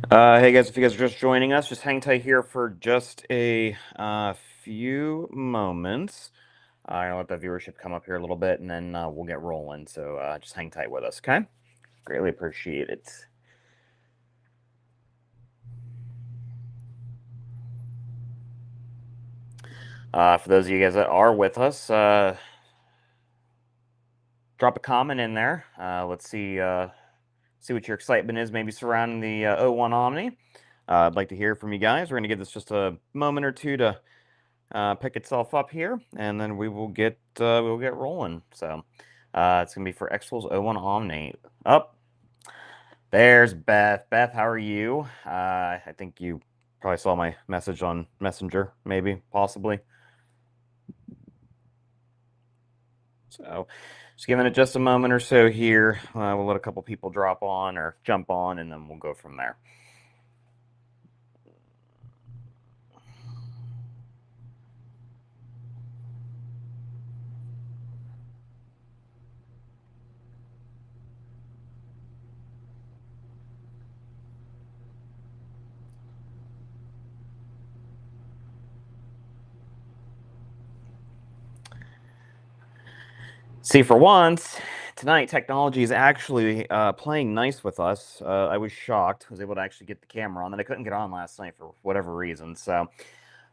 Hey guys, if you guys are just joining us, just hang tight here for just a few moments. I'll let the viewership come up here a little bit and then we'll get rolling. So just hang tight with us, okay? Greatly appreciate it. For those of you guys that are with us, drop a comment in there. Let's see what your excitement is, maybe surrounding the O1 Omni. I'd like to hear from you guys. We're going to give this just a moment or two to pick itself up here, and then we'll get rolling. So it's gonna be for xTool's O1 Omni. Up there's Beth. Beth, how are you? I think you probably saw my message on Messenger, maybe, possibly. So just giving it just a moment or so here. We'll let a couple people drop on or jump on, and then we'll go from there. See, for once, tonight technology is actually playing nice with us. I was shocked. I was able to actually get the camera on, and I couldn't get on last night for whatever reason. So,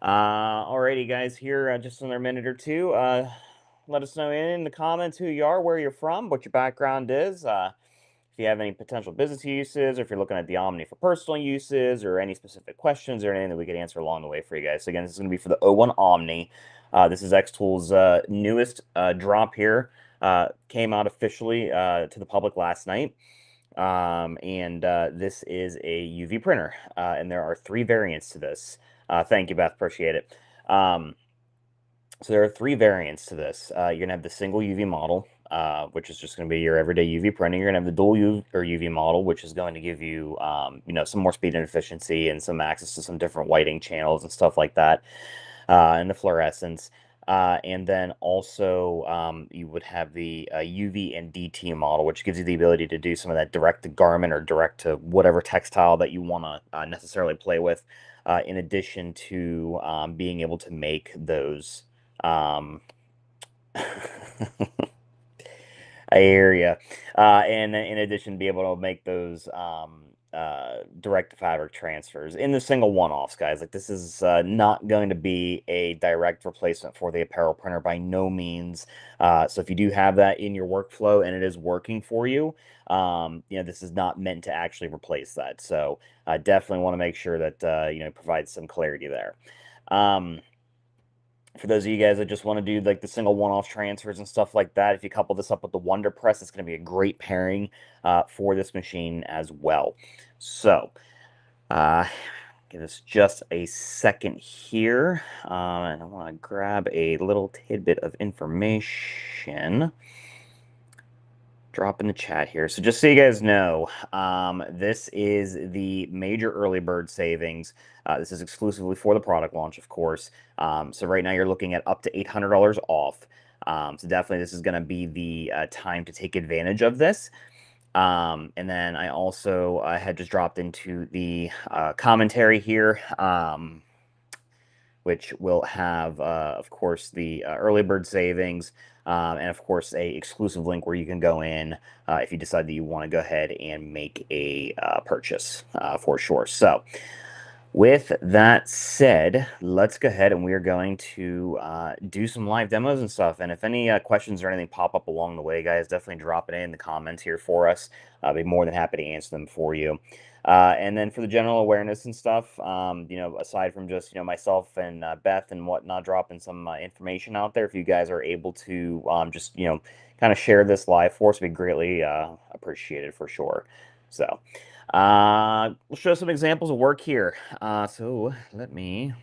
alrighty, guys, here just another minute or two. Let us know in the comments who you are, where you're from, what your background is. If you have any potential business uses, or if you're looking at the Omni for personal uses, or any specific questions or anything that we could answer along the way for you guys. So again, this is going to be for the O1 Omni. This is xTool's newest drop here. Came out officially to the public last night. And this is a UV printer. And there are three variants to this. Thank you, Beth. Appreciate it. So there are three variants to this. You're gonna have the single UV model, which is just gonna be your everyday UV printing. You're gonna have the dual UV model, which is going to give you, some more speed and efficiency and some access to some different whiting channels and stuff like that, and the fluorescence. And then also, you would have the UV and DT model, which gives you the ability to do some of that direct to garment or direct to whatever textile that you want to necessarily play with, in addition to being able to make those. I hear you. And in addition, be able to make those direct to fabric transfers in the single one-offs, guys. Like this is not going to be a direct replacement for the apparel printer by no means. So if you do have that in your workflow and it is working for you, this is not meant to actually replace that. So definitely want to make sure that provides some clarity there. For those of you guys that just want to do like the single one-off transfers and stuff like that, if you couple this up with the Wonder Press, it's going to be a great pairing for this machine as well. So, uh, give us just a second here, and I want to grab a little tidbit of information. Drop in the chat here. So just so you guys know, this is the major early bird savings. This is exclusively for the product launch, of course. So right now you're looking at up to $800 off. So definitely this is going to be the time to take advantage of this. And then I also had just dropped into the commentary here, which will have, of course, the early bird savings, and of course, a exclusive link where you can go in if you decide that you want to go ahead and make a purchase for sure. So, with that said, let's go ahead and we are going to do some live demos and stuff. And if any questions or anything pop up along the way, guys, definitely drop it in the comments here for us. I'll be more than happy to answer them for you. And then for the general awareness and stuff, aside from just, myself and Beth and whatnot, dropping some information out there, if you guys are able to just, kind of share this live for us, we greatly appreciate it for sure. So, we'll show some examples of work here. So let me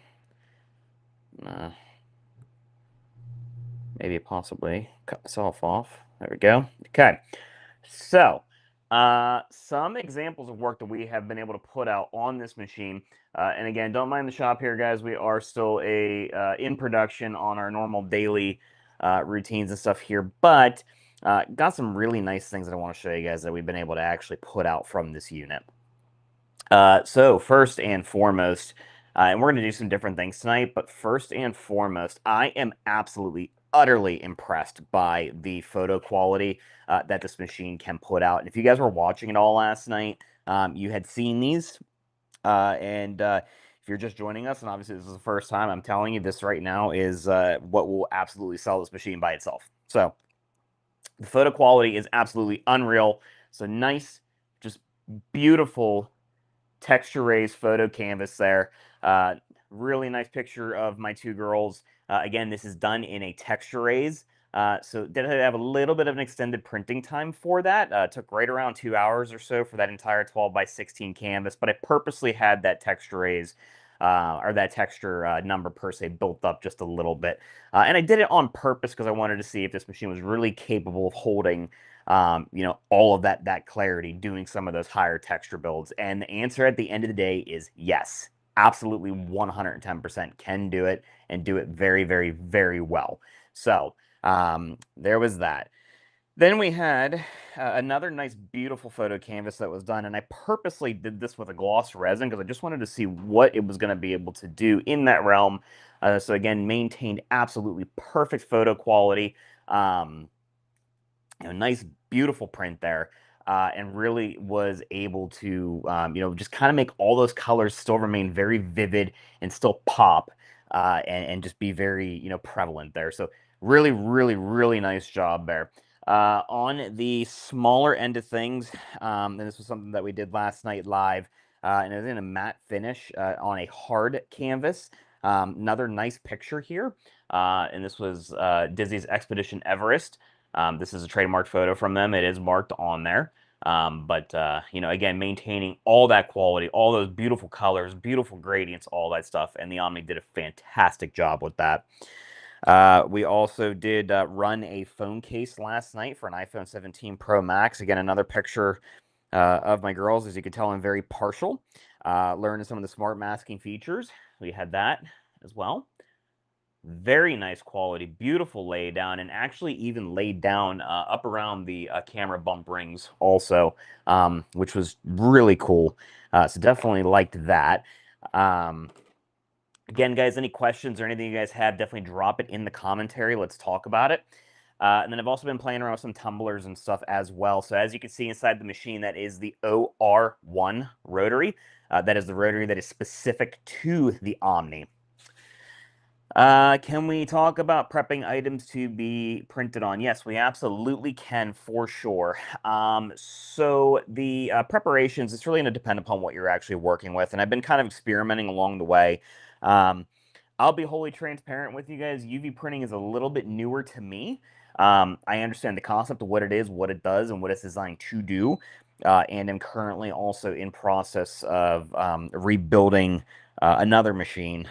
maybe possibly cut myself off. There we go. Okay. So, some examples of work that we have been able to put out on this machine. And again, don't mind the shop here, guys. We are still in production on our normal daily routines and stuff here, but got some really nice things that I want to show you guys that we've been able to actually put out from this unit. So first and foremost, and we're going to do some different things tonight, but first and foremost, I am absolutely, utterly impressed by the photo quality that this machine can put out. And if you guys were watching it all last night, you had seen these. And if you're just joining us, and obviously this is the first time, I'm telling you this right now is what will absolutely sell this machine by itself. So the photo quality is absolutely unreal. So nice, just beautiful texture raised photo canvas there. Uh, Really nice picture of my two girls. Again, this is done in a texture raise. So did have a little bit of an extended printing time for that. Took right around 2 hours or so for that entire 12 by 16 canvas, but I purposely had that texture raise or that texture number per se built up just a little bit. And I did it on purpose because I wanted to see if this machine was really capable of holding all of that clarity, doing some of those higher texture builds. And the answer at the end of the day is yes, absolutely 110% can do it and do it very, very, very well. So there was that. Then we had another nice, beautiful photo canvas that was done, and I purposely did this with a gloss resin because I just wanted to see what it was going to be able to do in that realm. So again, maintained absolutely perfect photo quality. Nice, beautiful print there, and really was able to, just kind of make all those colors still remain very vivid and still pop, and just be very, prevalent there. So really, really, really nice job there. On the smaller end of things, and this was something that we did last night live, and it was in a matte finish on a hard canvas. Another nice picture here, and this was Disney's Expedition Everest. This is a trademark photo from them. It is marked on there. But again, maintaining all that quality, all those beautiful colors, beautiful gradients, all that stuff. And the Omni did a fantastic job with that. We also did run a phone case last night for an iPhone 17 Pro Max. Again, another picture of my girls. As you can tell, I'm very partial. Learning some of the smart masking features. We had that as well. Very nice quality, beautiful laydown, and actually even laid down up around the camera bump rings also, which was really cool. So definitely liked that. Um, Again, guys, any questions or anything you guys have, definitely drop it in the commentary. Let's talk about it. And then I've also been playing around with some tumblers and stuff as well. So as you can see inside the machine, that is the OR1 rotary. That is the rotary that is specific to the Omni. Can we talk about prepping items to be printed on? Yes, we absolutely can for sure. So the preparations, it's really going to depend upon what you're actually working with, and I've been kind of experimenting along the way. Um, I'll be wholly transparent with you guys. UV printing is a little bit newer to me. I understand the concept of what it is, what it does, and what it's designed to do, and am currently also in process of rebuilding another machine,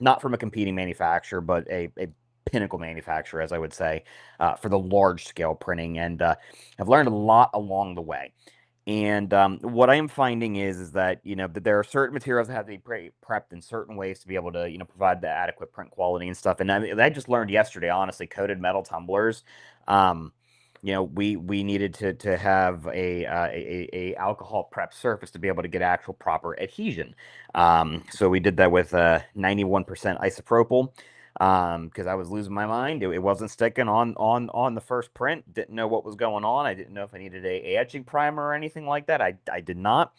not from a competing manufacturer, but a pinnacle manufacturer, as I would say, for the large scale printing. And I've learned a lot along the way. And what I am finding is that that there are certain materials that have to be prepped in certain ways to be able to provide the adequate print quality and stuff. And I just learned yesterday, honestly, coated metal tumblers. Um, we needed to have a alcohol prep surface to be able to get actual proper adhesion. So we did that with 91% isopropyl. Because I was losing my mind. It wasn't sticking on the first print. Didn't know what was going on. I didn't know if I needed a etching primer or anything like that. I did not.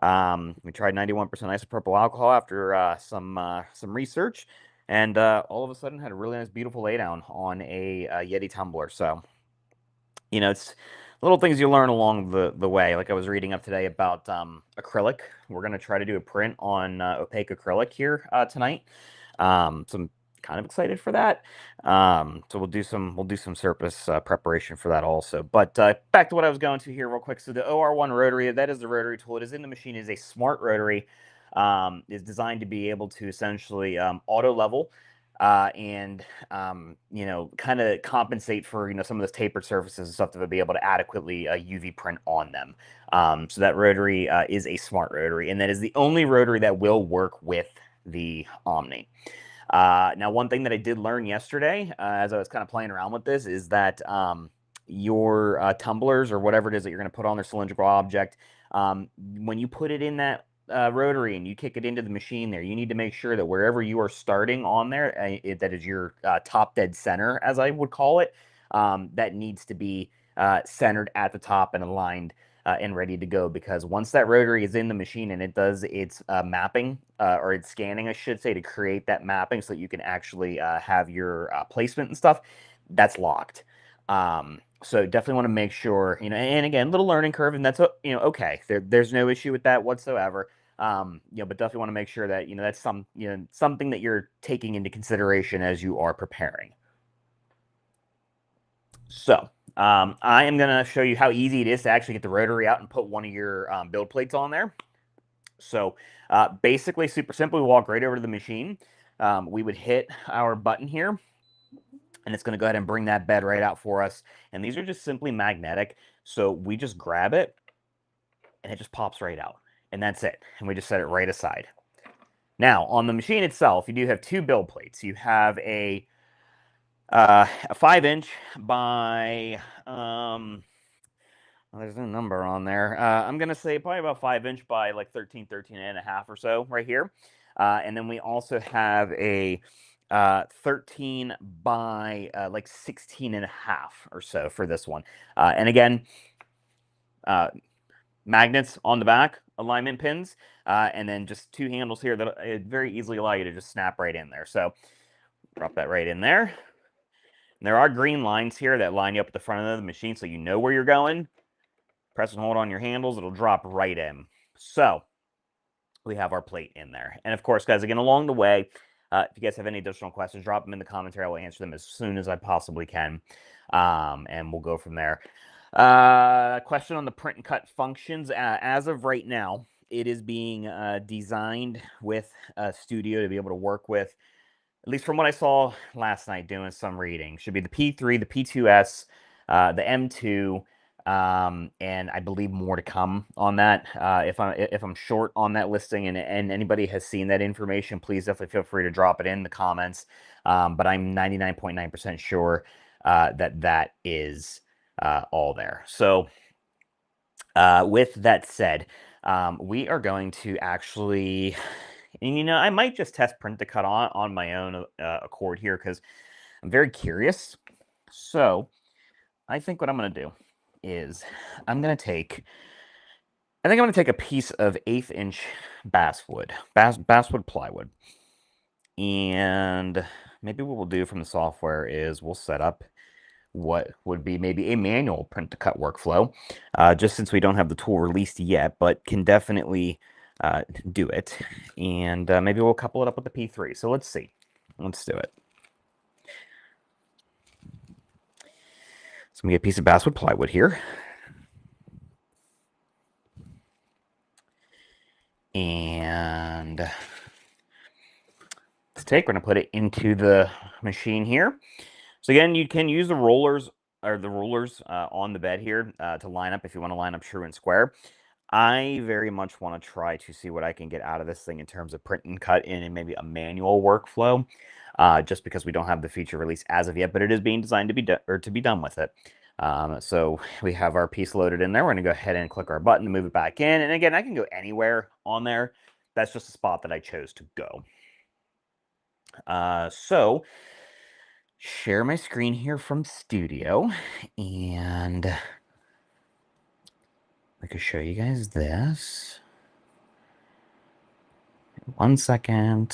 We tried 91% isopropyl alcohol after some research, and all of a sudden had a really nice, beautiful laydown on a Yeti tumbler. So it's little things you learn along the way. Like I was reading up today about acrylic. We're gonna try to do a print on opaque acrylic here tonight. So I'm kind of excited for that. So we'll do some surface preparation for that also. But back to what I was going to here real quick. So the OR1 rotary, that is the rotary tool. It is in the machine. It is a smart rotary. Is designed to be able to essentially auto level and kind of compensate for some of those tapered surfaces and stuff to be able to adequately UV print on them. So that rotary is a smart rotary, and that is the only rotary that will work with the Omni. Now, one thing that I did learn yesterday, as I was kind of playing around with this, is that your tumblers or whatever it is that you're going to put on their cylindrical object, When you put it in that rotary and you kick it into the machine there, you need to make sure that wherever you are starting on there, that is your top dead center, as I would call it, that needs to be centered at the top and aligned and ready to go, because once that rotary is in the machine and it does its mapping, or its scanning, I should say, to create that mapping so that you can actually have your placement and stuff, that's locked. So definitely want to make sure, and again, little learning curve, and that's, okay. There's no issue with that whatsoever. But definitely want to make sure that, that's something that you're taking into consideration as you are preparing. So, I am going to show you how easy it is to actually get the rotary out and put one of your build plates on there. So, basically, super simple. We walk right over to the machine. We would hit our button here, and it's going to go ahead and bring that bed right out for us. And these are just simply magnetic. So we just grab it, and it just pops right out. And that's it. And we just set it right aside. Now, on the machine itself, you do have two build plates. You have a 5-inch by, well, there's no number on there. I'm going to say probably about 5-inch by like 13 and a half or so right here. And then we also have a 13 by like 16 and a half or so for this one. And again, magnets on the back, alignment pins, and then just two handles here that very easily allow you to just snap right in there. So drop that right in there. And there are green lines here that line you up at the front of the machine so you know where you're going. Press and hold on your handles, it'll drop right in. So we have our plate in there. And of course, guys, again, along the way, if you guys have any additional questions, drop them in the commentary. I will answer them as soon as I possibly can. And we'll go from there. Question on the print and cut functions. As of right now, it is being designed with a studio to be able to work with, at least from what I saw last night doing some reading, should be the P3, the P2S, the M2, and I believe more to come on that. If I'm short on that listing and anybody has seen that information, please definitely feel free to drop it in the comments. But I'm 99.9% sure that is all there. So with that said, we are going to actually, and I might just test print to cut on my own accord here, because I'm very curious. So I think what I'm going to do is I'm going to take a piece of 1/8 inch basswood plywood, and maybe what we'll do from the software is we'll set up what would be maybe a manual print to cut workflow, just since we don't have the tool released yet, but can definitely do it. And maybe we'll couple it up with the P3. So let's see. Let's do it. So I'm gonna get a piece of basswood plywood here. And we're gonna put it into the machine here. So again, you can use the rollers on the bed here to line up if you want to line up true and square. I very much want to try to see what I can get out of this thing in terms of print and cut in maybe a manual workflow, just because we don't have the feature release as of yet, but it is being designed to be done with it. So we have our piece loaded in there. We're going to go ahead and click our button to move it back in. And again, I can go anywhere on there. That's just a spot that I chose to go. So share my screen here from Studio, and I could show you guys this. 1 second.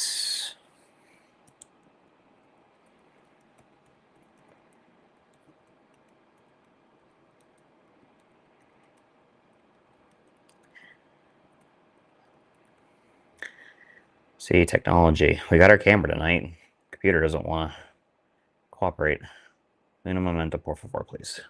See, technology. We got our camera tonight. Computer doesn't want to cooperate. Un momento, por favor, please.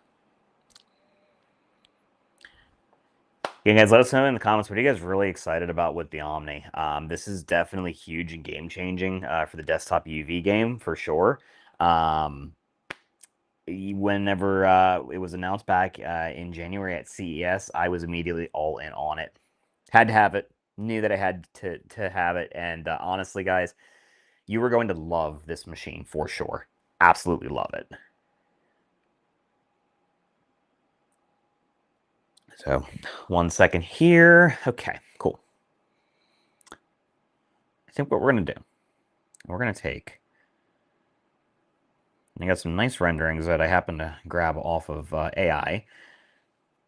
Yeah, guys, let us know in the comments, what are you guys really excited about with the Omni? This is definitely huge and game-changing for the desktop UV game, for sure. Whenever it was announced back in January at CES, I was immediately all in on it. Had to have it. Knew that I had to have it. And honestly, guys, you were going to love this machine for sure. Absolutely love it. So 1 second here. Okay, cool. I think what we're going to do, we're going to take, I got some nice renderings that I happen to grab off of AI,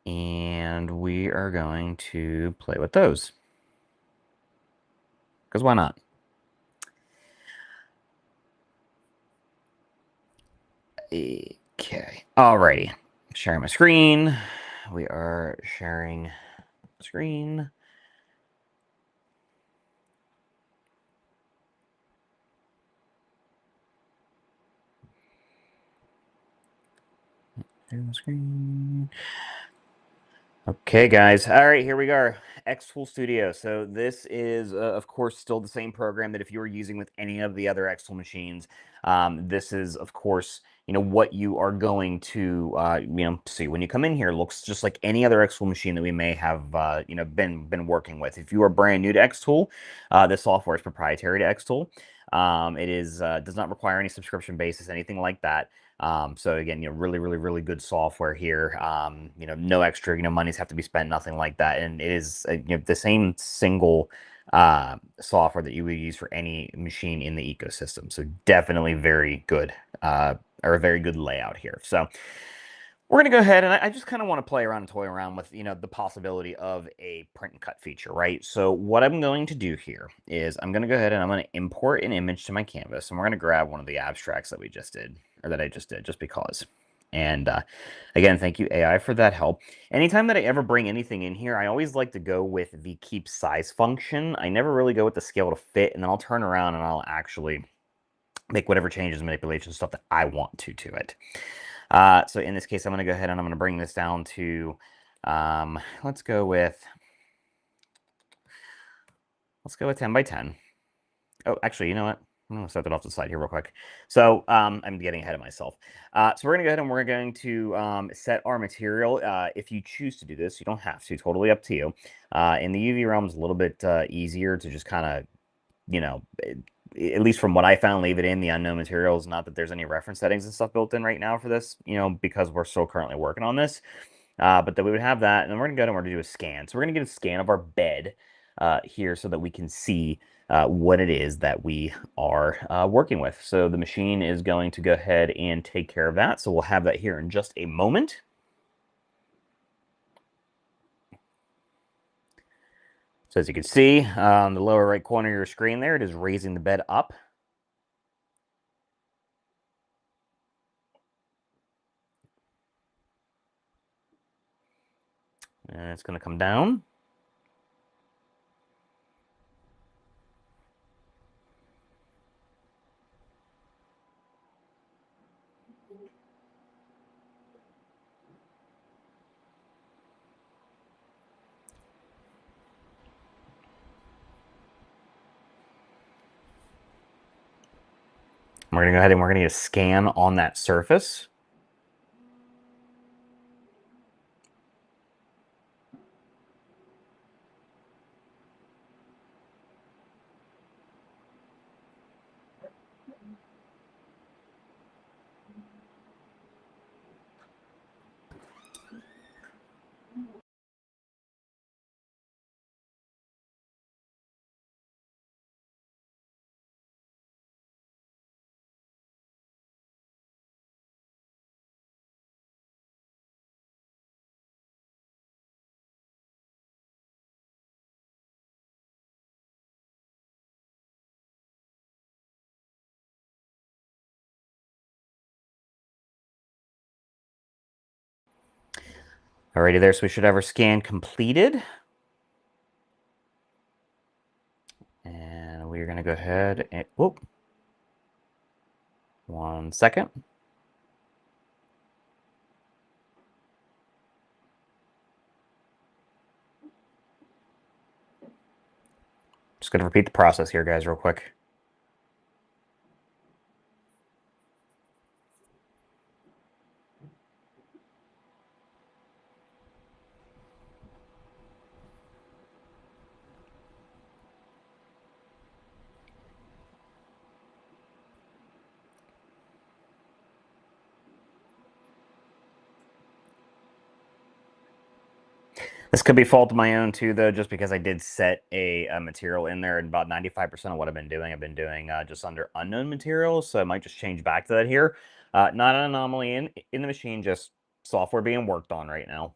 and we are going to play with those. Because why not? Okay, alrighty. Sharing my screen. We are sharing screen. Sharing the screen. Okay, guys. All right, here we go. xTool Studio. So this is, of course, still the same program that if you were using with any of the other xTool machines. This is, of course, what you are going to, see when you come in here. Looks just like any other xTool machine that we may have, been working with. If you are brand new to xTool, this software is proprietary to xTool. It is does not require any subscription basis, anything like that. So again, really, really, really good software here. No extra, monies have to be spent, nothing like that. And it is, the same single software that you would use for any machine in the ecosystem. So definitely very good, or a very good layout here. So we're going to go ahead, and I just kind of want to play around and toy around with, the possibility of a print and cut feature, right? So what I'm going to do here is I'm going to go ahead and I'm going to import an image to my canvas, and we're going to grab one of the abstracts that we just did, or that I just did, just because. And again, thank you, AI, for that help. Anytime that I ever bring anything in here, I always like to go with the keep size function. I never really go with the scale to fit, and then I'll turn around and I'll actually make whatever changes, manipulations, stuff that I want to it. So in this case, I'm going to go ahead and I'm going to bring this down to, let's go with 10 by 10. Oh, actually, you know what? I'm going to set that off to the side here real quick. So I'm getting ahead of myself. So we're going to go ahead and we're going to set our material. If you choose to do this, you don't have to. Totally up to you. In the UV realm, it's a little bit easier to just kind of, at least from what I found, leave it in the unknown materials. Not that there's any reference settings and stuff built in right now for this, because we're still currently working on this. But then we would have that, and then we're going to go and we're going to do a scan. So we're going to get a scan of our bed here so that we can see what it is that we are working with. So the machine is going to go ahead and take care of that. So we'll have that here in just a moment. So as you can see, on the lower right corner of your screen there, it is raising the bed up. And it's going to come down. We're going to go ahead and we're going to get a scan on that surface. Alrighty there, so we should have our scan completed. And we're going to go ahead and, whoop, 1 second. Just going to repeat the process here, guys, real quick. This could be fault of my own too, though, just because I did set a material in there, and about 95% of what I've been doing just under unknown materials, so I might just change back to that here. Not an anomaly in the machine, just software being worked on right now.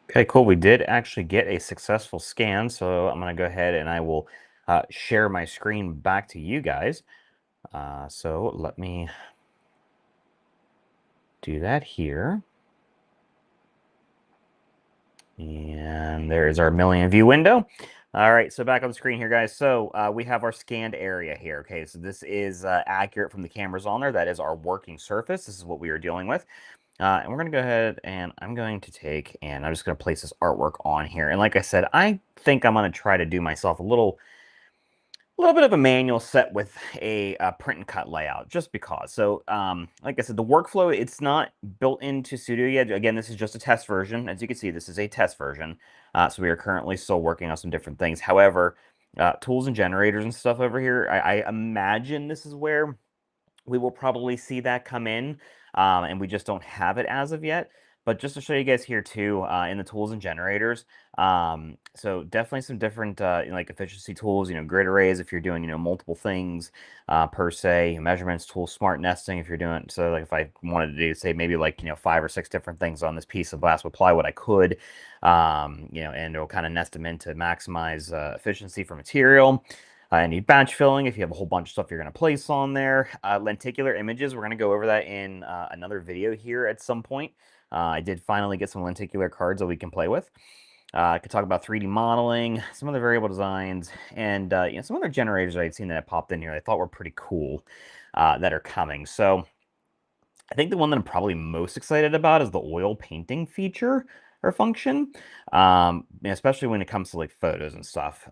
Okay, cool. We did actually get a successful scan, so I'm going to go ahead and I will share my screen back to you guys. So let me do that here. And there's our million view window. All right, so back on the screen here, guys. So we have our scanned area here. Okay, so this is accurate from the cameras on there. That is our working surface. This is what we are dealing with. And we're going to go ahead and I'm going to take and I'm just going to place this artwork on here. And like I said, I think I'm going to try to do myself a little bit of a manual set with a print and cut layout, just because. So, like I said, the workflow, it's not built into Studio yet. Again, this is just a test version. As you can see, this is a test version. So we are currently still working on some different things. However, tools and generators and stuff over here, I imagine this is where we will probably see that come in, and we just don't have it as of yet. But just to show you guys here too, in the tools and generators, so definitely some different like efficiency tools, grid arrays if you're doing, multiple things per se, measurements tools, smart nesting if you're doing, so like if I wanted to do, say, maybe like, 5 or 6 different things on this piece of glass with plywood, I could, and it'll kind of nest them in to maximize efficiency for material. I need batch filling if you have a whole bunch of stuff you're going to place on there. Lenticular images, we're going to go over that in another video here at some point. I did finally get some lenticular cards that we can play with. I could talk about 3D modeling, some of the variable designs, and some other generators I had seen that popped in here I thought were pretty cool that are coming. So I think the one that I'm probably most excited about is the oil painting feature or function, especially when it comes to like photos and stuff.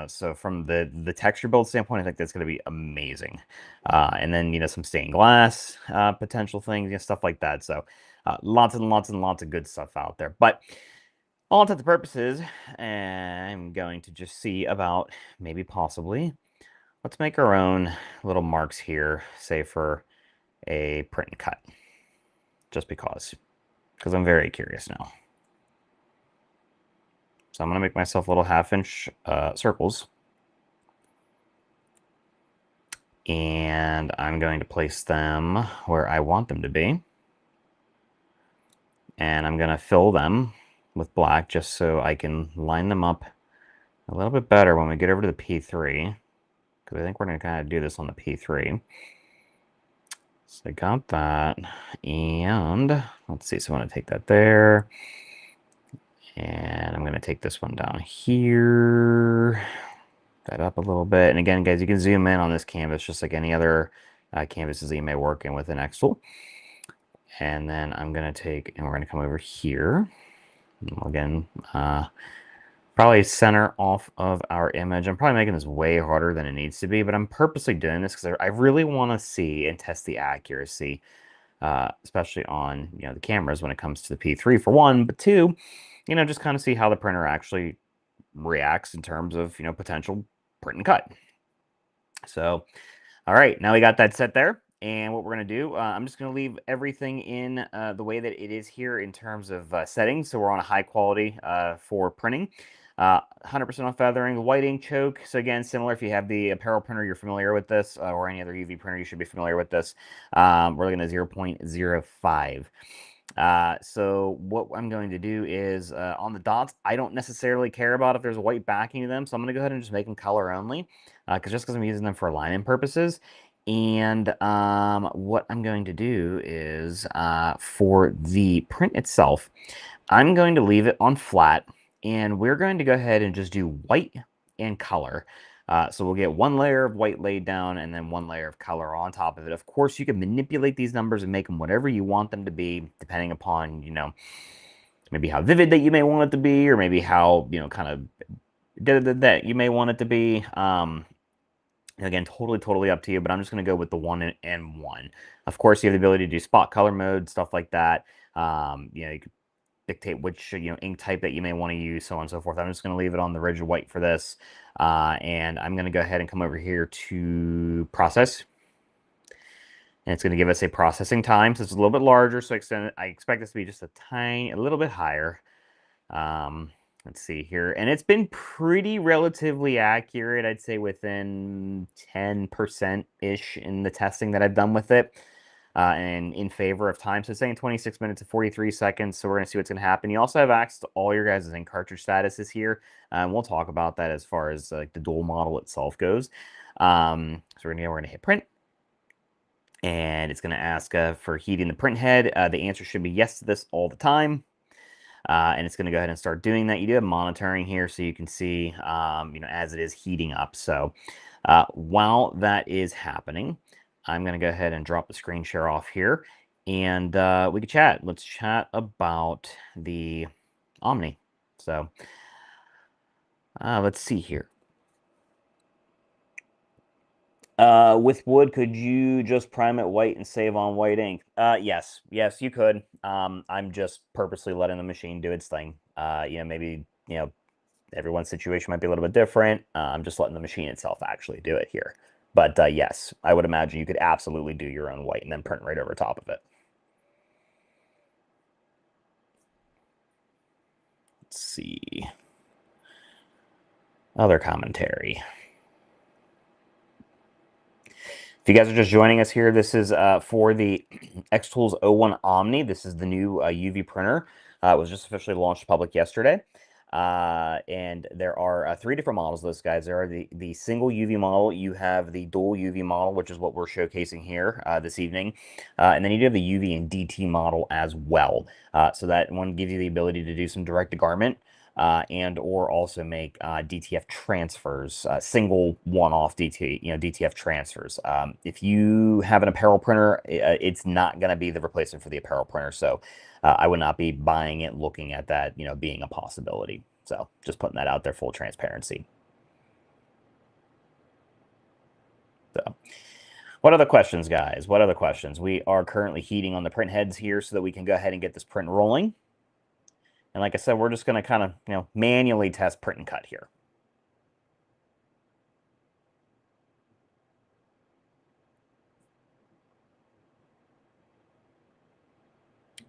So from the texture build standpoint, I think that's going to be amazing. And then some stained glass potential things, stuff like that. So lots and lots and lots of good stuff out there. But all intents and purposes, I'm going to just see about maybe possibly let's make our own little marks here, say for a print and cut, just because I'm very curious now. So I'm going to make myself little 1/2-inch circles, and I'm going to place them where I want them to be, and I'm going to fill them with black just so I can line them up a little bit better when we get over to the P3, because I think we're going to kind of do this on the P3. So I got that, and let's see, so I want to take that there, and I'm going to take this one down here, that up a little bit. And again, guys, you can zoom in on this canvas just like any other canvases that you may work in with an xTool. And then I'm going to take, and we're going to come over here. Again, probably center off of our image. I'm probably making this way harder than it needs to be, but I'm purposely doing this because I really want to see and test the accuracy, especially on the cameras when it comes to the P3 for one, but two, just kind of see how the printer actually reacts in terms of potential print and cut. So, all right, now we got that set there. And what we're going to do, I'm just going to leave everything in the way that it is here in terms of settings. So we're on a high quality for printing. 100% on feathering, the white ink choke. So again, similar if you have the apparel printer, you're familiar with this, or any other UV printer, you should be familiar with this. We're looking at 0.05. So what I'm going to do is on the dots, I don't necessarily care about if there's a white backing to them. So I'm going to go ahead and just make them color only, because I'm using them for alignment purposes. And what I'm going to do is for the print itself, I'm going to leave it on flat, and we're going to go ahead and just do white and color. So we'll get one layer of white laid down and then one layer of color on top of it. Of course, you can manipulate these numbers and make them whatever you want them to be, depending upon, maybe how vivid that you may want it to be, or maybe how, kind of that you may want it to be. Again, totally up to you, but I'm just going to go with the 1 and 1. Of course, you have the ability to do spot color mode, stuff like that. You can dictate which ink type that you may want to use, so on and so forth. I'm just going to leave it on the rigid white for this, and I'm going to go ahead and come over here to process, and it's going to give us a processing time. So it's a little bit larger, so I expect this to be just a little bit higher. Um, let's see here. And it's been pretty relatively accurate, I'd say within 10%-ish in the testing that I've done with it. And in favor of time. So it's saying 26 minutes and 43 seconds. So we're going to see what's going to happen. You also have access to all your guys' ink cartridge statuses here. And we'll talk about that as far as like the dual model itself goes. So we're going to hit print. And it's going to ask for heating the print head. The answer should be yes to this all the time. And it's going to go ahead and start doing that. You do have monitoring here, so you can see, as it is heating up. So while that is happening, I'm going to go ahead and drop the screen share off here, and we can chat. Let's chat about the Omni. So let's see here. With wood, could you just prime it white and save on white ink? Yes, you could. I'm just purposely letting the machine do its thing. Maybe, everyone's situation might be a little bit different. I'm just letting the machine itself actually do it here. But yes, I would imagine you could absolutely do your own white and then print right over top of it. Let's see. Other commentary. If you guys are just joining us here, this is for the xTool's O1 Omni. This is the new UV printer. It was just officially launched public yesterday. And there are 3 different models of those guys. There are the single UV model. You have the dual UV model, which is what we're showcasing here this evening. And then you do have the UV and DT model as well. So that one gives you the ability to do some direct-to-garment. And or also make DTF transfers, single one-off DTF transfers. If you have an apparel printer, it's not going to be the replacement for the apparel printer. So I would not be buying it, looking at that, being a possibility. So just putting that out there, full transparency. So what other questions, guys? What other questions? We are currently heating on the print heads here so that we can go ahead and get this print rolling. And like I said, we're just going to kind of, manually test print and cut here.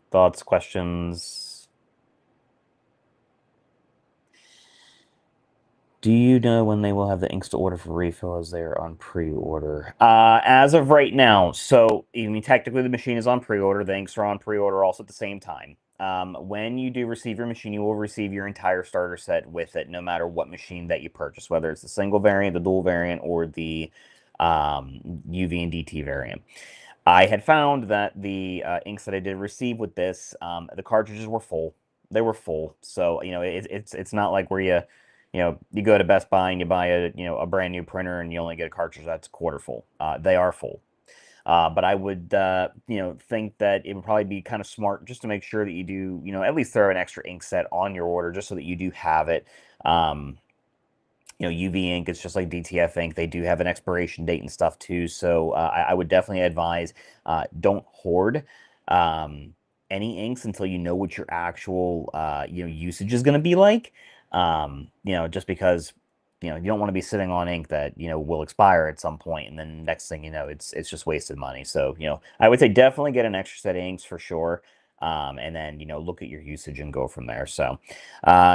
Thoughts, questions? Do you know when they will have the inks to order for refill, as they are on pre-order? As of right now, so technically the machine is on pre-order. The inks are on pre-order also at the same time. When you do receive your machine, you will receive your entire starter set with it, no matter what machine that you purchase, whether it's the single variant, the dual variant, or the UV and DT variant. I had found that the inks that I did receive with this, the cartridges were full. They were full, so it's not like where you go to Best Buy and you buy a brand new printer and you only get a cartridge that's quarter full. They are full. But I would, think that it would probably be kind of smart just to make sure that you do, at least throw an extra ink set on your order just so that you do have it. UV ink, it's just like DTF ink. They do have an expiration date and stuff too. So I would definitely advise don't hoard any inks until you know what your actual, usage is going to be like. Just because you don't want to be sitting on ink that will expire at some point, and then next thing you know, it's just wasted money. So I would say definitely get an extra set of inks for sure, and then look at your usage and go from there. So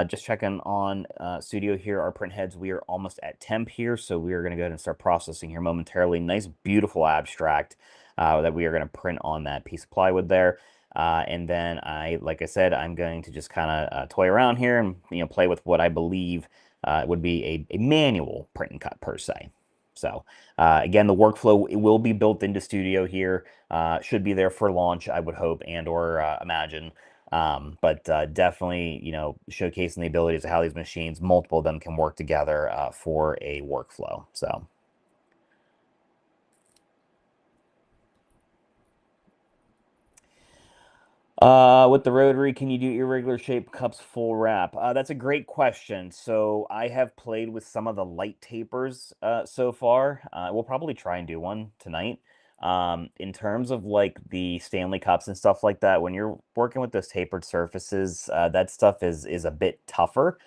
just checking on Studio here, our print heads, we are almost at temp here, so we are going to go ahead and start processing here momentarily. Nice beautiful abstract that we are going to print on that piece of plywood there. And then like I said, I'm going to just kind of toy around here and play with what I believe would be a manual print and cut per se. So again, the workflow, it will be built into Studio here. Should be there for launch, I would hope and or imagine. But definitely, showcasing the abilities of how these machines, multiple of them can work together for a workflow. So. With the Rotary, can you do irregular shaped cups full wrap? That's a great question. So I have played with some of the light tapers so far. We'll probably try and do one tonight. In terms of like the Stanley cups and stuff like that, when you're working with those tapered surfaces, that stuff is a bit tougher.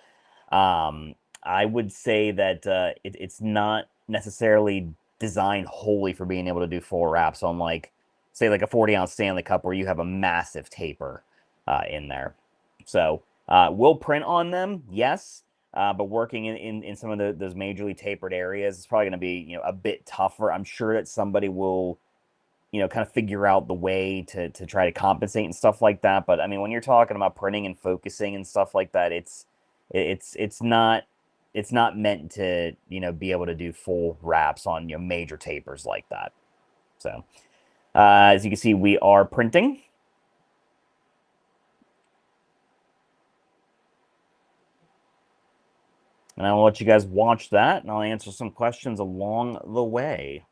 Um, I would say that it's not necessarily designed wholly for being able to do full wraps on like, say, like a 40-ounce Stanley Cup where you have a massive taper in there. So we'll print on them, yes, but working in some of those majorly tapered areas, it's probably going to be a bit tougher. I'm sure that somebody will kind of figure out the way to try to compensate and stuff like that. But I mean, when you're talking about printing and focusing and stuff like that, it's not meant to be able to do full wraps on major tapers like that. So as you can see, we are printing. And I'll let you guys watch that, and I'll answer some questions along the way.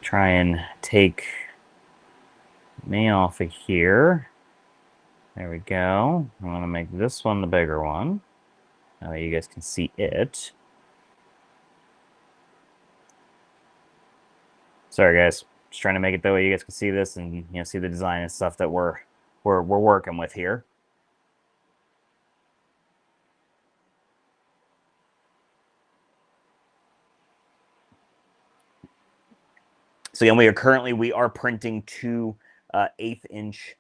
Try and take me off of here. There we go. I want to make this one the bigger one. That way you guys can see it. Sorry, guys. Just trying to make it that way you guys can see this and see the design and stuff that we're working with here. So again, we are printing two 1/8-inch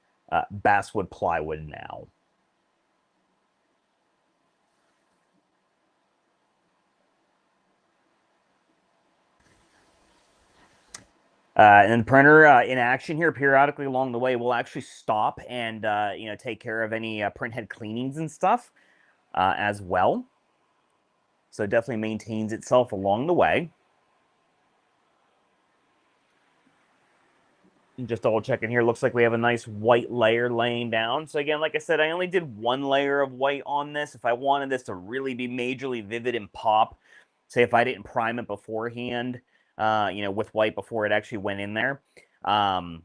basswood plywood now. And the printer in action here periodically along the way will actually stop and take care of any print head cleanings and stuff as well. So it definitely maintains itself along the way. And just double checking here, looks like we have a nice white layer laying down. So again, like I said, I only did one layer of white on this. If I wanted this to really be majorly vivid and pop, say if I didn't prime it beforehand, with white before it actually went in there, that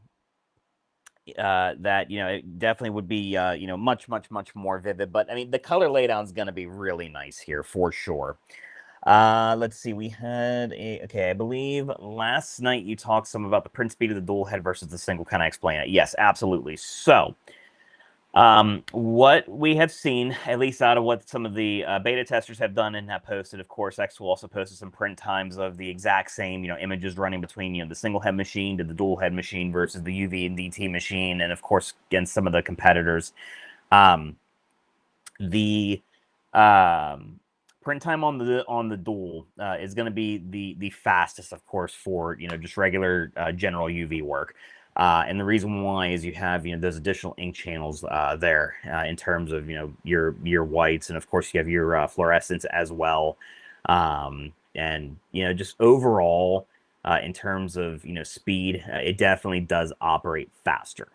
it definitely would be much more vivid. But I mean, the color laydown is going to be really nice here for sure. Let's see, we had okay, I believe last night you talked some about the print speed of the dual head versus the single. Can I explain it? Yes, absolutely. So what we have seen, at least out of what some of the beta testers have done and have posted, of course, xTool also posted some print times of the exact same, images running between, the single head machine to the dual head machine versus the UV and DT machine, and of course, against some of the competitors. The print time on the dual is going to be the fastest, of course, for just regular general UV work. And the reason why is you have those additional ink channels there in terms of your whites, and of course you have your fluorescence as well. And just overall in terms of speed, it definitely does operate faster.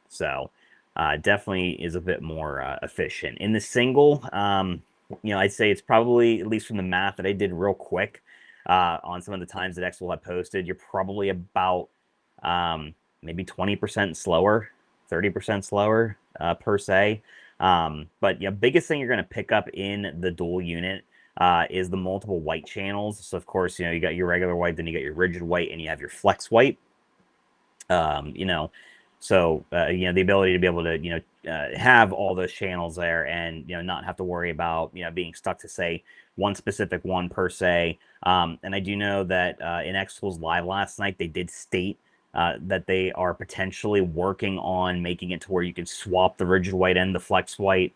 So definitely is a bit more efficient. In the single, I'd say it's probably, at least from the math that I did real quick on some of the times that xTool had posted, you're probably about maybe 20% slower, 30% slower per se. But biggest thing you're going to pick up in the dual unit is the multiple white channels. So of course, you got your regular white, then you got your rigid white, and you have your flex white. So, you know, the ability to be able to, you know, have all those channels there and, you know, not have to worry about, you know, being stuck to, say, one specific one per se. And I do know that in xTool's live last night, they did state that they are potentially working on making it to where you can swap the rigid white and the flex white.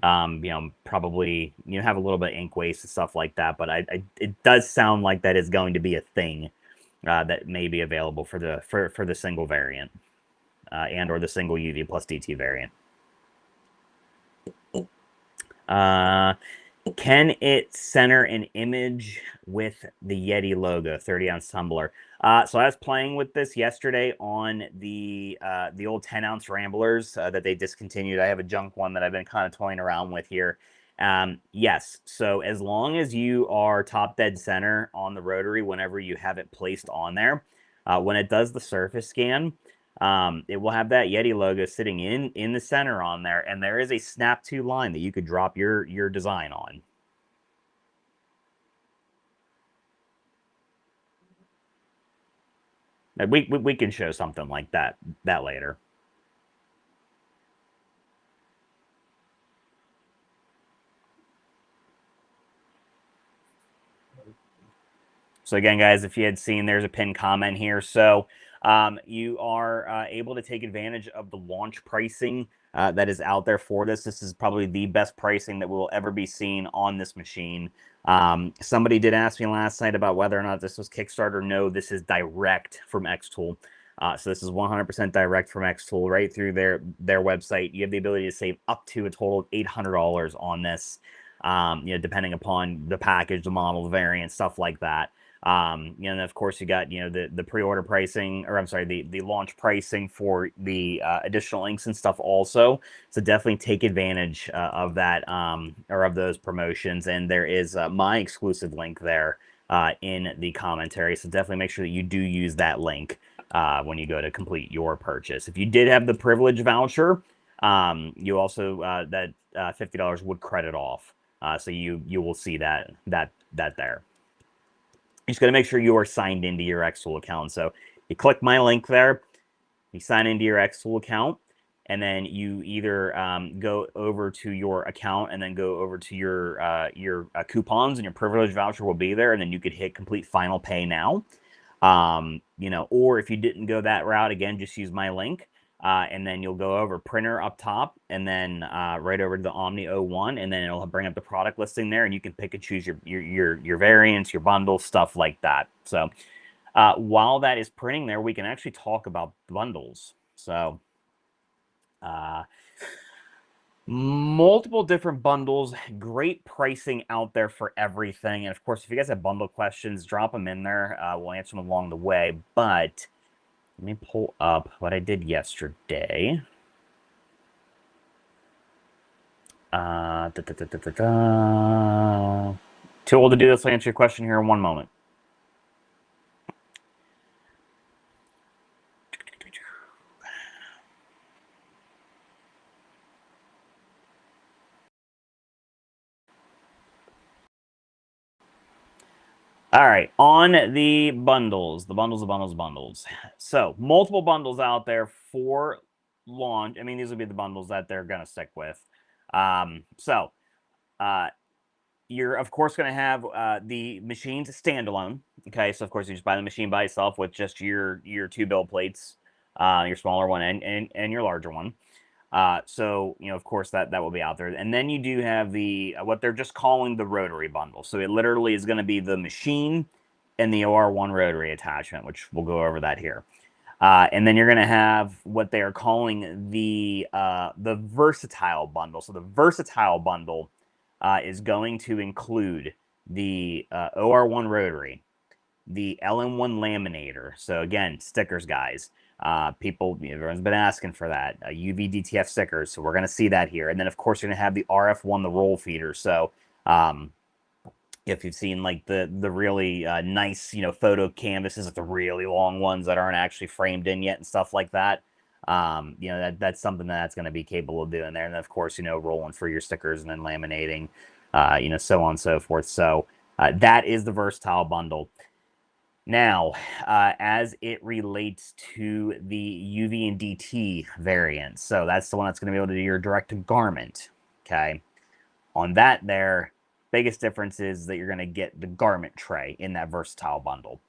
You know, probably, you know, have a little bit of ink waste and stuff like that, but it does sound like that is going to be a thing that may be available for the single variant and or the single UV plus DT variant. Can it center an image with the Yeti logo, 30-ounce tumbler? So I was playing with this yesterday on the old 10-ounce Ramblers that they discontinued. I have a junk one that I've been kind of toying around with here. Yes, so as long as you are top dead center on the rotary whenever you have it placed on there, when it does the surface scan, it will have that Yeti logo sitting in the center on there, and there is a snap to line that you could drop your design on. We can show something like that later. So again, guys, if you had seen, there's a pinned comment here. So you are able to take advantage of the launch pricing that is out there for this. This is probably the best pricing that will ever be seen on this machine. Somebody did ask me last night about whether or not this was Kickstarter. No, this is direct from xTool. So this is 100% direct from xTool right through their website. You have the ability to save up to a total of $800 on this, you know, depending upon the package, the model, the variant, stuff like that. You know, and of course you got, you know, the pre-order pricing, or I'm sorry, the launch pricing for the additional inks and stuff also. So definitely take advantage of that or of those promotions. And there is my exclusive link there in the commentary. So definitely make sure that you do use that link when you go to complete your purchase. If you did have the privilege voucher, you also that $50 would credit off. So you will see that there. You just got to make sure you are signed into your xTool account. So you click my link there, you sign into your xTool account, and then you either go over to your account and then go over to your coupons, and your privilege voucher will be there, and then you could hit complete final pay now. You know, or if you didn't go that route, again, just use my link. And then you'll go over printer up top, and then right over to the Omni O1, and then it'll bring up the product listing there, and you can pick and choose your variants, your bundles, stuff like that. So while that is printing there, we can actually talk about bundles. So multiple different bundles, great pricing out there for everything. And of course, if you guys have bundle questions, drop them in there. We'll answer them along the way. But let me pull up what I did yesterday. Too old to do this. I'll answer your question here in one moment. All right, on the bundles, the bundles. So multiple bundles out there for launch. I mean, these will be the bundles that they're gonna stick with. So you're of course going to have the machines standalone. Okay, so of course you just buy the machine by itself with just your two build plates, your smaller one and your larger one. So you know, of course that will be out there. And then you do have the what they're just calling the rotary bundle. So it literally is going to be the machine and the OR1 rotary attachment, which we'll go over that here. And then you're going to have what they are calling the versatile bundle. So the versatile bundle is going to include the OR1 rotary, the LM1 laminator. So again, stickers, guys. People, everyone's been asking for that. UV DTF stickers. So we're going to see that here. And then, of course, you're going to have the RF1, the roll feeder. So if you've seen like the really nice, you know, photo canvases, like the really long ones that aren't actually framed in yet and stuff like that, you know, that's something that's going to be capable of doing there. And then, of course, you know, rolling for your stickers and then laminating, you know, so on and so forth. So that is the versatile bundle. Now, as it relates to the UV and DT variant, so that's the one that's going to be able to do your direct to garment. Okay. On that, there, biggest difference is that you're going to get the garment tray in that versatile bundle.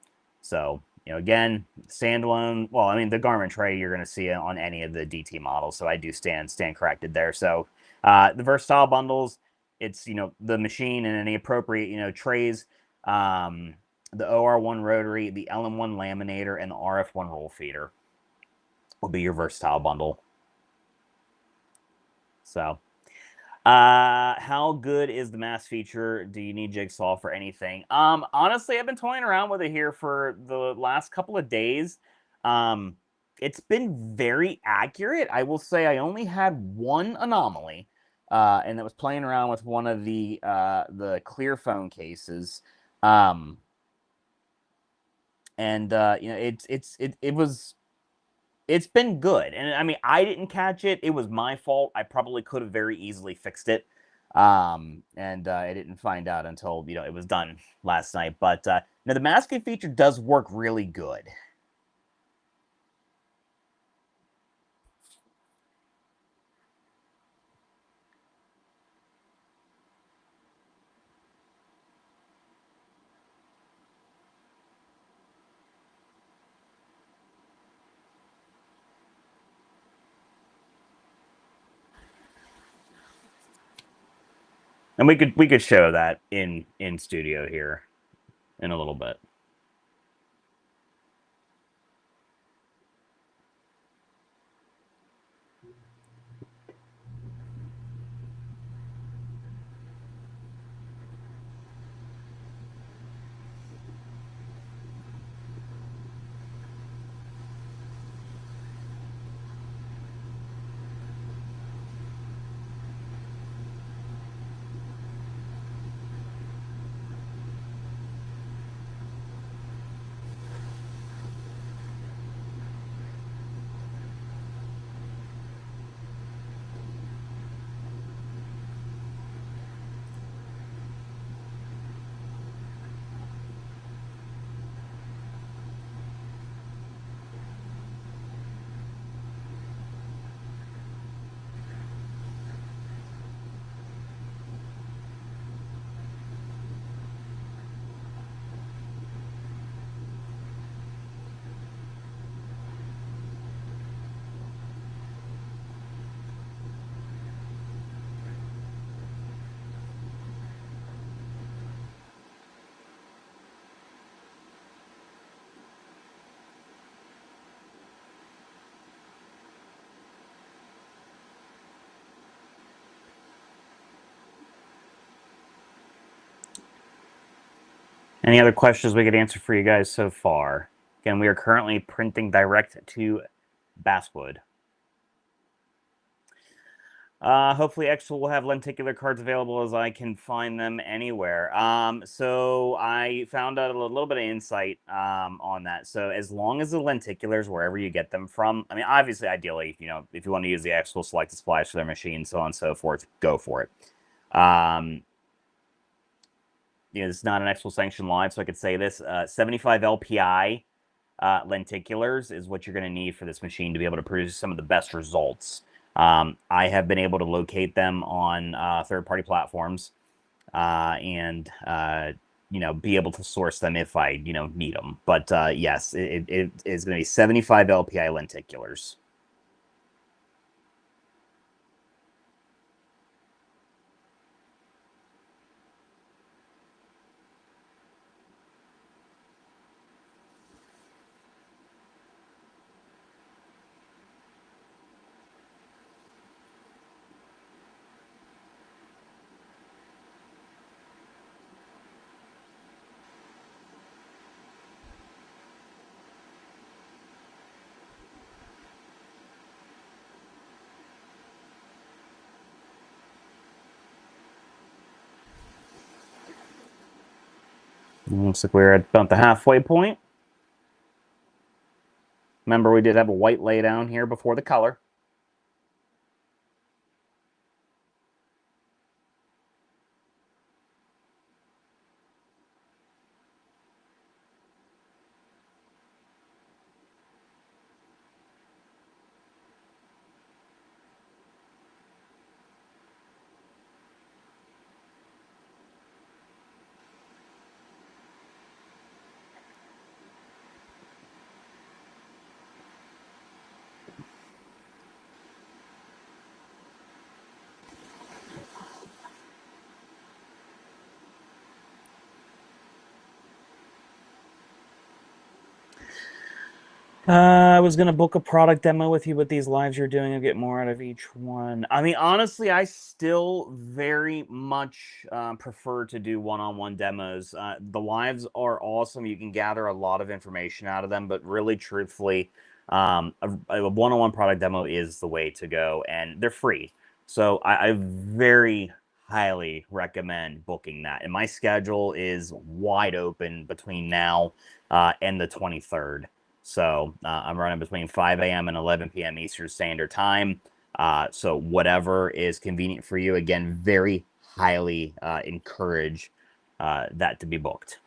So, again, standalone. Well, I mean, the garment tray you're going to see on any of the DT models. So I do stand corrected there. So the versatile bundles, it's the machine and any appropriate trays. The OR1 rotary, the LM1 laminator, and the RF1 roll feeder will be your versatile bundle. So, how good is the mass feature? Do you need Jigsaw for anything? Honestly, I've been toying around with it here for the last couple of days. It's been very accurate. I will say I only had one anomaly, and that was playing around with one of the clear phone cases. And it's been good. And I mean, I didn't catch it. It was my fault. I probably could have very easily fixed it. And I didn't find out until, it was done last night. But the masking feature does work really good. And we could show that in studio here in a little bit. Any other questions we could answer for you guys so far? Again, we are currently printing direct to basswood. Hopefully xTool will have lenticular cards available as I can find them anywhere. So I found out a little bit of insight on that. So as long as the lenticulars, wherever you get them from, I mean, obviously, ideally, if you want to use the xTool select the splash for their machine, so on and so forth, go for it. It's not an xTool sanction live, so I could say this: 75 LPI lenticulars is what you're going to need for this machine to be able to produce some of the best results. I have been able to locate them on third-party platforms and be able to source them if I need them. But yes, it is going to be 75 LPI lenticulars. Looks like we're at about the halfway point. Remember, we did have a white lay down here before the color. I was gonna book a product demo with you, but these lives you're doing, I'll get more out of each one. I mean, honestly, I still very much prefer to do one-on-one demos. The lives are awesome. You can gather a lot of information out of them, but really, truthfully, a one-on-one product demo is the way to go, and they're free. So I very highly recommend booking that. And my schedule is wide open between now and the 23rd. So I'm running between 5 a.m. and 11 p.m. Eastern Standard Time. So whatever is convenient for you. Again, very highly encourage that to be booked.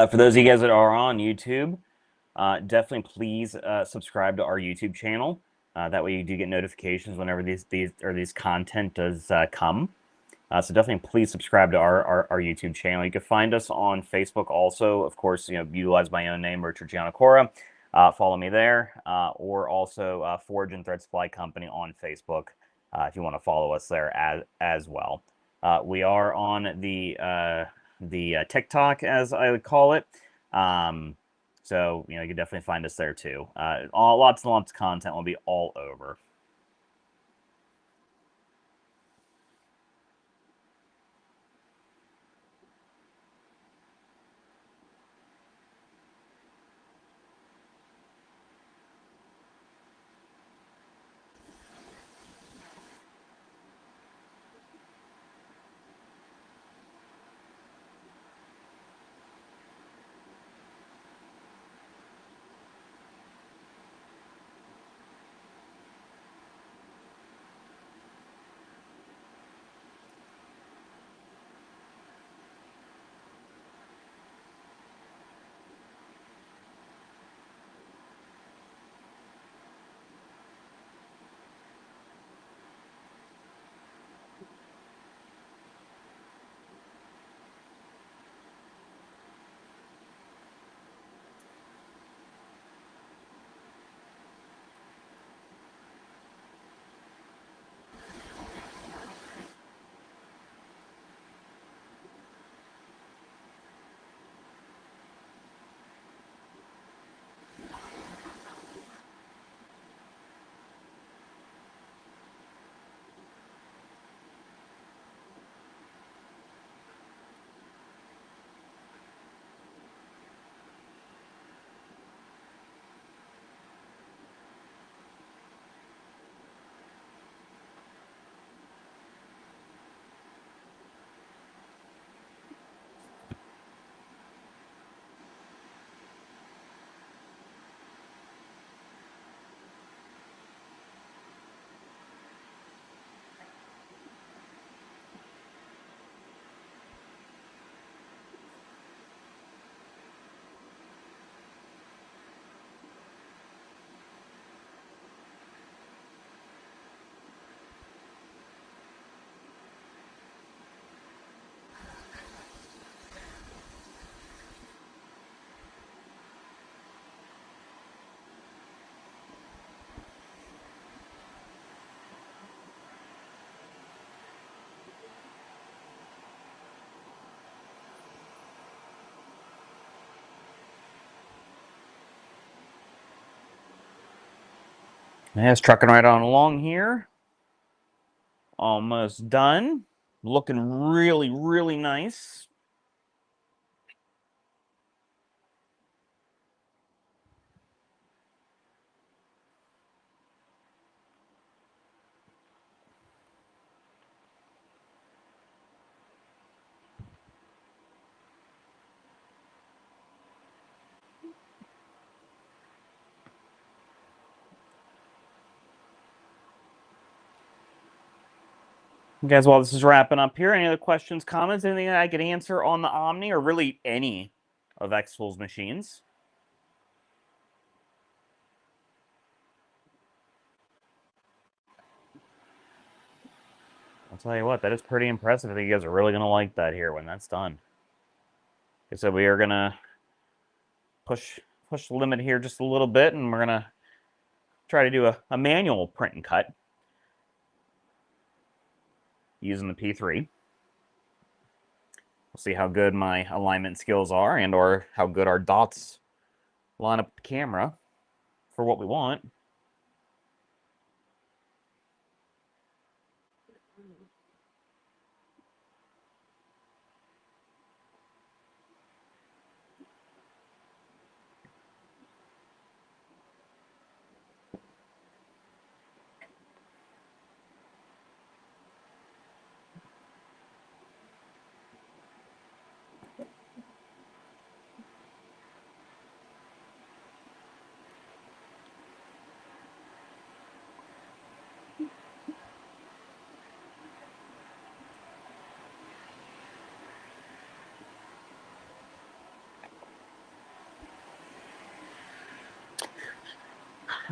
For those of you guys that are on YouTube, definitely please subscribe to our YouTube channel. That way you do get notifications whenever these content does come. So definitely please subscribe to our YouTube channel. You can find us on Facebook also. Of course, utilize my own name, Richard Gianacora. Follow me there. Or also Forge and Thread Supply Company on Facebook if you want to follow us there as well. We are on the TikTok, as I would call it. So, you can definitely find us there too. Lots and lots of content will be all over. Yeah, it's trucking right on along here. Almost done. Looking really, really nice. Guys, while this is wrapping up here, any other questions, comments, anything that I could answer on the Omni or really any of xTool's machines? I'll tell you what, that is pretty impressive. I think you guys are really going to like that here when that's done. Okay, so we are going to push the limit here just a little bit, and we're going to try to do a manual print and cut using the P3. We'll see how good my alignment skills are and or how good our dots line up the camera for what we want.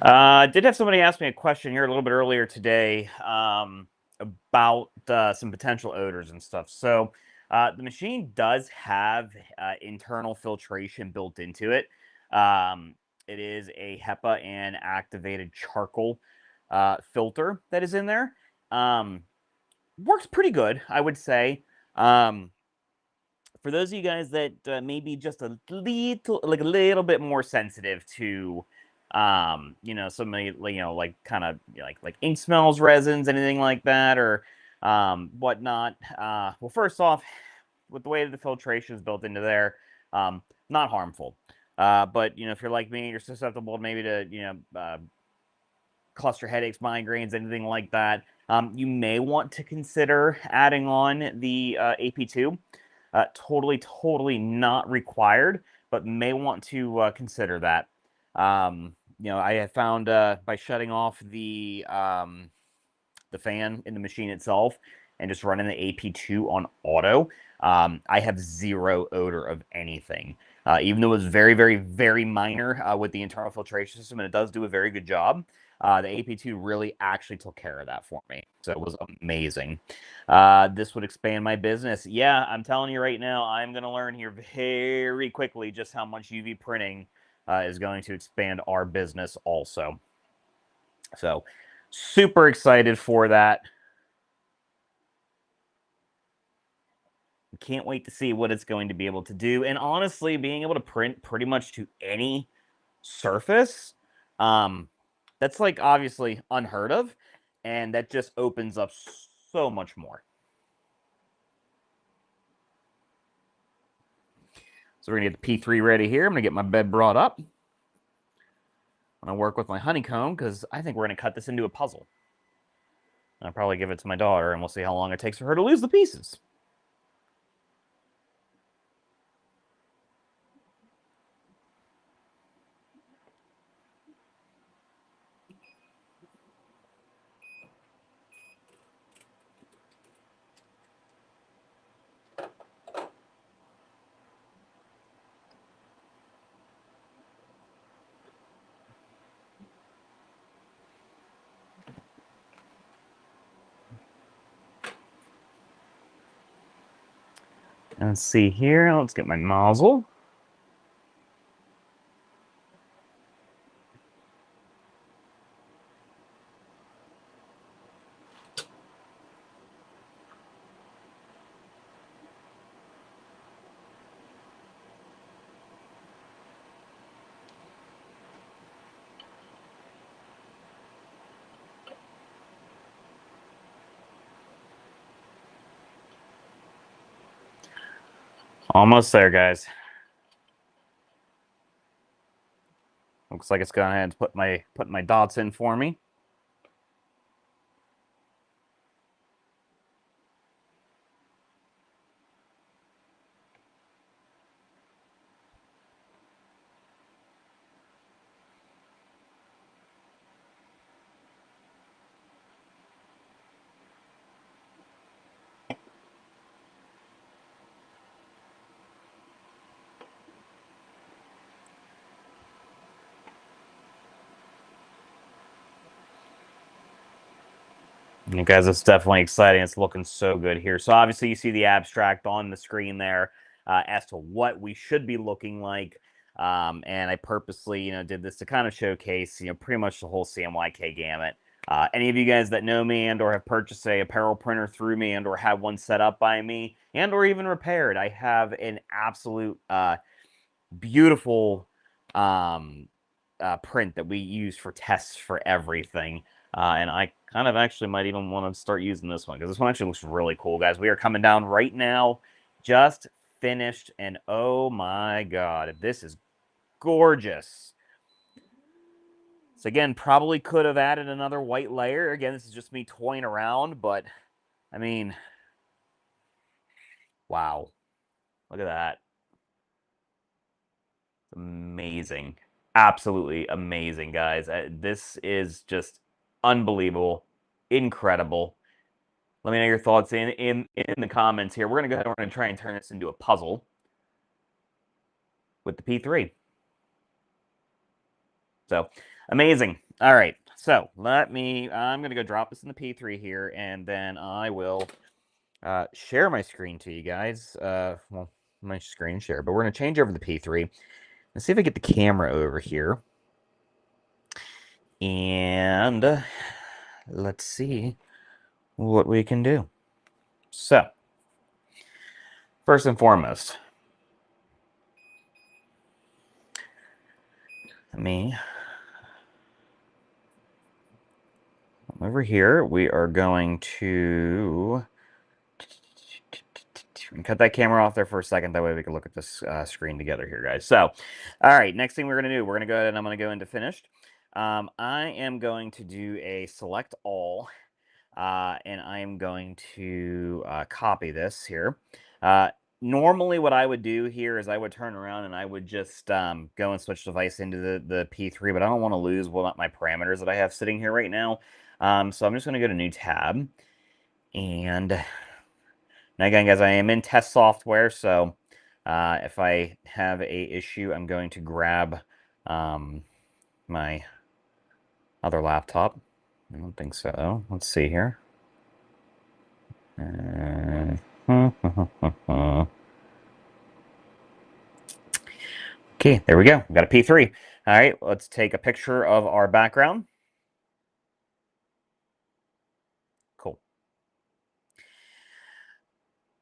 I did have somebody ask me a question here a little bit earlier today about some potential odors and stuff. So the machine does have internal filtration built into it. It is a HEPA and activated charcoal filter that is in there. Works pretty good, I would say. For those of you guys that may be just a little bit more sensitive to somebody like kind of like ink smells, resins, anything like that, or whatnot. Well, first off, with the way the filtration is built into there, not harmful. But if you're like me, you're susceptible maybe to cluster headaches, migraines, anything like that, you may want to consider adding on the AP2. Totally not required, but may want to consider that. I have found by shutting off the fan in the machine itself and just running the AP2 on auto, I have zero odor of anything. Even though it was very, very, very minor with the internal filtration system, and it does do a very good job. The AP2 really actually took care of that for me. So it was amazing. This would expand my business. Yeah, I'm telling you right now, I'm going to learn here very quickly just how much UV printing is going to expand our business also. So super excited for that. Can't wait to see what it's going to be able to do. And honestly, being able to print pretty much to any surface, that's like obviously unheard of. And that just opens up so much more. So we're gonna get the P3 ready here. I'm gonna get my bed brought up. I'm gonna work with my honeycomb because I think we're gonna cut this into a puzzle. I'll probably give it to my daughter and we'll see how long it takes for her to lose the pieces. Let's see here. Let's get my nozzle. Almost there, guys. Looks like it's going ahead and put my dots in for me. You guys, it's definitely exciting. It's looking so good here. So obviously you see the abstract on the screen there as to what we should be looking like. And I purposely, did this to kind of showcase, pretty much the whole CMYK gamut. Any of you guys that know me and or have purchased a apparel printer through me and or have one set up by me and or even repaired, I have an absolute beautiful print that we use for tests for everything. And I kind of actually might even want to start using this one because this one actually looks really cool, guys. We are coming down right now, just finished, and oh my god, this is gorgeous. So again, probably could have added another white layer. Again, this is just me toying around, but I mean, wow, look at that. It's amazing. Absolutely amazing, guys. This is just unbelievable, incredible. Let me know your thoughts in the comments here. We're gonna go ahead and we're gonna try and turn this into a puzzle with the P3. So amazing. All right. So I'm gonna go drop this in the P3 here, and then I will share my screen to you guys. Well, my screen share, but we're gonna change over to the P3. Let's see if I get the camera over here. And let's see what we can do. So, first and foremost, over here, we are going to cut that camera off there for a second. That way we can look at this screen together here, guys. So, all right, next thing we're going to do, we're going to go ahead and I'm going to go into finished. I am going to do a select all, and I am going to copy this here. Normally what I would do here is I would turn around and I would just go and switch device into the P3, but I don't want to lose my parameters that I have sitting here right now. So I'm just going to go to new tab. And now again, guys, I am in test software, so if I have a issue, I'm going to grab my other laptop. I don't think so. Let's see here. Okay, there we go. We've got a P3. All right, let's take a picture of our background. Cool.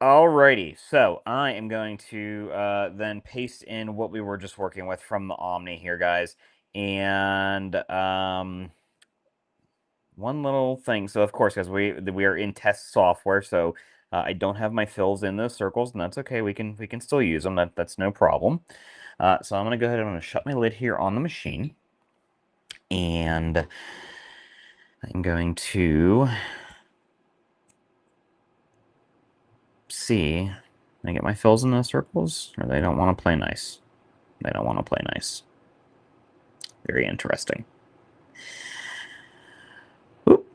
Alrighty, so I am going to then paste in what we were just working with from the Omni here, guys. And one little thing. So of course, guys, we are in test software, so I don't have my fills in those circles, and that's okay. We can still use them. That's no problem. So I'm gonna go ahead and I'm gonna shut my lid here on the machine, and I'm going to see. Can I get my fills in those circles, or they don't want to play nice? They don't want to play nice. Very interesting. Oop.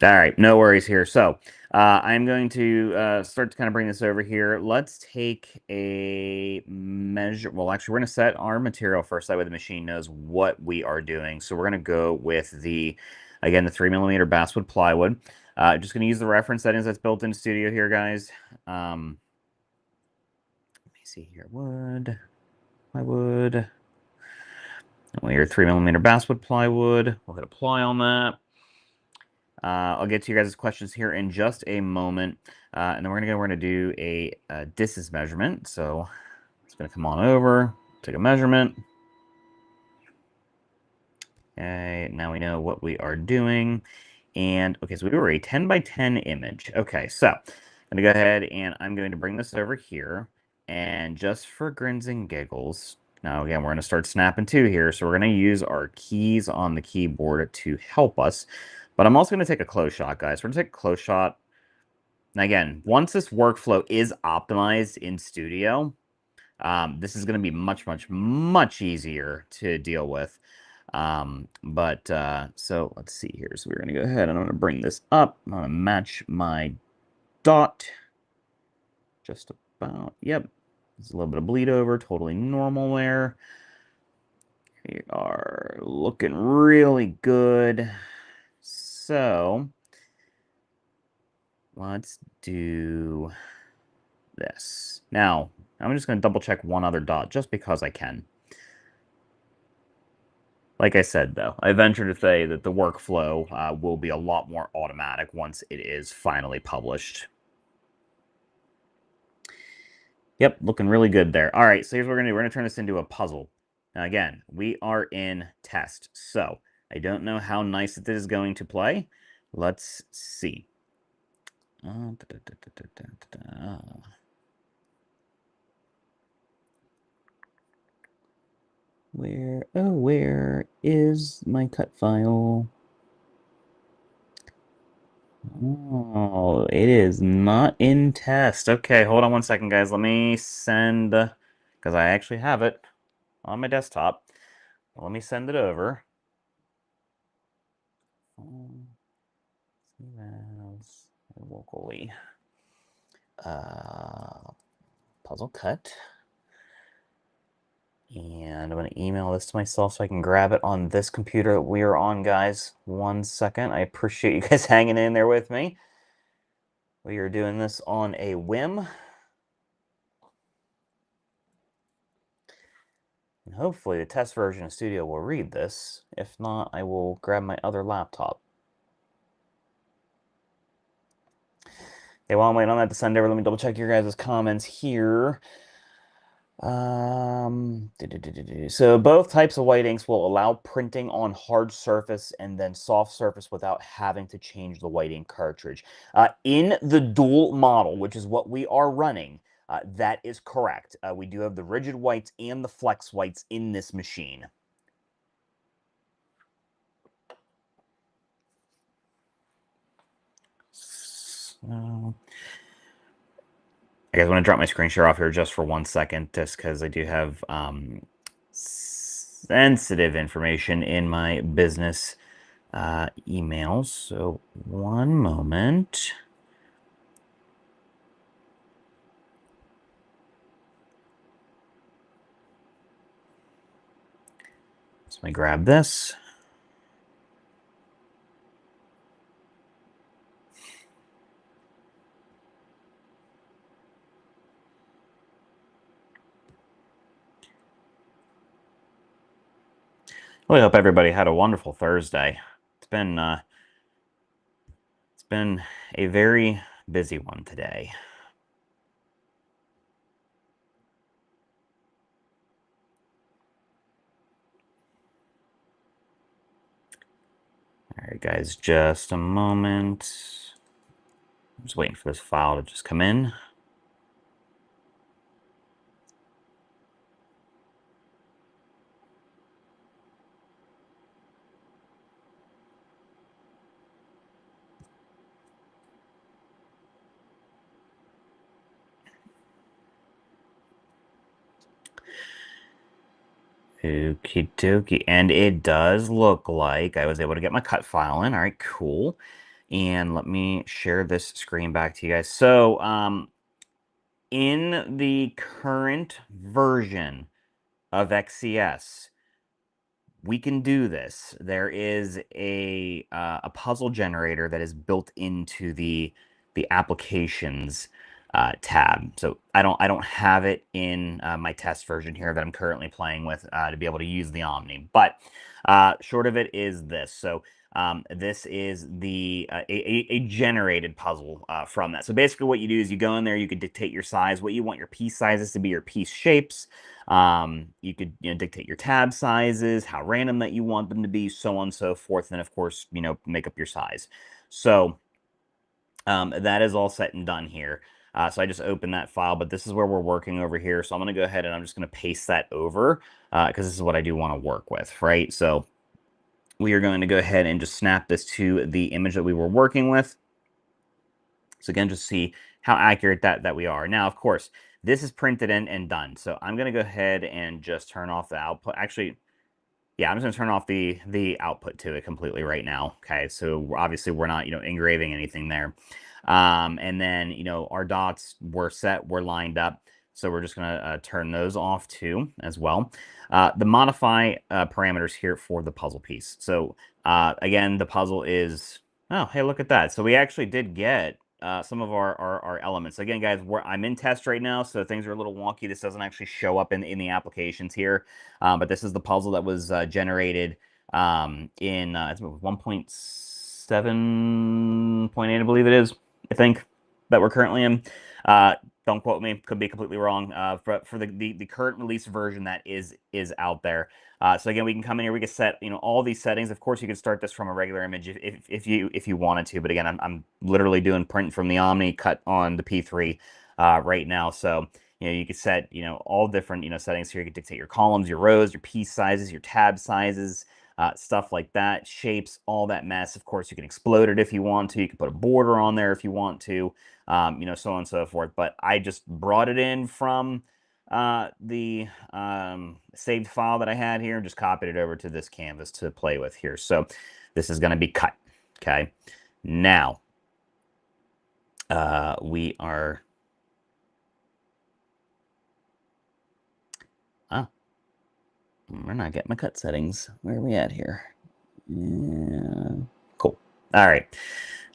All right, no worries here. So I'm going to start to kind of bring this over here. Let's take a measure. Well, actually, we're going to set our material first. That way the machine knows what we are doing. So we're going to go with again, the 3mm basswood plywood. Just going to use the reference settings that's built into Studio here, guys. Let me see here. Plywood. And we'll hear 3mm basswood plywood. We'll hit apply on that. I'll get to you guys' questions here in just a moment. And then we're gonna do a distance measurement. So it's gonna come on over, take a measurement. Okay, now we know what we are doing. And okay, so we were a 10 by 10 image. Okay, so I'm going to go ahead and I'm going to bring this over here. And just for grins and giggles, now again, we're going to start snapping too here. So we're going to use our keys on the keyboard to help us. But I'm also going to take a close shot, guys. We're going to take a close shot. And again, once this workflow is optimized in Studio, this is going to be much, much, much easier to deal with. So let's see here. So we're going to go ahead and I'm going to bring this up. I'm going to match my dot. Just about, yep. There's a little bit of bleed over, totally normal there. We are looking really good. So let's do this. Now, I'm just going to double check one other dot just because I can. Like I said, though, I venture to say that the workflow will be a lot more automatic once it is finally published. Yep, looking really good there. All right, so here's what we're going to do. We're going to turn this into a puzzle. Now, again, we are in test, so I don't know how nice it is going to play. Let's see. Where is my cut file? Oh, it is not in test. Okay, hold on one second, guys. Let me send, because I actually have it on my desktop. Let me send it over. Locally. Puzzle cut. And I'm going to email this to myself so I can grab it on this computer that we are on, guys. 1 second. I appreciate you guys hanging in there with me. We are doing this on a whim. And hopefully the test version of Studio will read this. If not, I will grab my other laptop. Okay, while I'm waiting on that to send over, let me double check your guys' comments here. So both types of white inks will allow printing on hard surface and then soft surface without having to change the white ink cartridge. In the dual model, which is what we are running, that is correct. We do have the rigid whites and the flex whites in this machine. So, I guess I'm going to drop my screen share off here just for 1 second, just because I do have sensitive information in my business emails. So 1 moment. So let me grab this. Well, I hope everybody had a wonderful Thursday. It's been a very busy one today. All right, guys, just a moment. I'm just waiting for this file to just come in. Okie dokie. And it does look like I was able to get my cut file in. All right, cool. And let me share this screen back to you guys. So, in the current version of XCS, we can do this. There is a puzzle generator that is built into the applications tab. So I don't have it in my test version here that I'm currently playing with to be able to use the Omni. But short of it is this. So this is a generated puzzle from that. So basically what you do is you go in there, you can dictate your size, what you want your piece sizes to be, your piece shapes. You could dictate your tab sizes, how random that you want them to be, so on and so forth. And of course, make up your size. So That is all set and done here. So I just opened that file, but this is where we're working over here. So I'm going to go ahead and I'm just going to paste that over because this is what I do want to work with, right? So we are going to go ahead and just snap this to the image that we were working with. So again, just see how accurate that we are. Now, of course, this is printed in and done. So I'm going to go ahead and just turn off the output. Actually, yeah, I'm just going to turn off the output to it completely right now. Okay, so obviously we're not, engraving anything there. And then, our dots were set, we're lined up. So we're just going to turn those off too as well. The modify parameters here for the puzzle piece. So again, the puzzle is, oh, hey, look at that. So we actually did get some of our elements. Again, guys, I'm in test right now, so things are a little wonky. This doesn't actually show up in the applications here. But this is the puzzle that was generated in 1.7.8, I believe it is, I think, that we're currently in. Don't quote me, could be completely wrong. For the current release version that is out there. So again, we can come in here, we can set all these settings. Of course, you can start this from a regular image if you wanted to, but again, I'm literally doing print from the Omni, cut on the P3 right now. So you could set all different settings here. You can dictate your columns, your rows, your piece sizes, your tab sizes, stuff like that, shapes, all that mess. Of course, you can explode it if you want to. You can put a border on there if you want to, so on and so forth. But I just brought it in from the saved file that I had here and just copied it over to this canvas to play with here. So this is going to be cut. Okay. Now, we are... Oh, we're not getting my cut settings. Where are we at here? Yeah. Cool. All right.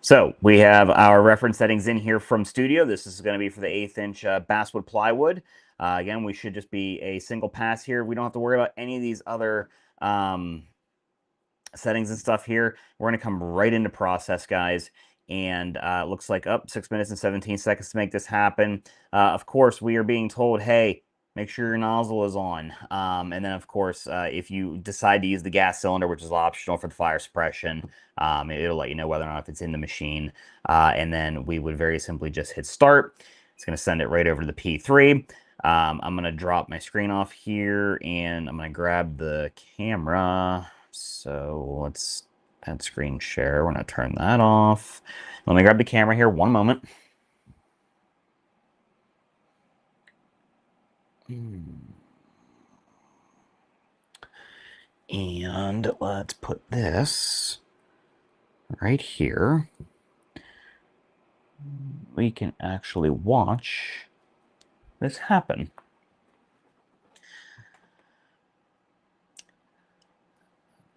So we have our reference settings in here from Studio. This is going to be for the 1/8" basswood plywood. Again, we should just be a single pass here. We don't have to worry about any of these other settings and stuff here. We're going to come right into process, guys. And looks like 6 minutes and 17 seconds to make this happen. Of course, we are being told, hey, make sure your nozzle is on. And then, of course, if you decide to use the gas cylinder, which is optional for the fire suppression, it'll let you know whether or not if it's in the machine. And then we would very simply just hit start. It's going to send it right over to the P3. I'm going to drop my screen off here, and I'm going to grab the camera. So let's add screen share. We're going to turn that off. Let me grab the camera here. One moment. And let's put this right here. We can actually watch this happen.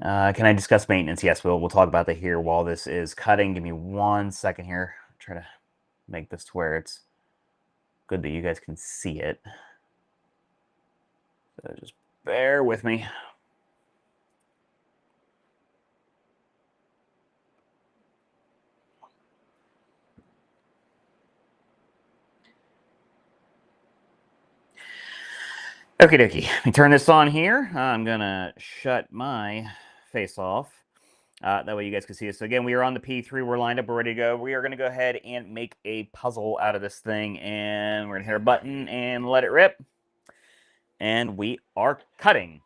Can I discuss maintenance? Yes, we'll talk about that here while this is cutting. Give me 1 second here. Try to make this to where it's good that you guys can see it. So just bear with me. Okie dokie. Let me turn this on here. I'm gonna shut my face off. That way you guys can see it. So again, we are on the P3. We're lined up. We're ready to go. We are going to go ahead and make a puzzle out of this thing. And we're going to hit our button and let it rip. And we are cutting.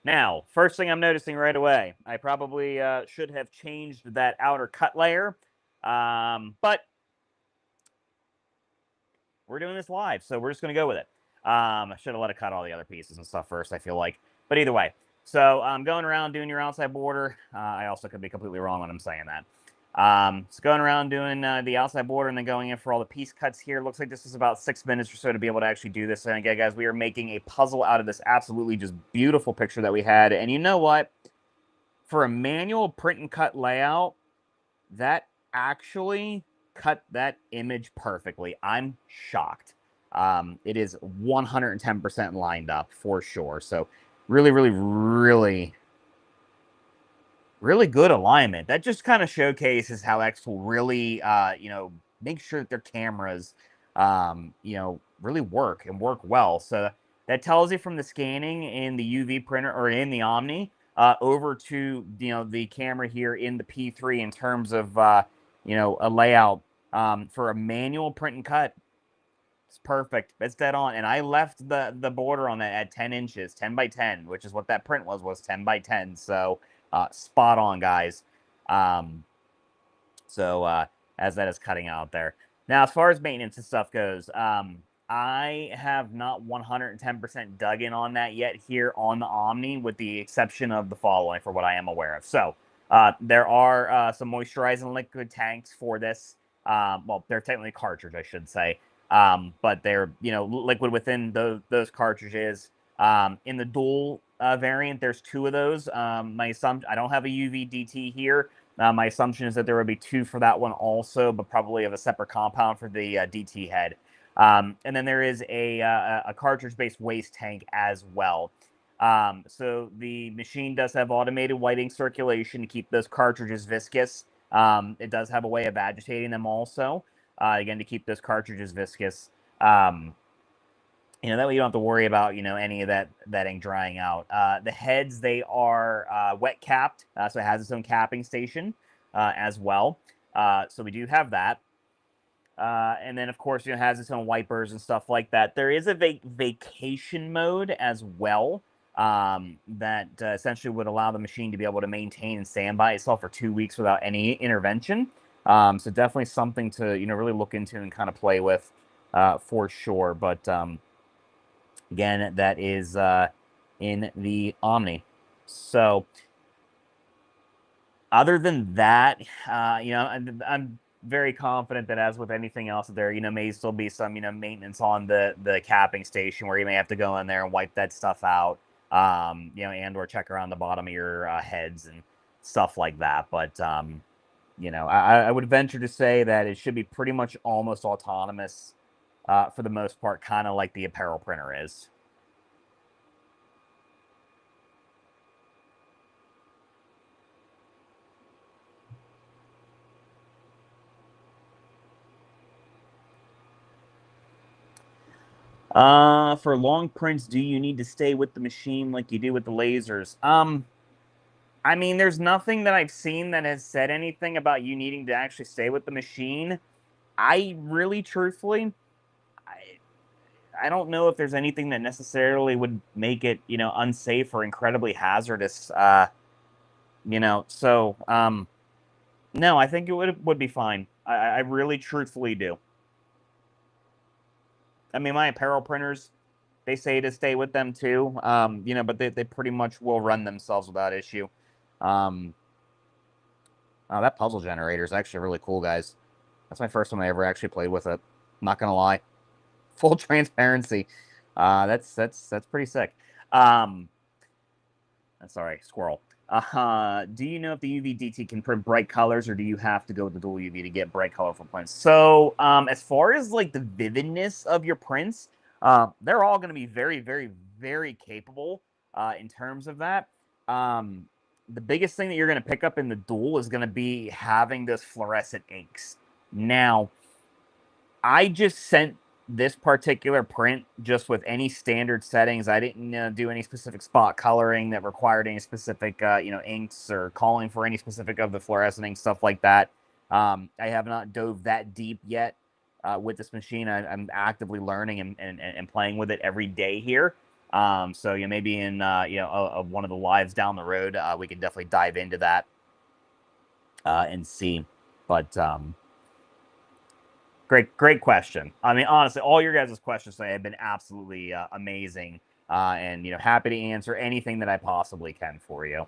Now, first thing I'm noticing right away, I probably should have changed that outer cut layer. But we're doing this live, so we're just going to go with it. I should have let it cut all the other pieces and stuff first, I feel like. But either way. So going around doing your outside border. I also could be completely wrong when I'm saying that. So going around doing the outside border and then going in for all the piece cuts here. Looks like this is about 6 minutes or so to be able to actually do this. And again, guys, we are making a puzzle out of this absolutely just beautiful picture that we had. And you know what? For a manual print and cut layout, that actually cut that image perfectly. I'm shocked. It is 110% lined up for sure. So really, really, really, really good alignment. That just kind of showcases how xTool really, makes sure that their cameras, really work and work well. So that tells you from the scanning in the UV printer or in the Omni, over to, the camera here in the P3 in terms of, a layout, for a manual print and cut. It's perfect. It's dead on. And I left the border on that at 10 inches, 10 by 10, which is what that print was 10 by 10. So spot on, guys. As that is cutting out there. Now, as far as maintenance and stuff goes, I have not 110% dug in on that yet here on the Omni, with the exception of the following for what I am aware of. So there are some moisturizing liquid tanks for this. Well, they're technically cartridge, I should say. But they're, liquid within those cartridges. In the dual variant, there's 2 of those. My assumption, I don't have a UV DT here. My assumption is that there would be 2 for that one also, but probably of a separate compound for the DT head. And then there is a cartridge-based waste tank as well. So the machine does have automated whiting circulation to keep those cartridges viscous. It does have a way of agitating them also, again, to keep those cartridges viscous. That way you don't have to worry about, any of that ink drying out. The heads, they are wet capped, so it has its own capping station as well. So we do have that. And then, of course, it has its own wipers and stuff like that. There is a vacation mode as well, that essentially would allow the machine to be able to maintain and stand by itself for 2 weeks without any intervention. So definitely something to, really look into and kind of play with for sure. But again, that is in the Omni. So other than that, I'm very confident that, as with anything else, there may still be some maintenance on the capping station, where you may have to go in there and wipe that stuff out, and or check around the bottom of your heads and stuff like that. But I would venture to say that it should be pretty much almost autonomous for the most part, kind of like the apparel printer is. For long prints, do you need to stay with the machine like you do with the lasers? I mean, there's nothing that I've seen that has said anything about you needing to actually stay with the machine. I really, truthfully, I don't know if there's anything that necessarily would make it, unsafe or incredibly hazardous. So, no, I think it would be fine. I really, truthfully do. I mean, my apparel printers, they say to stay with them too, but they pretty much will run themselves without issue. Oh, that puzzle generator is actually really cool, guys. That's my first time I ever actually played with it. Not gonna lie. Full transparency. That's pretty sick. Sorry, squirrel. Do you know if the UV DT can print bright colors, or do you have to go with the dual UV to get bright, colorful prints? So, as far as like the vividness of your prints, they're all going to be very, very, very capable in terms of that. The biggest thing that you're going to pick up in the dual is going to be having those fluorescent inks. Now, I just sent this particular print just with any standard settings. I didn't do any specific spot coloring that required any specific, inks, or calling for any specific of the fluorescent ink, stuff like that. I have not dove that deep yet with this machine. I'm actively learning and playing with it every day here. So maybe in one of the lives down the road, we can definitely dive into that and see. But Great question. I mean, honestly, all your guys' questions today have been absolutely amazing, and happy to answer anything that I possibly can for you.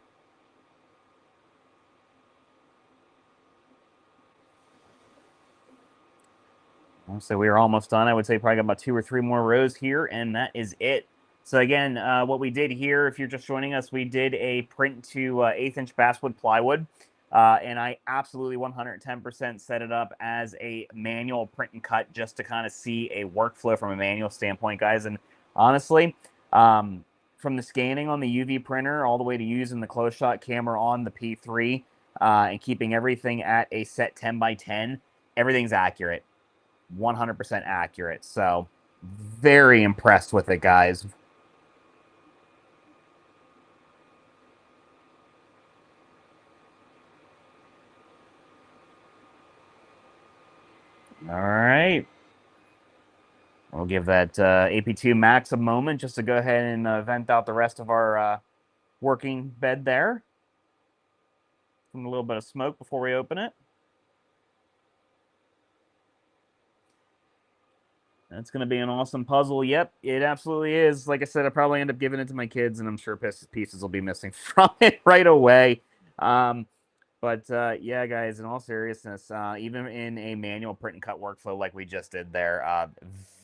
So we are almost done. I would say probably got about 2 or 3 more rows here, and that is it. So again, what we did here, if you're just joining us, we did a print to 1/8-inch basswood plywood. And I absolutely 110% set it up as a manual print and cut, just to kind of see a workflow from a manual standpoint, guys. And honestly, from the scanning on the UV printer all the way to using the close shot camera on the P3 and keeping everything at a set 10 by 10, everything's accurate. 100% accurate. So very impressed with it, guys. All right. We'll give that AP2 Max a moment just to go ahead and vent out the rest of our working bed there. A little bit of smoke before we open it. That's going to be an awesome puzzle. Yep, it absolutely is. Like I said, I'll probably end up giving it to my kids, and I'm sure pieces will be missing from it right away. But yeah, guys, in all seriousness, even in a manual print and cut workflow like we just did there,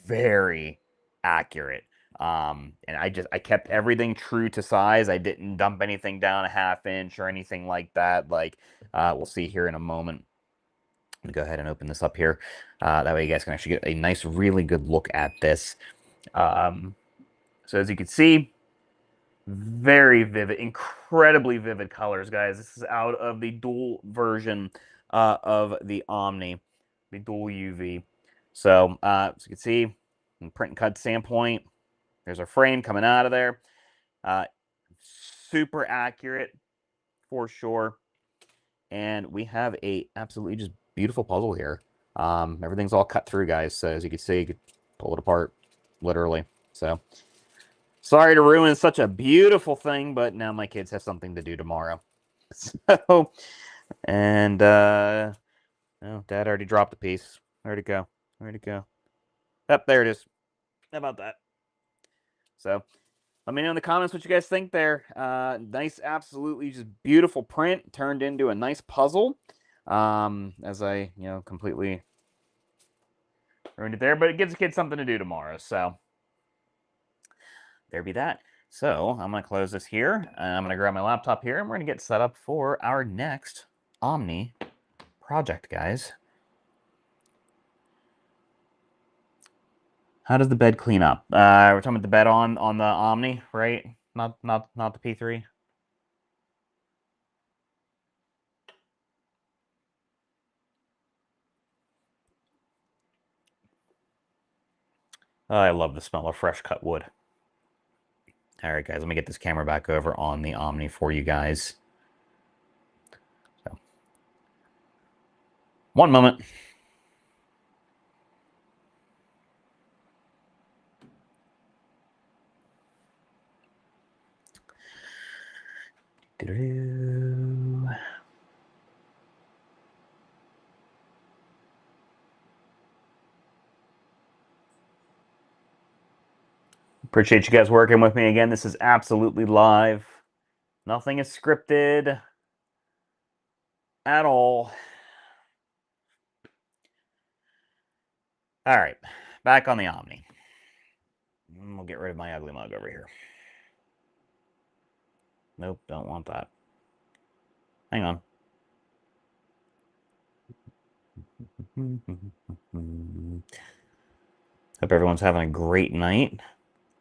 very accurate. And I kept everything true to size. I didn't dump anything down a half inch or anything like that. Like we'll see here in a moment. I'm gonna go ahead and open this up here. That way you guys can actually get a nice, really good look at this. So as you can see, very vivid, incredibly vivid colors, guys. This is out of the dual version of the Omni, the dual UV. So as you can see, from print and cut standpoint, there's our frame coming out of there. Super accurate for sure. And we have a absolutely just beautiful puzzle here. Everything's all cut through, guys. So as you can see, you could pull it apart, literally. So sorry to ruin such a beautiful thing, but now my kids have something to do tomorrow. So, and oh, Dad already dropped the piece. Where'd it go? Where'd it go? Up there it is. How about that? So let me know in the comments what you guys think there. Nice, absolutely just beautiful print turned into a nice puzzle. As I, completely ruined it there, but it gives the kids something to do tomorrow. So there be that. So I'm going to close this here. I'm going to grab my laptop here, and we're going to get set up for our next Omni project, guys. How does the bed clean up? We're talking about the bed on the Omni, right? Not the P3. Oh, I love the smell of fresh cut wood. All right, guys, let me get this camera back over on the Omni for you guys. So, one moment. Appreciate you guys working with me again. This is absolutely live. Nothing is scripted at all. All right, back on the Omni. We'll get rid of my ugly mug over here. Nope, don't want that. Hang on. Hope everyone's having a great night.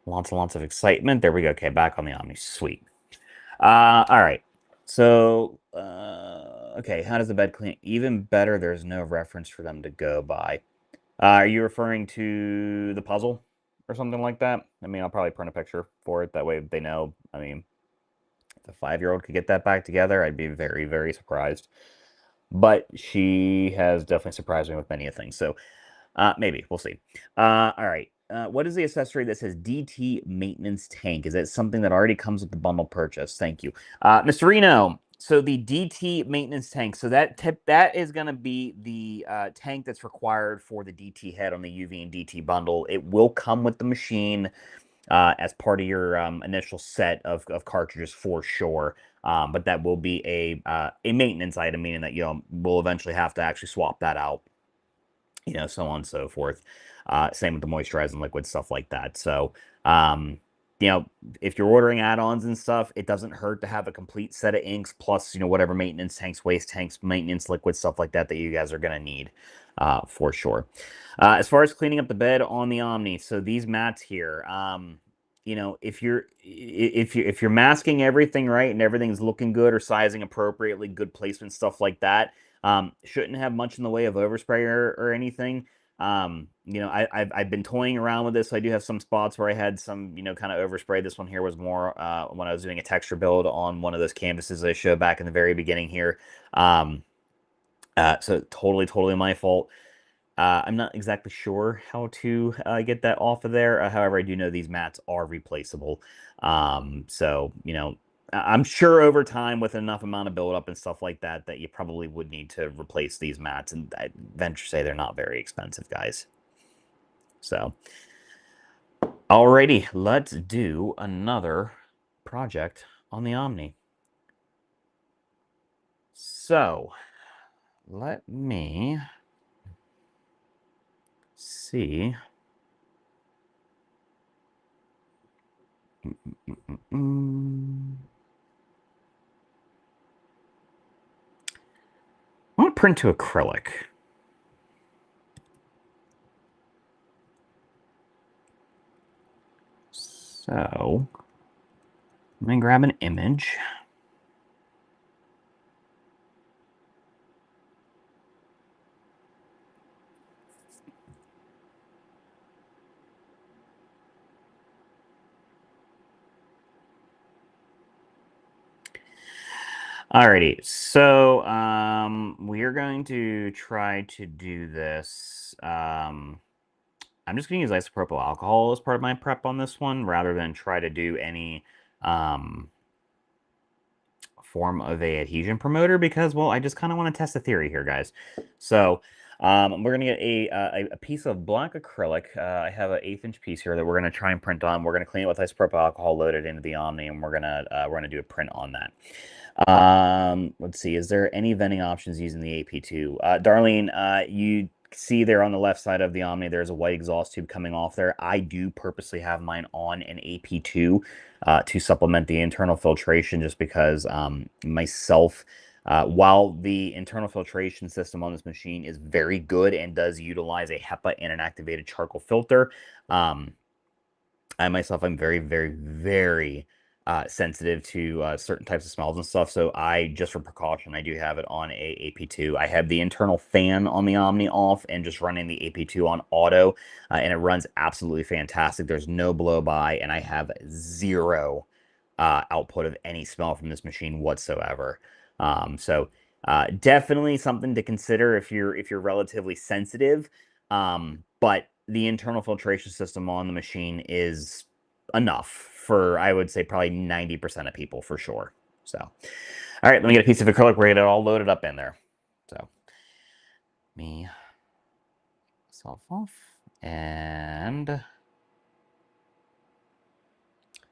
Lots and lots of excitement. There we go. Okay, back on the Omni. Sweet. All right. So, okay, how does the bed clean? Even better, there's no reference for them to go by. Are you referring to the puzzle or something like that? I mean, I'll probably print a picture for it. That way they know. I mean, if a 5-year-old could get that back together, I'd be very, very surprised. But she has definitely surprised me with many things. So maybe. We'll see. All right. What is the accessory that says DT maintenance tank? Is it something that already comes with the bundle purchase? Thank you. Mr. Reno, so the DT maintenance tank, so that is going to be the tank that's required for the DT head on the UV and DT bundle. It will come with the machine as part of your initial set of cartridges for sure. But that will be a maintenance item, meaning that we'll eventually have to actually swap that out. So on and so forth. Same with the moisturizing liquid, stuff like that. So, if you're ordering add-ons and stuff, it doesn't hurt to have a complete set of inks plus, whatever maintenance tanks, waste tanks, maintenance liquid, stuff like that you guys are going to need for sure. As far as cleaning up the bed on the Omni, so these mats here, if you're masking everything right and everything's looking good or sizing appropriately, good placement, stuff like that, shouldn't have much in the way of overspray or anything. I've been toying around with this. I do have some spots where I had some, kind of overspray. This one here was more when I was doing a texture build on one of those canvases I showed back in the very beginning here. So totally my fault. I'm not exactly sure how to get that off of there. However, I do know these mats are replaceable. So, you know, I'm sure over time with enough amount of buildup and stuff like that, that you probably would need to replace these mats. And I venture to say they're not very expensive, guys. So, alrighty, let's do another project on the Omni. So, let me see. I want to print to acrylic. So, let me grab an image. Alrighty, so we're going to try to do this. I'm just going to use isopropyl alcohol as part of my prep on this one, rather than try to do any form of a adhesion promoter, because, well, I just kind of want to test the theory here, guys. So we're going to get a piece of black acrylic. I have an 1/8 inch piece here that we're going to try and print on. We're going to clean it with isopropyl alcohol, load it into the Omni, and we're gonna do a print on that. Let's see, is there any venting options using the AP2? Darlene, you see there on the left side of the Omni, there's a white exhaust tube coming off there. I do purposely have mine on an AP2 to supplement the internal filtration, just because myself, while the internal filtration system on this machine is very good and does utilize a HEPA and an activated charcoal filter, I myself, I'm very, very, very sensitive to certain types of smells and stuff. So I, just for precaution, I do have it on a AP2. I have the internal fan on the Omni off and just running the AP2 on auto, and it runs absolutely fantastic. There's no blow by, and I have zero output of any smell from this machine whatsoever. So definitely something to consider if you're relatively sensitive. But the internal filtration system on the machine is enough for, I would say, probably 90% of people for sure. So, all right, let me get a piece of acrylic. We're gonna get it all loaded up in there. So, me myself off, and all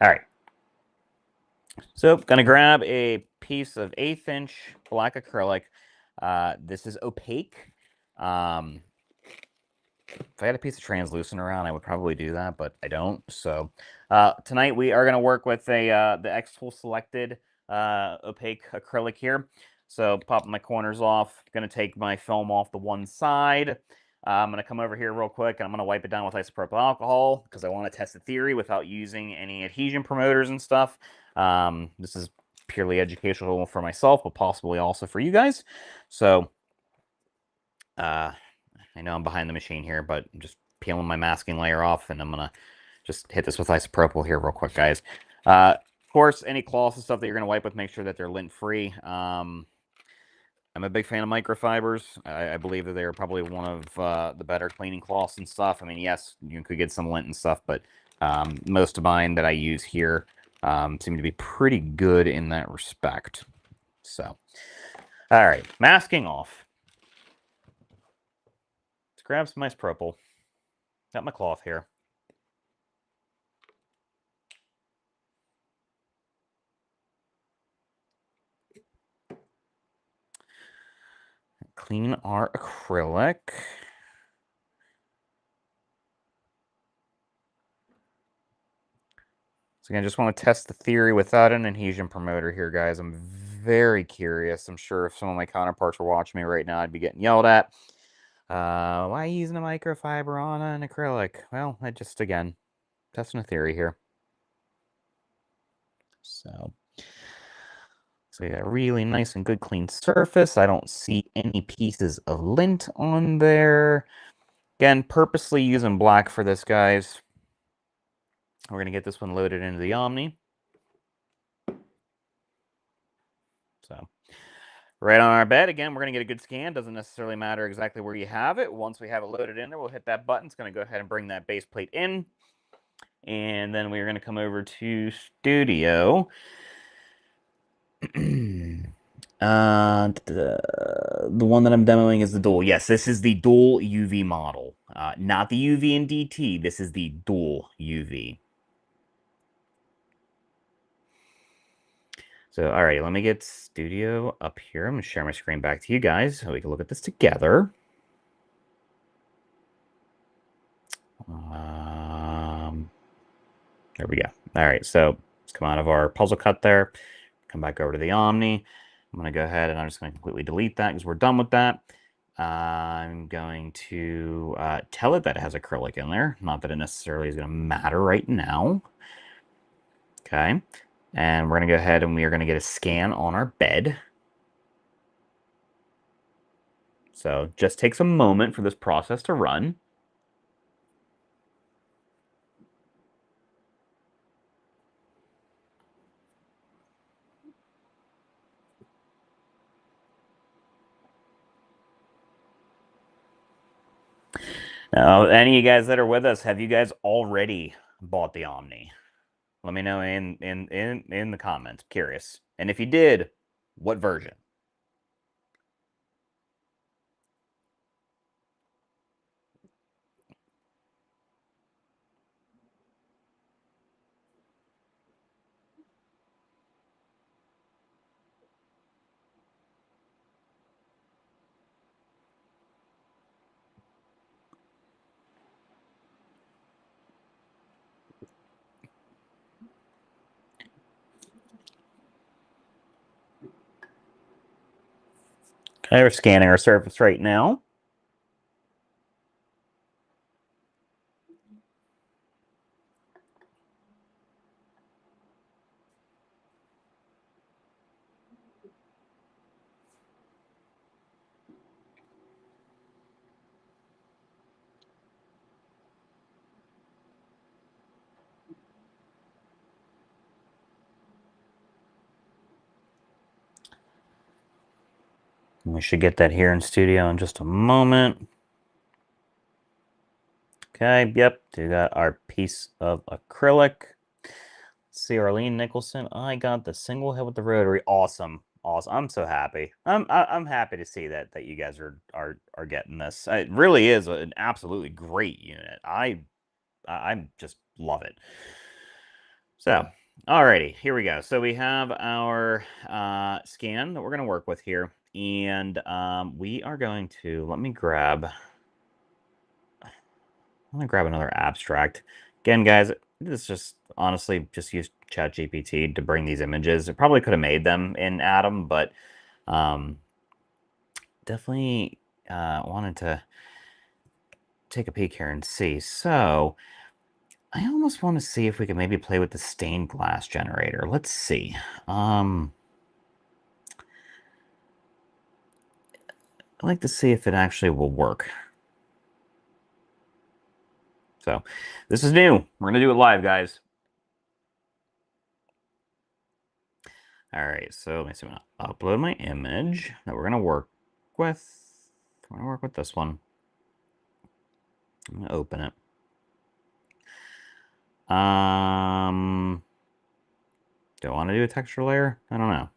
right. So, gonna grab a piece of 1/8 inch black acrylic. This is opaque. If I had a piece of translucent around, I would probably do that, but I don't. So tonight we are going to work with the xTool selected opaque acrylic here. So popping my corners off, going to take my film off the one side. I'm going to come over here real quick, and I'm going to wipe it down with isopropyl alcohol because I want to test the theory without using any adhesion promoters and stuff. This is purely educational for myself, but possibly also for you guys. So I know I'm behind the machine here, but I'm just peeling my masking layer off, and I'm going to just hit this with isopropyl here real quick, guys. Of course, any cloths and stuff that you're going to wipe with, make sure that they're lint-free. I'm a big fan of microfibers. I believe that they're probably one of the better cleaning cloths and stuff. I mean, yes, you could get some lint and stuff, but most of mine that I use here seem to be pretty good in that respect. So, all right, masking off. Let's grab some isopropyl. Got my cloth here. Clean our acrylic. So again, I just want to test the theory without an adhesion promoter here, guys. I'm very curious. I'm sure if some of my counterparts were watching me right now, I'd be getting yelled at. Why are you using a microfiber on an acrylic? Well, I just, again, testing a theory here. So yeah, really nice and good clean surface. I don't see any pieces of lint on there. Again, purposely using black for this, guys. We're going to get this one loaded into the Omni. So, Right on our bed. Again, we're going to get a good scan. Doesn't necessarily matter exactly where you have it. Once we have it loaded in there, we'll hit that button. It's going to go ahead and bring that base plate in. And then we're going to come over to Studio. The one that I'm demoing is the dual. Yes, this is the dual UV model. Not the UV and DT. This is the dual UV. So, alrighty, let me get Studio up here. I'm going to share my screen back to you guys so we can look at this together. There we go. All right, so let's come out of our puzzle cut there. Come back over to the Omni. I'm going to go ahead and I'm just going to completely delete that because we're done with that. I'm going to tell it that it has acrylic in there. Not that it necessarily is going to matter right now. Okay. And we're going to go ahead and we are going to get a scan on our bed. So just takes a moment for this process to run. Now, any of you guys that are with us, have you guys already bought the Omni? Let me know in the comments. Curious. And if you did, what version? Okay, we're scanning our surface right now. We should get that here in studio in just a moment. Okay, yep, we got our piece of acrylic. Let's see, Arlene Nicholson. I got the single head with the rotary. Awesome, awesome. I'm so happy. I'm happy to see that you guys are getting this. It really is an absolutely great unit. I just love it. So, alrighty, here we go. So we have our scan that we're going to work with here, and we are going to let me grab. I'm gonna grab another abstract. Again, guys, this just honestly just use ChatGPT to bring these images. It probably could have made them in Atom, but um, definitely wanted to take a peek here and see. So I almost want to see if we can maybe play with the stained glass generator. Let's see. I'd like to see if it actually will work. So this is new. We're gonna do it live, guys. All right, so let me see. I'm gonna upload my image that we're gonna work with. We're gonna work with this one. I'm gonna open it. Do I want to do a texture layer? I don't know.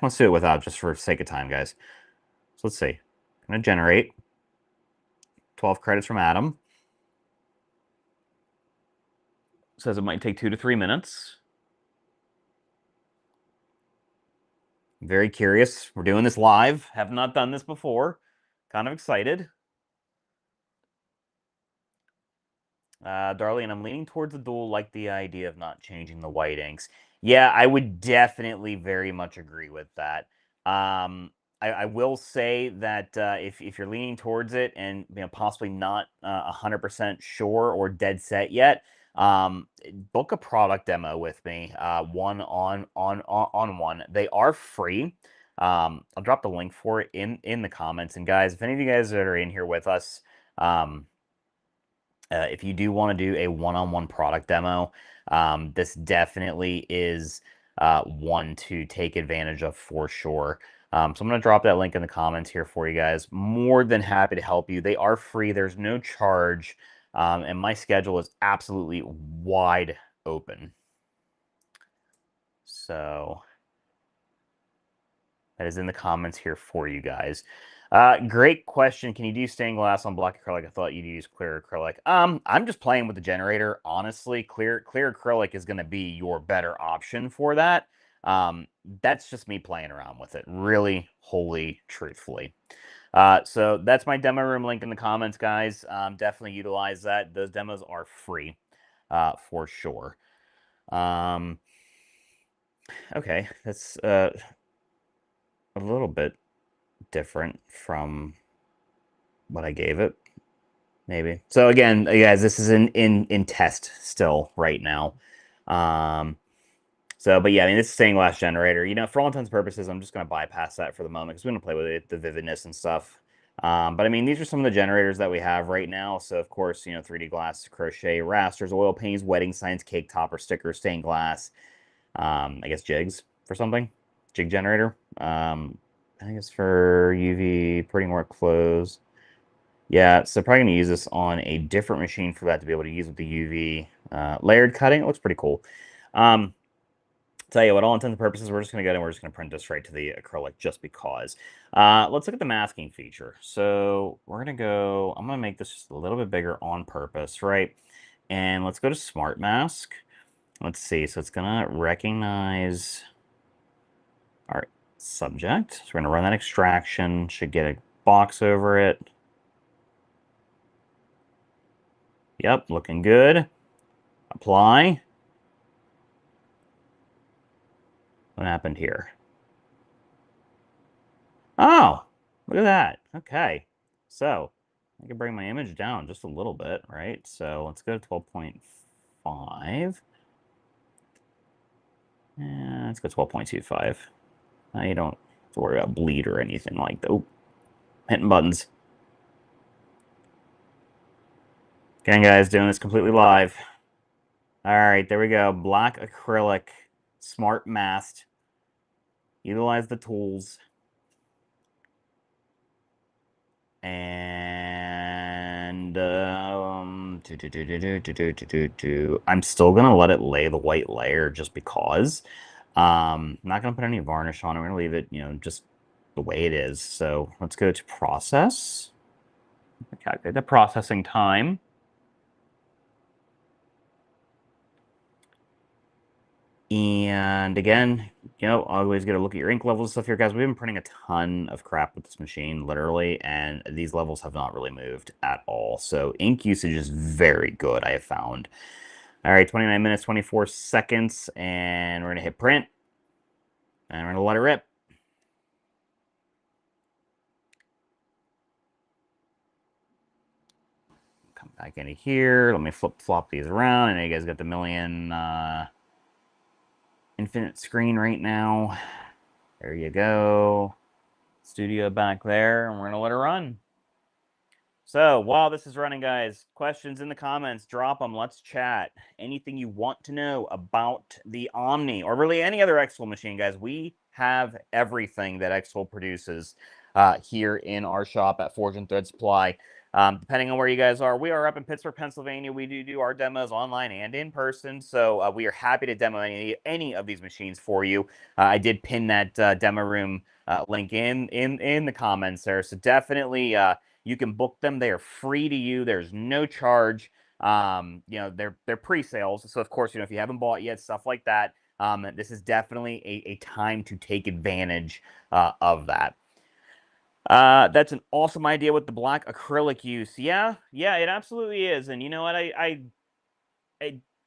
Let's do it without, just for sake of time, guys. So let's see. I'm gonna generate 12 credits from Atom. Says it might take 2 to 3 minutes. Very curious. We're doing this live. Have not done this before. Kind of excited. Darlene, I'm leaning towards the dual, like the idea of not changing the white inks. Yeah, I would definitely very much agree with that. I will say that if you're leaning towards it and possibly not 100% sure or dead set yet, book a product demo with me. One on one. They are free. I'll drop the link for it in the comments. And guys, if any of you guys that are in here with us, if you do want to do a one-on-one product demo, this definitely is one to take advantage of for sure. So I'm going to drop that link in the comments here for you guys. More than happy to help you. They are free. There's no charge. And my schedule is absolutely wide open. So that is in the comments here for you guys. Great question. Can you do stained glass on black acrylic? I thought you'd use clear acrylic. I'm just playing with the generator. Honestly, clear acrylic is going to be your better option for that. That's just me playing around with it. Really, wholly, truthfully. So that's my demo room link in the comments, guys. Definitely utilize that. Those demos are free, for sure. Okay, that's a little bit different from what I gave it, maybe. So again, guys, this is in test still right now. So, but yeah, I mean, this is stained glass generator. You know, for all intents and purposes, I'm just going to bypass that for the moment because we're going to play with it, the vividness and stuff. But I mean, these are some of the generators that we have right now. So, of course, you know, 3D glass, crochet, rasters, oil paints, wedding signs, cake topper, stickers, stained glass. I guess jigs for something. Jig generator. I think it's for UV printing work clothes. Yeah, so probably going to use this on a different machine for that to be able to use with the UV layered cutting. It looks pretty cool. Tell you what, all intents and purposes, we're just going to go and we're just going to print this right to the acrylic just because. Let's look at the masking feature. So we're going to go, I'm going to make this just a little bit bigger on purpose, right? And let's go to Smart Mask. Let's see, so it's going to recognize our subject. So we're going to run that extraction, should get a box over it. Yep, looking good. Apply. What happened here? Oh, look at that. Okay. So I can bring my image down just a little bit, right? So let's go to 12.5. And let's go 12.25. Now you don't have to worry about bleed or anything like that. Oh, hitting buttons. Again, guys, doing this completely live. All right, there we go. Black acrylic, smart masked. Utilize the tools. And I'm still gonna let it lay the white layer just because. Not gonna put any varnish on it. We're gonna leave it, you know, just the way it is. So let's go to process. Calculate the processing time. And again, you know, always got to look at your ink levels and stuff here, guys. We've been printing a ton of crap with this machine, literally, and these levels have not really moved at all. So ink usage is very good, I have found. All right, 29 minutes, 24 seconds, and we're going to hit print, and we're going to let it rip. Come back into here. Let me flip-flop these around. I know you guys got the million infinite screen right now. There you go. Studio back there, and we're going to let it run. So while this is running, guys, questions in the comments, drop them. Let's chat. Anything you want to know about the Omni or really any other xTool machine, guys, we have everything that xTool produces here in our shop at Forge and Thread Supply. Depending on where you guys are, we are up in Pittsburgh, Pennsylvania. We do our demos online and in person, so we are happy to demo any of these machines for you. I did pin that demo room link in the comments there, so definitely you can book them. They are free to you. There's no charge. You know, they're pre-sales, so of course, you know, if you haven't bought yet, stuff like that. This is definitely a time to take advantage of that. That's an awesome idea with the black acrylic use. Yeah, it absolutely is. And you know what? I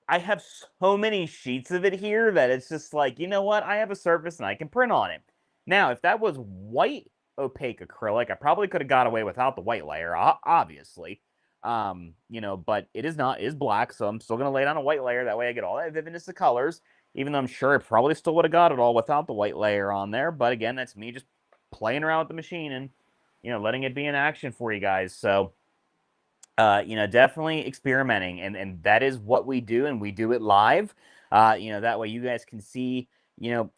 have so many sheets of it here that it's just like, you know what? I have a surface and I can print on it. Now, if that was white opaque acrylic, I probably could have got away without the white layer, obviously. You know, but it is not, it is black, so I'm still gonna lay down a white layer. That way I get all that vividness of colors, even though I'm sure I probably still would have got it all without the white layer on there. But again, that's me just playing around with the machine and, you know, letting it be in action for you guys. So you know, definitely experimenting, and that is what we do, and we do it live. You know, that way you guys can see,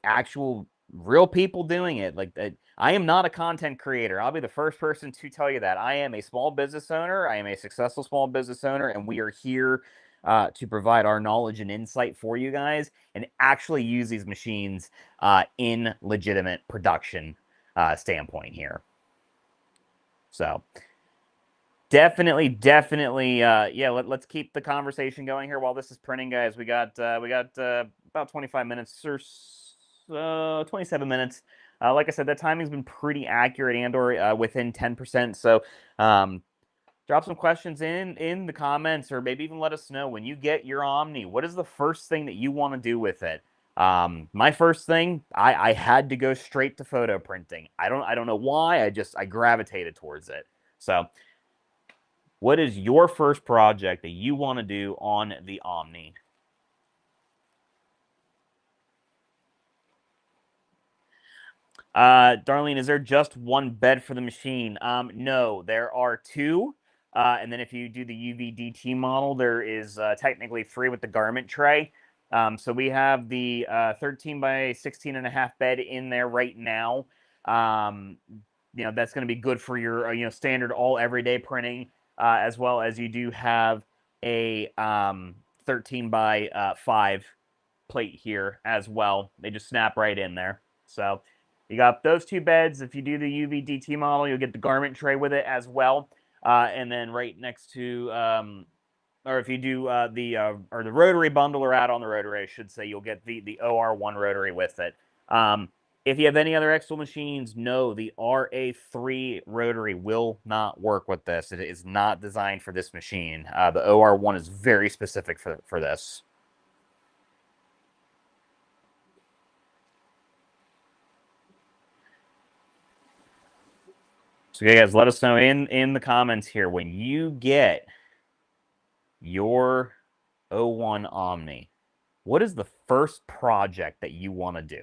actual real people doing it. Like, I am not a content creator. I'll be the first person to tell you that. I am a small business owner. I am a successful small business owner, and we are here to provide our knowledge and insight for you guys and actually use these machines in legitimate production standpoint here. So definitely, yeah. Let's keep the conversation going here while this is printing, guys. We got about 25 minutes or so, 27 minutes. Like I said, that timing's been pretty accurate and/or within 10%. So, drop some questions in the comments, or maybe even let us know when you get your Omni. What is the first thing that you want to do with it? My first thing, I had to go straight to photo printing. I don't know why. I gravitated towards it. So. What is your first project that you want to do on the Omni? Darlene, is there just one bed for the machine? No, there are two. And then if you do the UVDT model, there is technically three with the garment tray. So we have the 13 by 16 and a half bed in there right now. Um, that's going to be good for your standard all everyday printing, as well as you do have a 13 by 5 plate here as well. They just snap right in there. So you got those two beds. If you do the UVDT model, you'll get the garment tray with it as well. And then right next to, or if you do or the rotary bundle or add on the rotary, I should say, you'll get the OR1 rotary with it. If you have any other xTool machines, no, the RA3 rotary will not work with this. It is not designed for this machine. The OR1 is very specific for this. So, guys, let us know in the comments here when you get your O1 Omni, what is the first project that you want to do?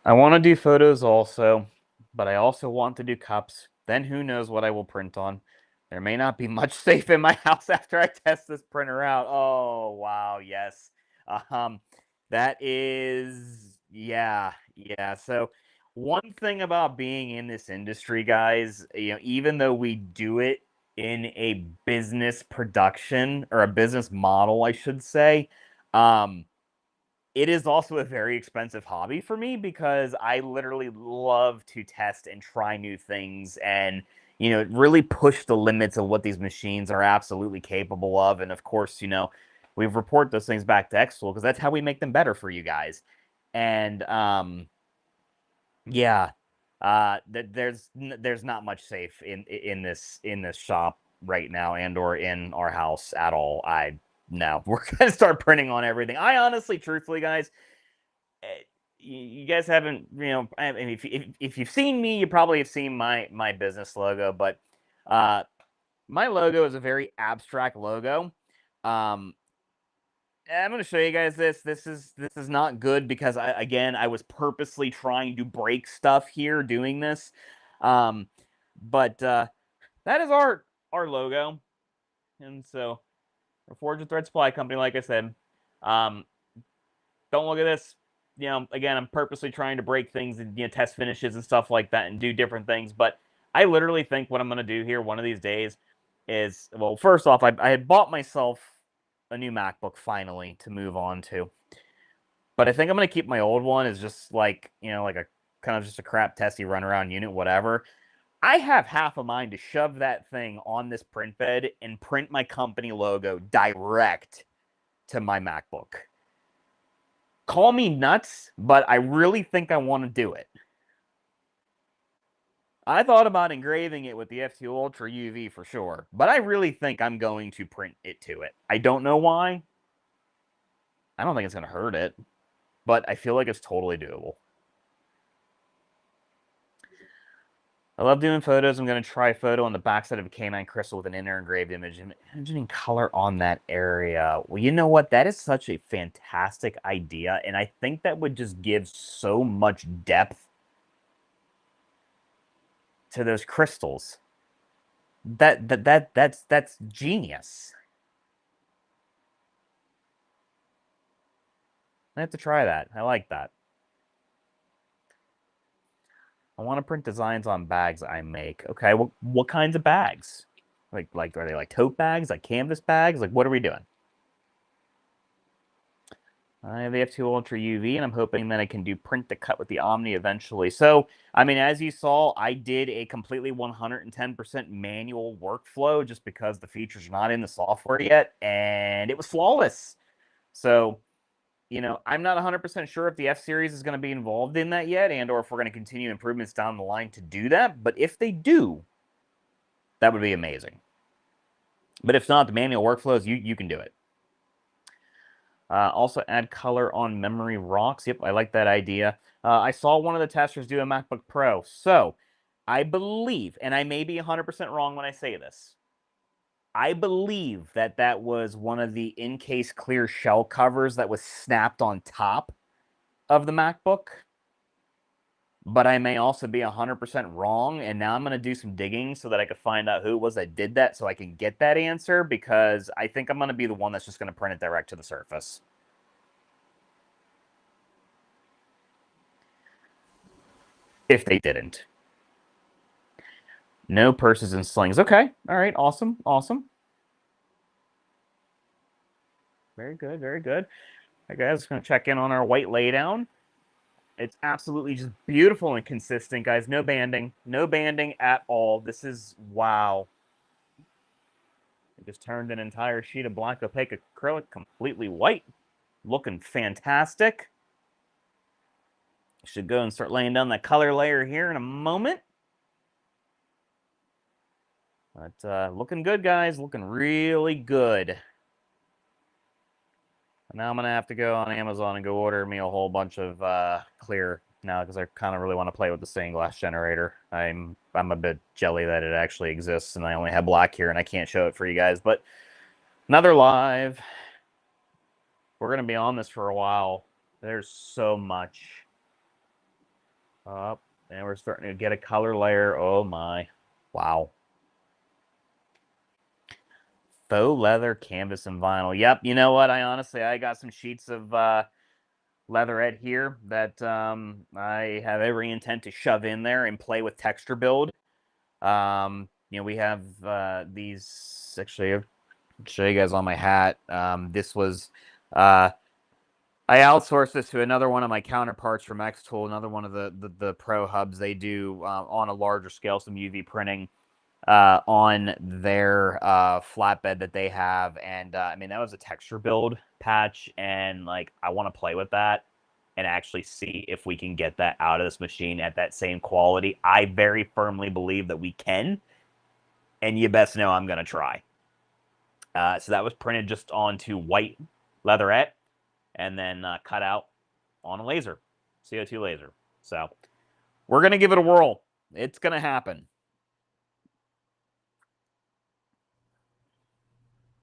I want to do photos also, but I also want to do cups. Then who knows what I will print on. There may not be much safe in my house after I test this printer out. Oh, wow, yes. Um, that is, yeah. So one thing about being in this industry, guys, even though we do it in a business production or a business model, I should say, um, it is also a very expensive hobby for me because I literally love to test and try new things and really push the limits of what these machines are absolutely capable of. And of course, we report those things back to xTool because that's how we make them better for you guys. And yeah, there's not much safe in this shop right now and/or in our house at all. No, we're gonna start printing on everything. I honestly, truthfully, guys, eh, you guys haven't, I mean, if you've seen me, you probably have seen my business logo, but uh, my logo is a very abstract logo. Um, I'm going to show you guys this. This is not good because I was purposely trying to break stuff here doing this. Um, but that is our logo, and so our Forge and Thread Supply Company, like I said. Um, don't look at this. Again, I'm purposely trying to break things and test finishes and stuff like that and do different things. But I literally think what I'm going to do here one of these days is, well, first off, I had bought myself a new MacBook finally to move on to. But I think I'm going to keep my old one as just like, like a kind of just a crap testy runaround unit, whatever. I have half a mind to shove that thing on this print bed and print my company logo direct to my MacBook. Call me nuts, but I really think I want to do it. I thought about engraving it with the F2 Ultra UV for sure, but I really think I'm going to print it to it. I don't know why. I don't think it's going to hurt it, but I feel like it's totally doable. I love doing photos. I'm going to try a photo on the backside of a canine crystal with an inner engraved image and imagining color on that area. Well, you know what? That is such a fantastic idea, and I think that would just give so much depth to those crystals. That's genius. I have to try that. I like that. I want to print designs on bags I make. Okay, what kinds of bags? Like are they like tote bags, like canvas bags? Like what are we doing? I have the F2 Ultra UV, and I'm hoping that I can do print to cut with the Omni eventually. So, I mean, as you saw, I did a completely 110% manual workflow just because the features are not in the software yet, and it was flawless. So, I'm not 100% sure if the F series is going to be involved in that yet, and or if we're going to continue improvements down the line to do that. But if they do, that would be amazing. But if not, the manual workflows, you can do it. Also add color on memory rocks. Yep, I like that idea. I saw one of the testers do a MacBook Pro. So I believe, and I may be 100% wrong when I say this, I believe that that was one of the in-case clear shell covers that was snapped on top of the MacBook. But I may also be 100% wrong, and now I'm going to do some digging so that I can find out who it was that did that so I can get that answer, because I think I'm going to be the one that's just going to print it direct to the Surface. If they didn't. No purses and slings. Okay. All right. Awesome. Awesome. Very good. Very good. All right, guys, just going to check in on our white laydown. It's absolutely just beautiful and consistent, guys. No banding. No banding at all. This is, wow. I just turned an entire sheet of black opaque acrylic completely white. Looking fantastic. Should go and start laying down that color layer here in a moment. But looking good, guys. Looking really good. Now I'm gonna have to go on Amazon and go order me a whole bunch of clear now, because I kind of really want to play with the stained glass generator. I'm a bit jelly that it actually exists, and I only have black here, and I can't show it for you guys. But another live. We're gonna be on this for a while. There's so much. Up, and we're starting to get a color layer. Oh my, wow. Faux leather, canvas, and vinyl. Yep. You know what? I got some sheets of leatherette here that I have every intent to shove in there and play with texture build. We have these. Actually, I'll show you guys on my hat. This was I outsourced this to another one of my counterparts from xTool, another one of the pro hubs. They do on a larger scale some UV printing on their flatbed that they have, and I mean, that was a texture build patch, and like I want to play with that and actually see if we can get that out of this machine at that same quality. I very firmly believe that we can, and you best know I'm gonna try. So that was printed just onto white leatherette and then cut out on a laser, CO2 laser. So we're gonna give it a whirl. It's gonna happen.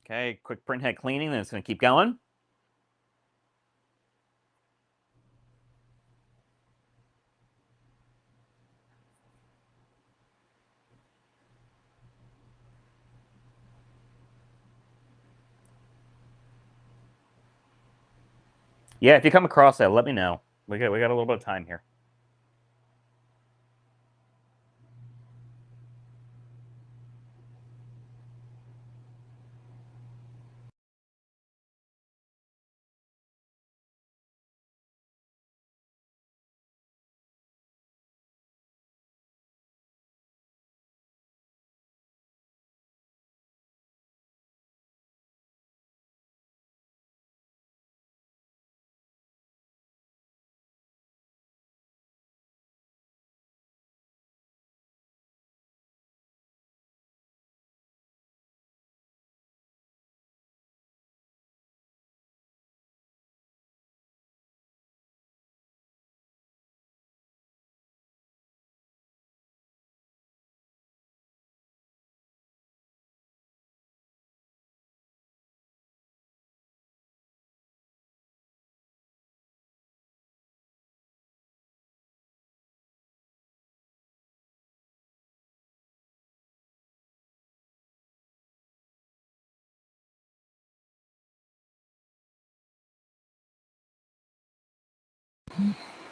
Okay, quick print head cleaning, then it's going to keep going. Yeah, if you come across that, let me know. We got a little bit of time here.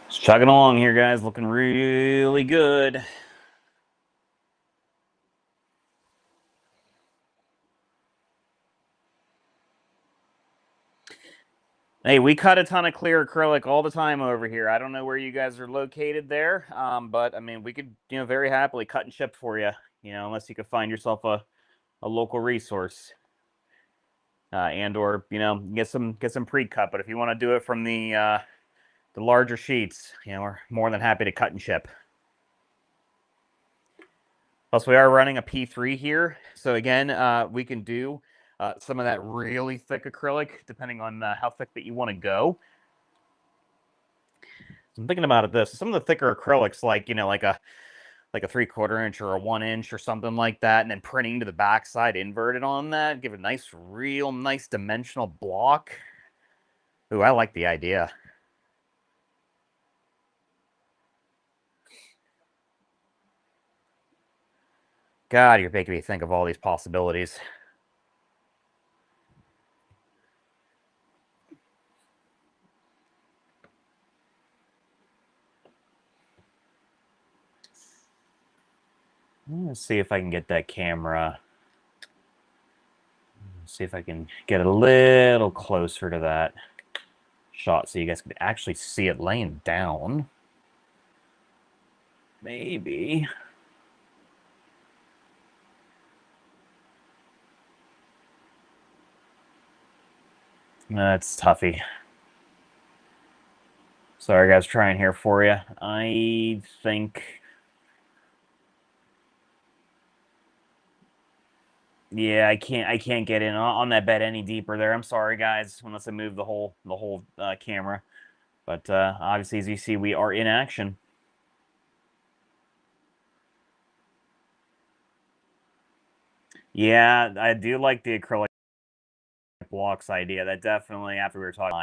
Just chugging along here, guys. Looking really good. Hey, we cut a ton of clear acrylic all the time over here. I don't know where you guys are located there, but I mean, we could, very happily cut and ship for you, unless you could find yourself a local resource, and or get some pre-cut. But if you want to do it from the larger sheets, we're more than happy to cut and ship. Plus, we are running a P3 here, so again, we can do some of that really thick acrylic, depending on how thick that you want to go. So I'm thinking about it this: some of the thicker acrylics, like like a 3/4 inch or a 1 inch or something like that, and then printing to the backside inverted on that, give a nice, real nice dimensional block. Ooh, I like the idea. God, you're making me think of all these possibilities. Let's see if I can get that camera. See if I can get a little closer to that shot so you guys can actually see it laying down. Maybe. That's toughy. Sorry, guys, trying here for you. I think... Yeah, I can't get in on that bed any deeper there. I'm sorry, guys, unless I move the whole camera. But obviously, as you see, we are in action. Yeah, I do like the acrylic blocks idea. That definitely, after we were talking,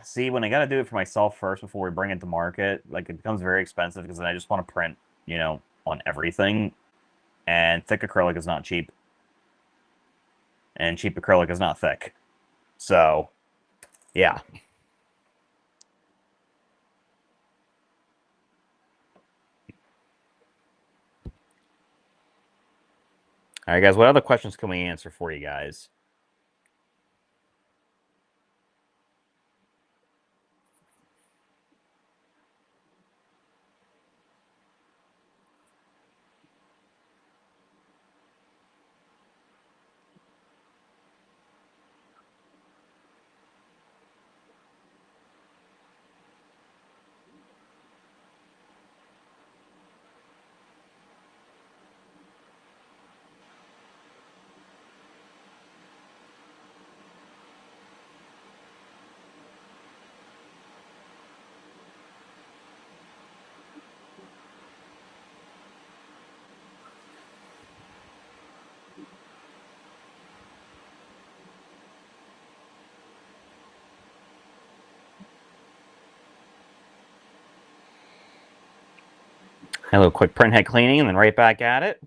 see, when I got to do it for myself first before we bring it to market, like it becomes very expensive because then I just want to print, on everything. And thick acrylic is not cheap, and cheap acrylic is not thick. So, yeah. All right, guys. What other questions can we answer for you guys? A little quick print head cleaning and then right back at it.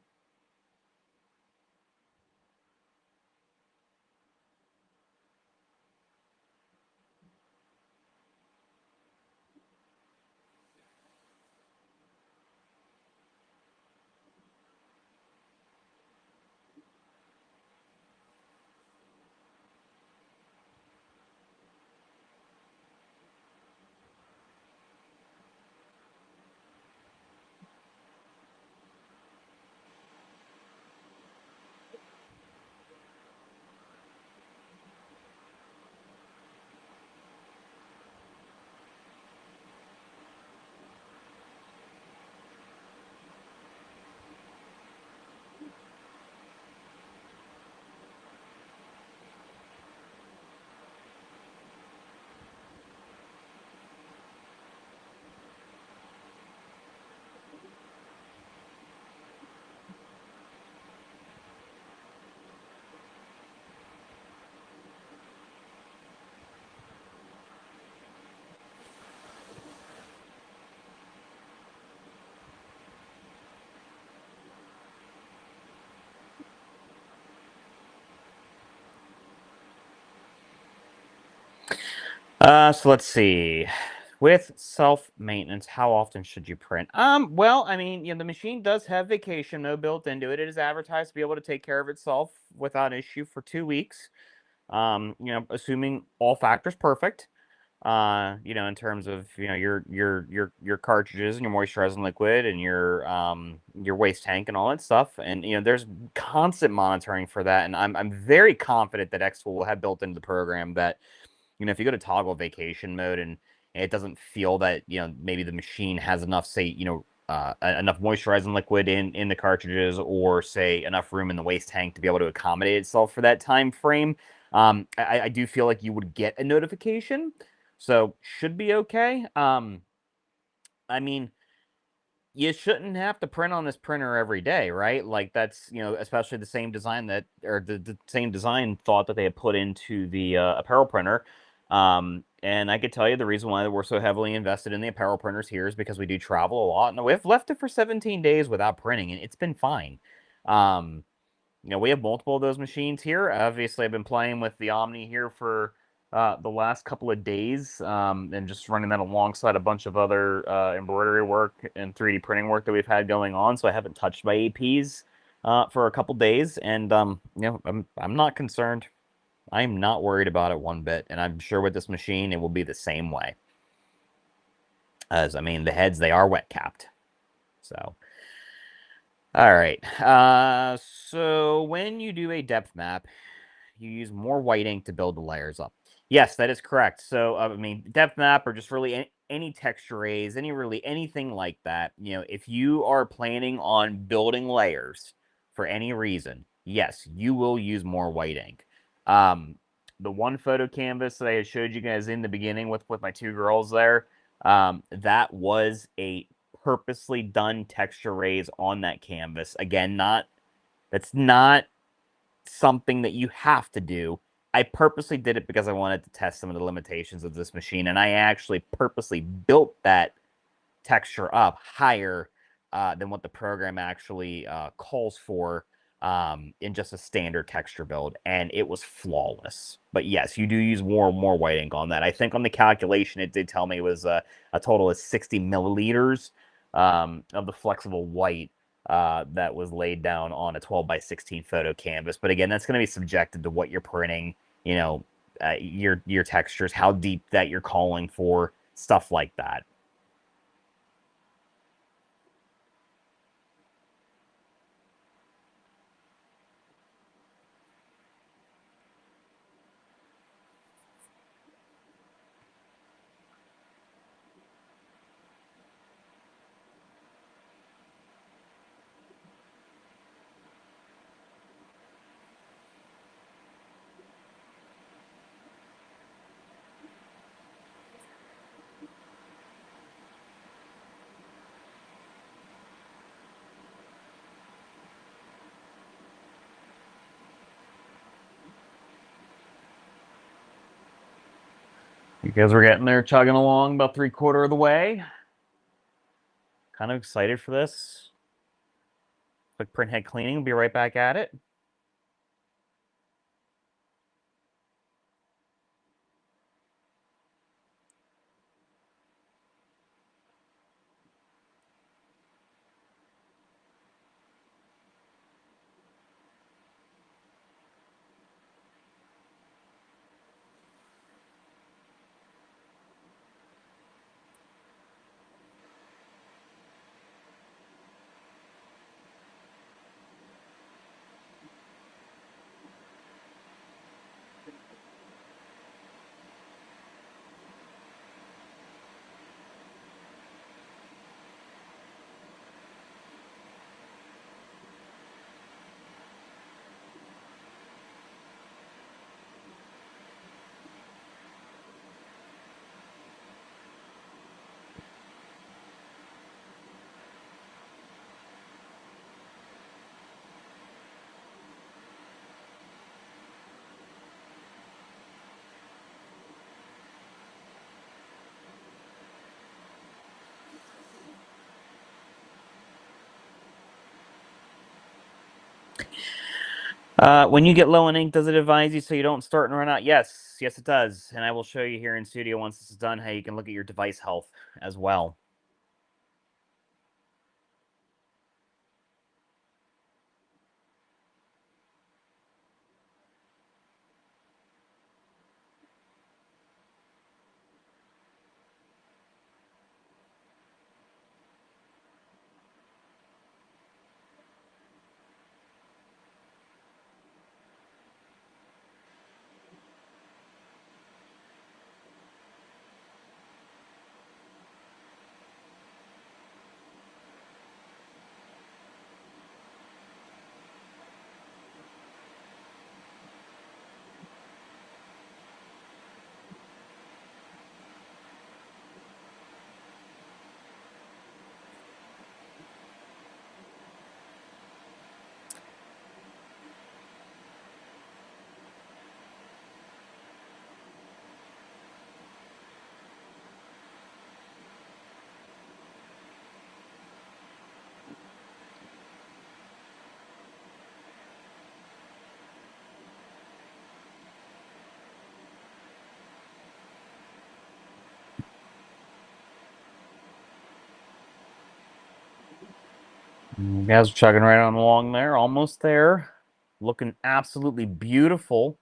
So let's see. With self-maintenance, how often should you print? Well, I mean, the machine does have vacation mode built into it. It is advertised to be able to take care of itself without issue for 2 weeks. Assuming all factors perfect. In terms of, your cartridges and your moisturizing liquid and your waste tank and all that stuff. And there's constant monitoring for that. And I'm very confident that xTool will have built into the program that if you go to toggle vacation mode and it doesn't feel that, maybe the machine has enough, say, enough moisturizing liquid in the cartridges, or say enough room in the waste tank to be able to accommodate itself for that time frame, I do feel like you would get a notification, so should be okay. I mean, you shouldn't have to print on this printer every day, right? Like that's, especially the same design that, or the same design thought that they had put into the apparel printer. And I could tell you the reason why we're so heavily invested in the apparel printers here is because we do travel a lot, and we've left it for 17 days without printing, and it's been fine. Um, we have multiple of those machines here. Obviously, I've been playing with the Omni here for the last couple of days, and just running that alongside a bunch of other embroidery work and 3D printing work that we've had going on. So I haven't touched my APs for a couple days, and I'm not concerned. I'm not worried about it one bit, and I'm sure with this machine it will be the same way. As I mean, the heads, they are wet capped, so. All right. So when you do a depth map, you use more white ink to build the layers up. Yes, that is correct. So, I mean, depth map or just really any texture arrays, really anything like that. If you are planning on building layers for any reason, yes, you will use more white ink. Um, the one photo canvas that I had showed you guys in the beginning with my two girls there, that was a purposely done texture arrays on that canvas. Again, that's not something that you have to do. I purposely did it because I wanted to test some of the limitations of this machine, and I actually purposely built that texture up higher than what the program actually calls for, in just a standard texture build, and it was flawless. But yes, you do use more white ink on that. I think on the calculation, it did tell me it was a total of 60 milliliters of the flexible white that was laid down on a 12 by 16 photo canvas. But again, that's going to be subjected to what you're printing, your textures, how deep that you're calling for, stuff like that. You guys were getting there, chugging along about 3/4 of the way. Kind of excited for this. Quick print head cleaning. We'll be right back at it. When you get low on ink, does it advise you so you don't start and run out? Yes, yes it does. And I will show you here in studio once this is done how you can look at your device health as well. You guys are chugging right on along there, almost there. Looking absolutely beautiful.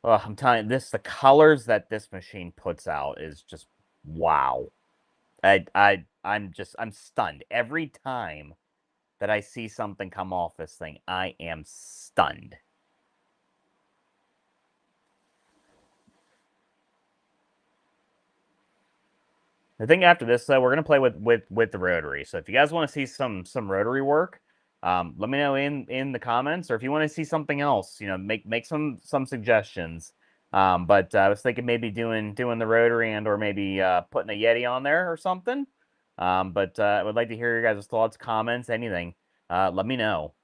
I'm telling you, the colors that this machine puts out is just wow. I'm stunned. Every time that I see something come off this thing, I am stunned. I think after this, though, we're gonna play with the rotary. So if you guys want to see some rotary work, let me know in the comments, or if you want to see something else, make some suggestions. But I was thinking maybe doing the rotary and or maybe putting a Yeti on there or something. But I would like to hear your guys' thoughts, comments, anything. Let me know.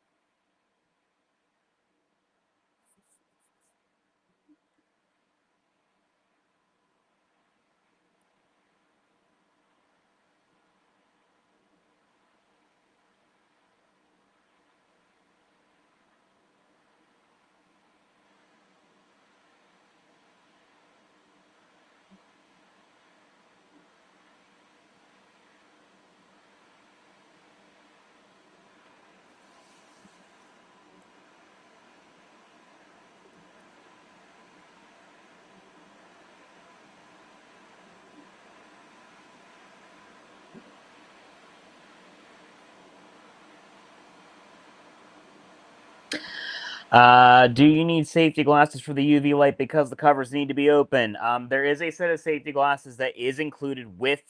Do you need safety glasses for the UV light because the covers need to be open? There is a set of safety glasses that is included with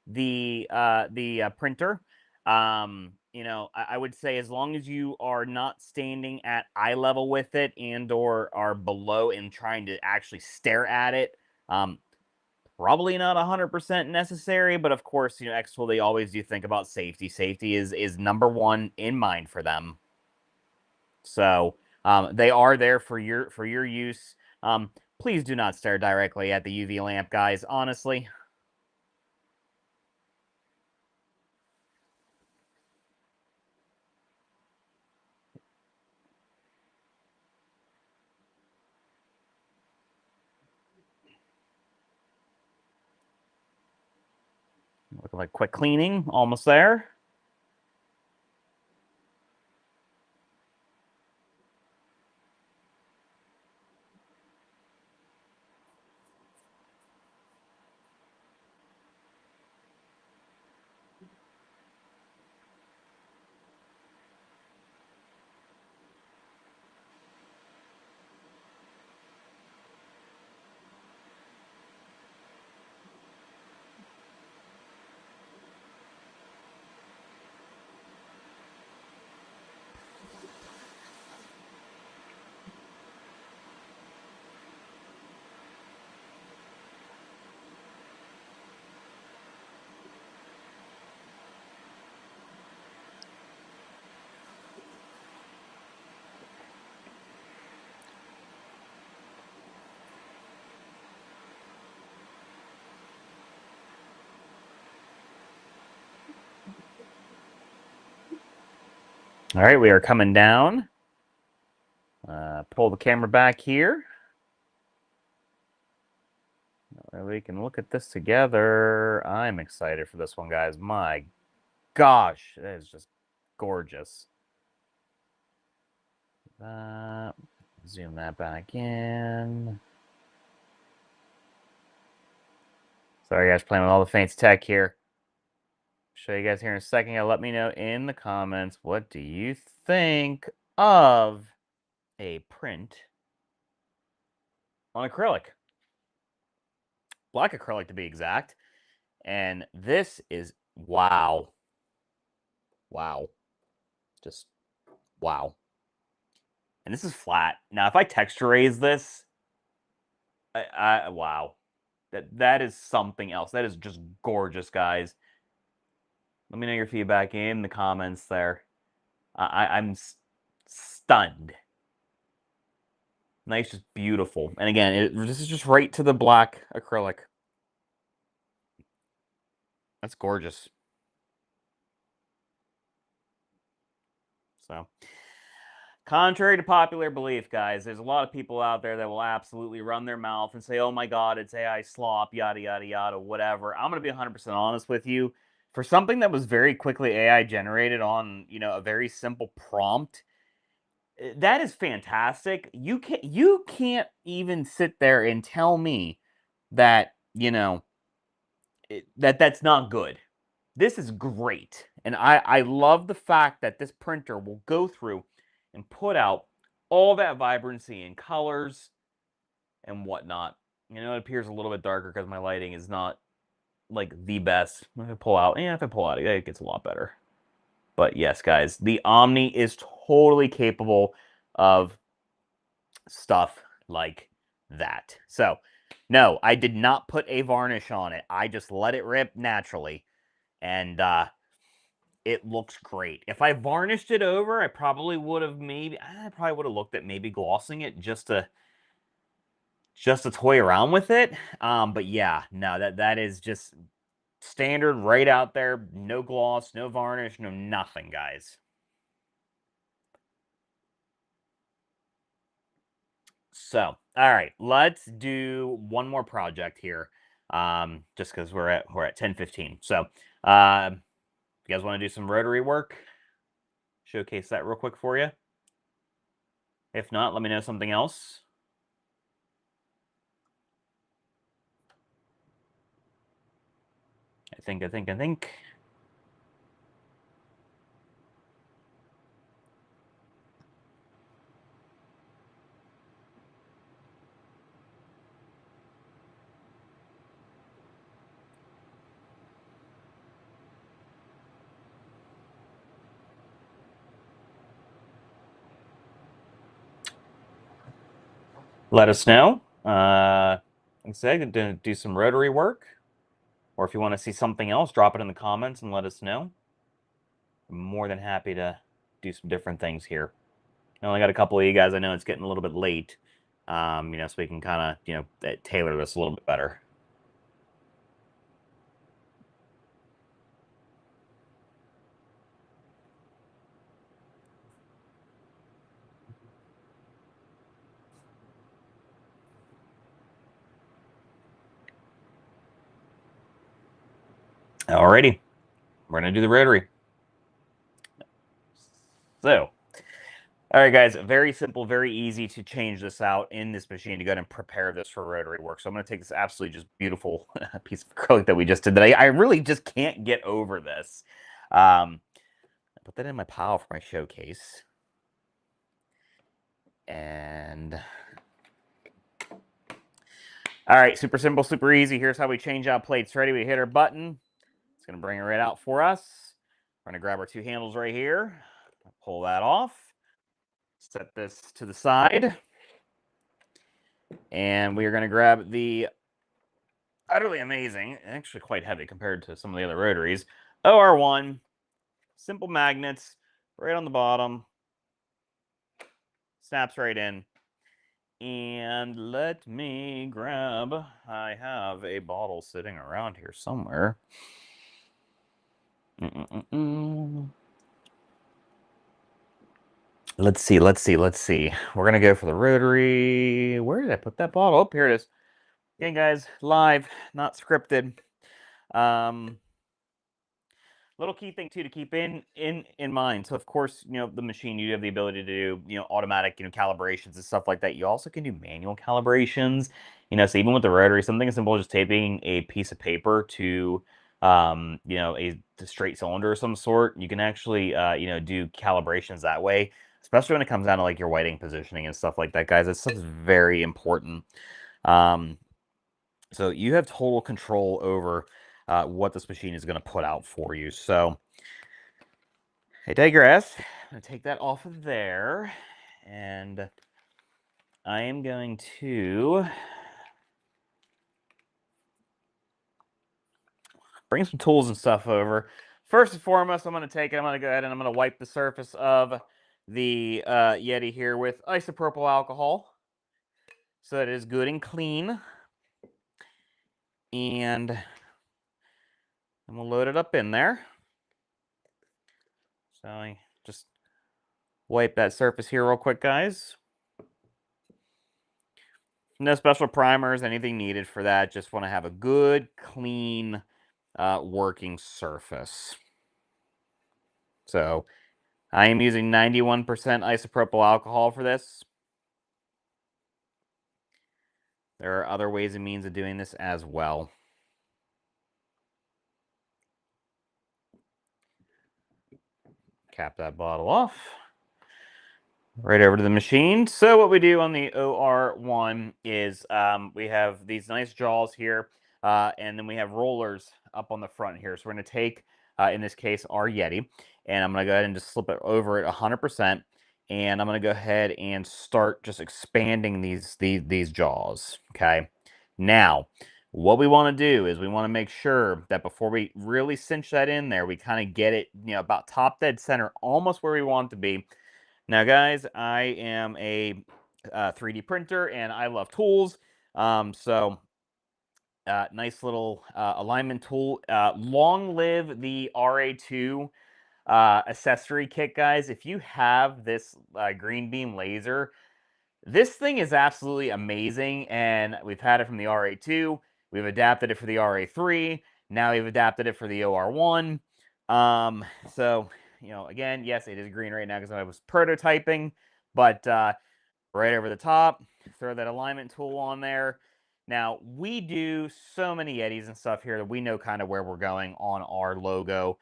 the printer. I would say as long as you are not standing at eye level with it and or are below and trying to actually stare at it, um, probably not 100% necessary. But of course, xTool, they always do think about safety. Safety is number one in mind for them. So they are there for your use. Please do not stare directly at the UV lamp, guys. Honestly, looking like quick cleaning, almost there. All right, we are coming down. pull the camera back here. We can look at this together. I'm excited for this one, guys. My gosh, that is just gorgeous. Zoom that back in. Sorry, guys, playing with all the fancy tech here. Show you guys here in a second. Let me know in the comments, what do you think of a print on acrylic? Black acrylic, to be exact. And this is wow. Wow. Just wow. And this is flat. Now, if I texture raise this, wow. That is something else. That is just gorgeous, guys. Let me know your feedback in the comments there. I'm stunned. Nice, just beautiful. And again, this is just right to the black acrylic. That's gorgeous. So, contrary to popular belief, guys, there's a lot of people out there that will absolutely run their mouth and say, oh my God, it's AI slop, yada, yada, yada, whatever. I'm going to be 100% honest with you. For something that was very quickly AI generated on, a very simple prompt, that is fantastic. You can't even sit there and tell me that, that's not good. This is great. And I love the fact that this printer will go through and put out all that vibrancy and colors and whatnot. It appears a little bit darker because my lighting is not like the best. If I pull out, it gets a lot better. But yes, guys, the Omni is totally capable of stuff like that. So, no, I did not put a varnish on it. I just let it rip naturally. And it looks great. If I varnished it over, I probably would have looked at maybe glossing it just to toy around with it. But yeah, no, that is just standard right out there. No gloss, no varnish, no nothing, guys. So, all right, let's do one more project here. Just because we're at 10:15. So, you guys want to do some rotary work? Showcase that real quick for you. If not, let me know something else. I think. Let us know. Like I said, to do some rotary work. Or if you want to see something else, drop it in the comments and let us know. I'm more than happy to do some different things here. I only got a couple of you guys. I know it's getting a little bit late. So we can kind of, tailor this a little bit better. Alrighty. We're going to do the rotary. So, all right, guys, very simple, very easy to change this out in this machine to go ahead and prepare this for rotary work. So I'm going to take this absolutely just beautiful piece of acrylic that we just did. That I really just can't get over this. I put that in my pile for my showcase. And all right, super simple, super easy. Here's how we change out plates. Ready? We hit our button. It's going to bring it right out for us. We're going to grab our two handles right here. Pull that off. Set this to the side. And we are going to grab the utterly amazing, actually quite heavy compared to some of the other rotaries, OR1, simple magnets, right on the bottom, snaps right in. And let me grab, I have a bottle sitting around here somewhere. Let's see. We're gonna go for the Rotary. Where did I put that bottle? Oh, here it is. Again, guys, live, not scripted. Um, Little key thing too to keep in mind. So of course, the machine, you have the ability to do, automatic, calibrations and stuff like that. You also can do manual calibrations. So even with the Rotary, something as simple as just taping a piece of paper to a straight cylinder of some sort, you can actually do calibrations that way, especially when it comes down to like your whiting positioning and stuff like that, guys. That stuff is very important. Um, so you have total control over what this machine is going to put out for you. So I digress. I'm going to take that off of there, and I am going to bring some tools and stuff over. First and foremost, I'm going to take it. I'm going to go ahead and I'm going to wipe the surface of the Yeti here with isopropyl alcohol, so that it is good and clean. And I'm going to load it up in there. So I just wipe that surface here real quick, guys. No special primers, anything needed for that. Just want to have a good, clean, working surface. So I am using 91% isopropyl alcohol for this. There are other ways and means of doing this as well. Cap that bottle off. Right over to the machine. So what we do on the OR1 is we have these nice jaws here, and then we have rollers up on the front here. So we're going to take, in this case, our Yeti, and I'm going to go ahead and just slip it over at 100%, and I'm going to go ahead and start just expanding these jaws, okay? Now, what we want to do is we want to make sure that before we really cinch that in there, we kind of get it, about top dead center, almost where we want it to be. Now, guys, I am a 3D printer, and I love tools. So, nice little alignment tool. Long live the RA2 accessory kit, guys. If you have this green beam laser, this thing is absolutely amazing, and we've had it from the RA2. We've adapted it for the RA3. Now we've adapted it for the OR1. So, again, yes, it is green right now because I was prototyping, but right over the top, throw that alignment tool on there. Now, we do so many Yetis and stuff here that we know kind of where we're going on our logo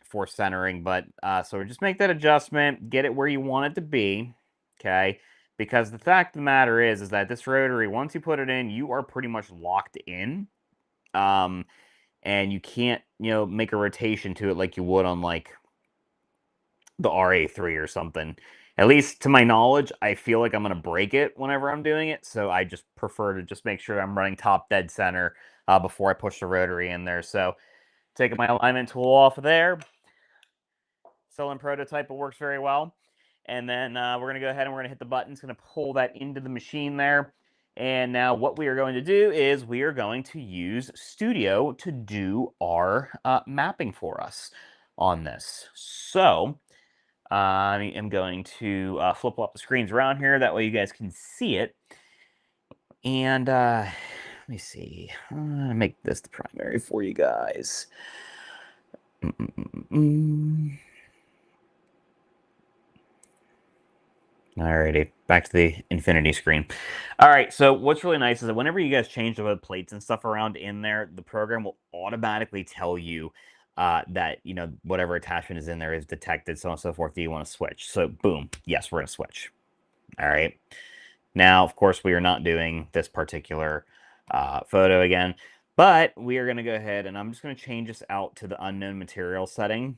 for centering, but so just make that adjustment, get it where you want it to be, okay? Because the fact of the matter is that this rotary, once you put it in, you are pretty much locked in. And you can't, make a rotation to it like you would on like the RA3 or something. At least to my knowledge, I feel like I'm going to break it whenever I'm doing it. So I just prefer to just make sure I'm running top dead center before I push the rotary in there. So taking my alignment tool off of there. Still in prototype, it works very well. And then we're going to go ahead and we're going to hit the button. It's going to pull that into the machine there. And now what we are going to do is we are going to use Studio to do our mapping for us on this. So I am going to flip up the screens around here. That way you guys can see it. And let me see. Make this the primary for you guys. Alrighty, back to the infinity screen. All right, so what's really nice is that whenever you guys change the plates and stuff around in there, the program will automatically tell you that, whatever attachment is in there is detected, so on and so forth. Do you want to switch? So boom, yes, we're going to switch. All right. Now, of course, we are not doing this particular photo again, but we are going to go ahead and I'm just going to change this out to the unknown material setting.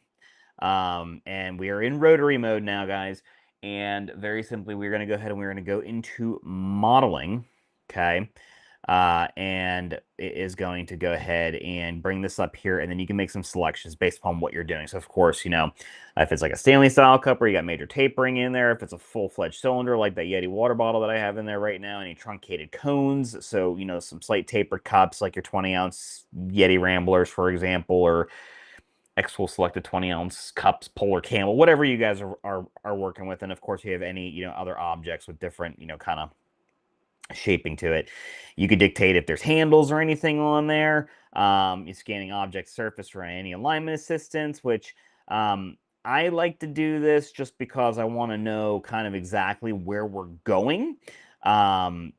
And we are in rotary mode now, guys. And very simply, we're going to go ahead and we're going to go into modeling. Okay. And it is going to go ahead and bring this up here, and then you can make some selections based upon what you're doing. So, of course, if it's like a Stanley style cup where you got major tapering in there, if it's a full-fledged cylinder like that Yeti water bottle that I have in there right now, any truncated cones, so, some slight tapered cups like your 20-ounce Yeti Ramblers, for example, or xTool selected 20-ounce cups, Polar Camel, whatever you guys are working with. And of course, you have any, other objects with different, kind of shaping to it. You could dictate if there's handles or anything on there. You're scanning object surface for any alignment assistance, which I like to do this just because I want to know kind of exactly where we're going. Now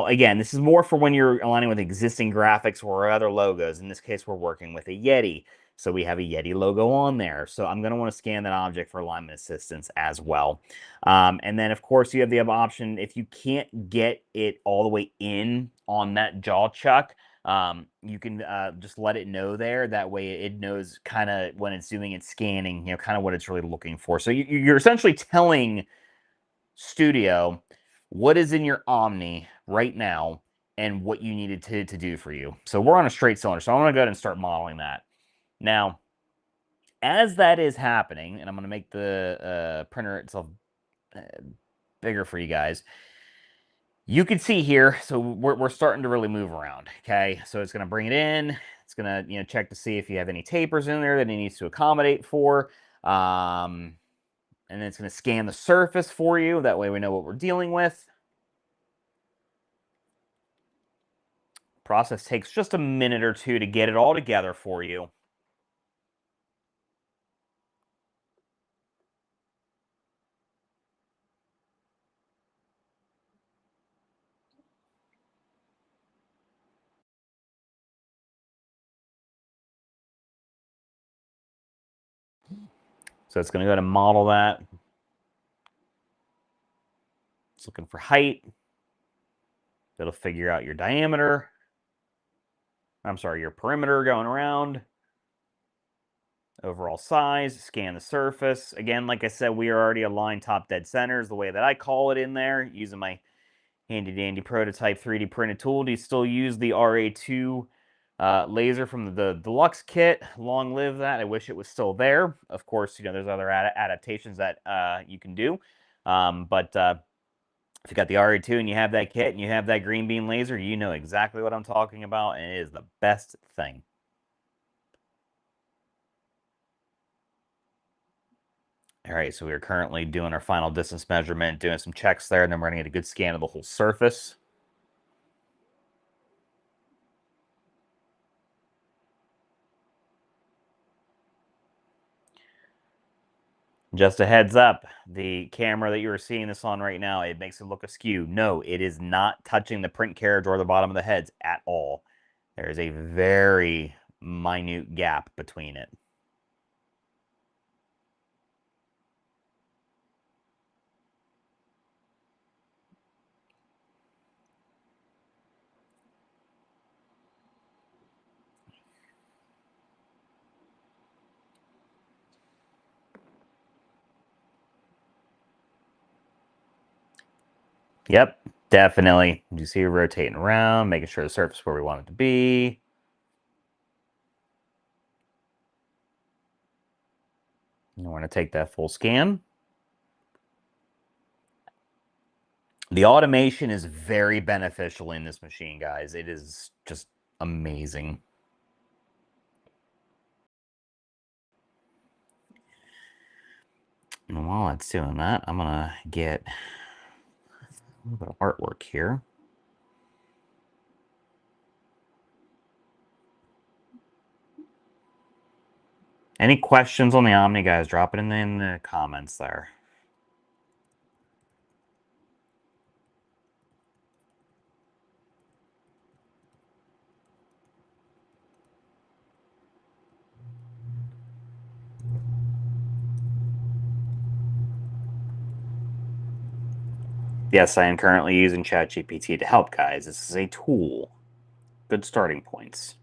again, this is more for when you're aligning with existing graphics or other logos. In this case, we're working with a Yeti. So we have a Yeti logo on there. So I'm going to want to scan that object for alignment assistance as well. And then, of course, you have the other option if you can't get it all the way in on that jaw chuck. You can just let it know there. That way, it knows kind of when it's doing its scanning, kind of what it's really looking for. So you're essentially telling Studio what is in your Omni right now and what you needed to do for you. So we're on a straight cylinder. So I'm going to go ahead and start modeling that. Now, as that is happening, and I'm going to make the printer itself bigger for you guys. You can see here, so we're starting to really move around, okay? So it's going to bring it in. It's going to, check to see if you have any tapers in there that it needs to accommodate for. And then it's going to scan the surface for you. That way we know what we're dealing with. Process takes just a minute or two to get it all together for you. So it's going to go to model that. It's looking for height. It'll figure out your diameter. I'm sorry, your perimeter going around. Overall size, scan the surface. Again, like I said, we are already aligned top dead centers, the way that I call it in there, using my handy dandy prototype 3D printed tool. Do you still use the RA2 laser from the deluxe kit? Long live that. I wish it was still there. Of course, there's other adaptations that you can do. But if you got the RA2 and you have that kit and you have that green beam laser, you know exactly what I'm talking about, and it is the best thing. All right, so we are currently doing our final distance measurement, doing some checks there, and then we're going to get a good scan of the whole surface. Just a heads up, the camera that you are seeing this on right now, it makes it look askew. No, it is not touching the print carriage or the bottom of the heads at all. There is a very minute gap between it. Yep, definitely. You see it rotating around, making sure the surface is where we want it to be. And we're going to take that full scan. The automation is very beneficial in this machine, guys. It is just amazing. And while it's doing that, I'm going to get a little bit of artwork here. Any questions on the Omni, guys? Drop it in the comments there. Yes, I am currently using ChatGPT to help, guys. This is a tool. Good starting points.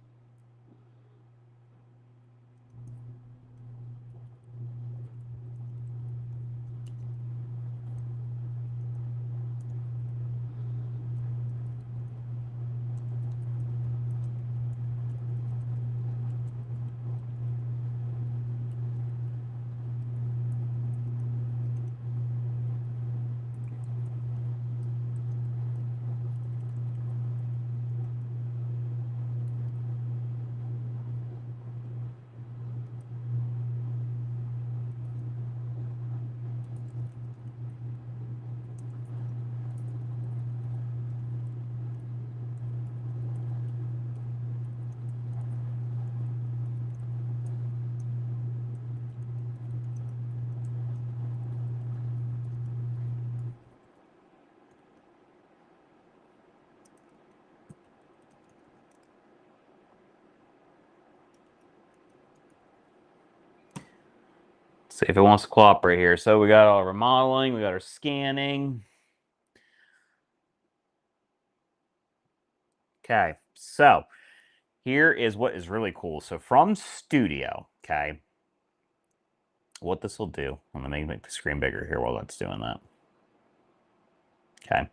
See if it wants to cooperate here. So we got all our modeling, we got our scanning. Okay, so here is what is really cool. So from Studio, okay, what this will do, I'm gonna make the screen bigger here while that's doing that. Okay.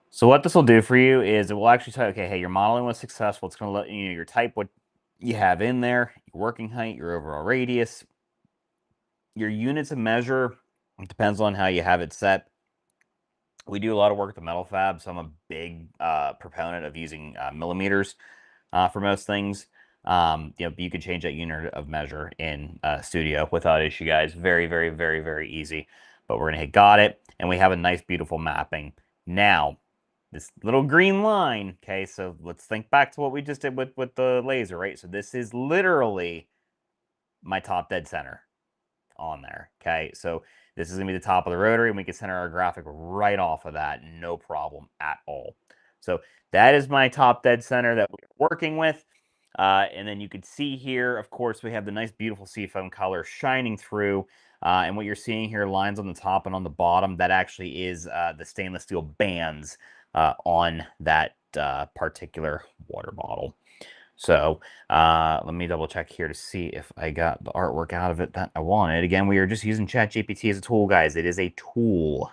So what this will do for you is it will actually tell you, okay, hey, your modeling was successful. It's going to let you know your type, what you have in there, your working height, your overall radius, your units of measure. It depends on how you have it set. We do a lot of work with the metal fab, so I'm a big proponent of using millimeters for most things. You can change that unit of measure in Studio without issue, guys. Very, very, very, very easy. But we're going to hit got it, and we have a nice, beautiful mapping. Now, this little green line, okay, so let's think back to what we just did with the laser, right? So this is literally my top dead center on there, okay? So this is going to be the top of the rotary, and we can center our graphic right off of that, no problem at all. So that is my top dead center that we're working with. And then you can see here, of course, we have the nice, beautiful seafoam color shining through. And what you're seeing here, lines on the top and on the bottom, that actually is the stainless steel bands on that particular water bottle. So let me double check here to see if I got the artwork out of it that I wanted. Again, we are just using ChatGPT as a tool, guys. It is a tool.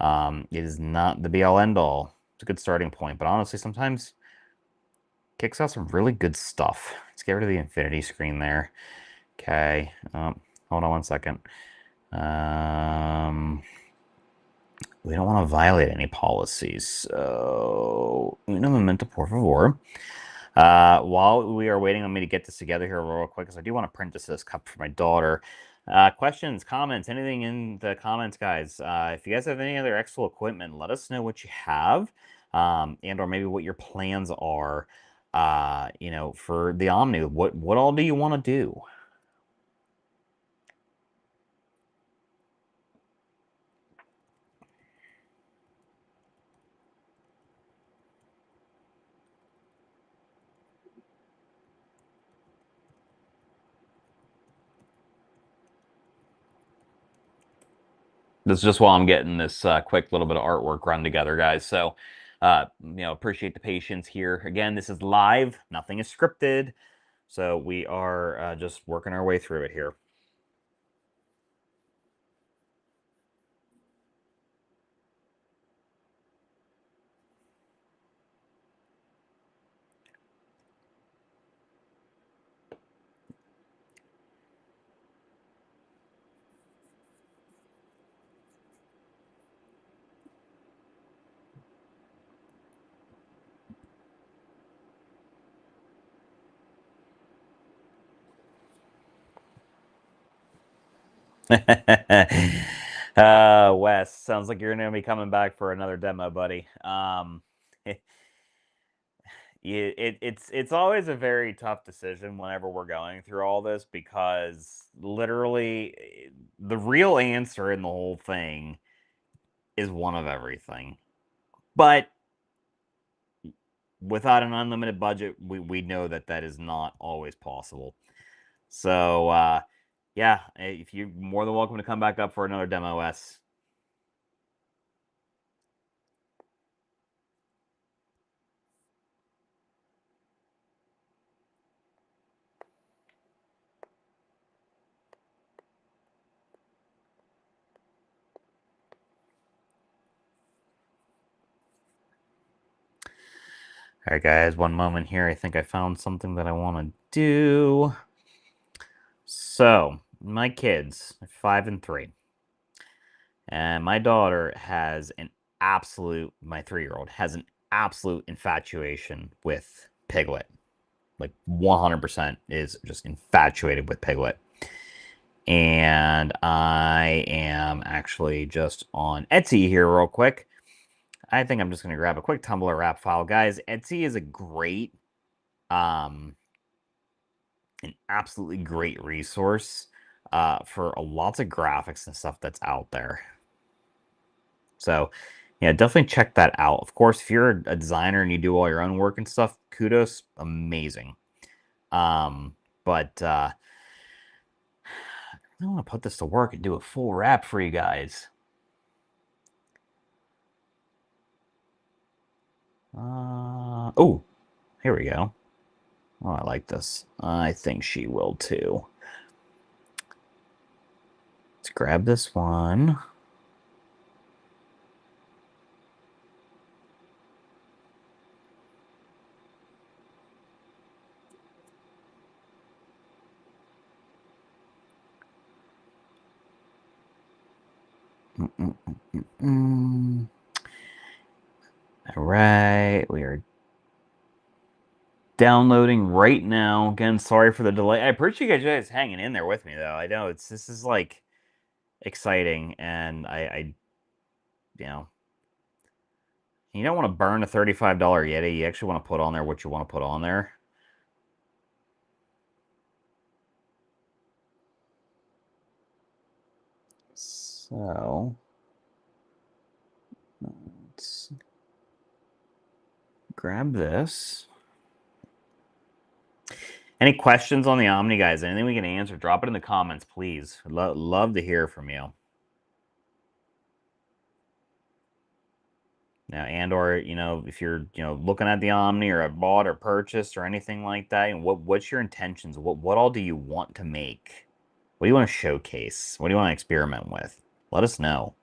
It is not the be-all, end-all. It's a good starting point, but honestly, sometimes kicks out some really good stuff. Let's get rid of the infinity screen there. Okay. Hold on one second. We don't want to violate any policies. So, un momento, por favor. While we are waiting on me to get this together here real quick, because I do want to print this cup for my daughter. Questions, comments, anything in the comments, guys. If you guys have any other xTool equipment, let us know what you have, and or maybe what your plans are, for the Omni. What all do you want to do? This is just while I'm getting this quick little bit of artwork run together, guys. So, appreciate the patience here. Again, this is live. Nothing is scripted. So we are just working our way through it here. Wes, sounds like you're going to be coming back for another demo, buddy. It's always a very tough decision whenever we're going through all this, because literally the real answer in the whole thing is one of everything. But without an unlimited budget, we know that that is not always possible. So, yeah, if you're more than welcome to come back up for another demo, Wes. All right, guys, one moment here. I think I found something that I want to do. So, my kids, 5 and 3. And my daughter has my 3-year-old has an absolute infatuation with Piglet. Like 100% is just infatuated with Piglet. And I am actually just on Etsy here real quick. I think I'm just going to grab a quick Tumblr wrap file. Guys, Etsy is a great, an absolutely great resource for lots of graphics and stuff that's out there. So, yeah, definitely check that out. Of course, if you're a designer and you do all your own work and stuff, kudos, amazing. But I want to put this to work and do a full wrap for you guys. Oh, here we go. Oh, I like this. I think she will too. Let's grab this one. All right, we are downloading right now. Again, sorry for the delay. I appreciate you guys hanging in there with me, though. I know this is like exciting, and I you don't want to burn a $35 Yeti. You actually want to put on there what you want to put on there. So let's grab this. Any questions on the Omni, guys? Anything we can answer? Drop it in the comments, please. Love to hear from you. Now, and or if you're looking at the Omni or have bought or purchased or anything like that, and what's your intentions? What all do you want to make? What do you want to showcase? What do you want to experiment with? Let us know.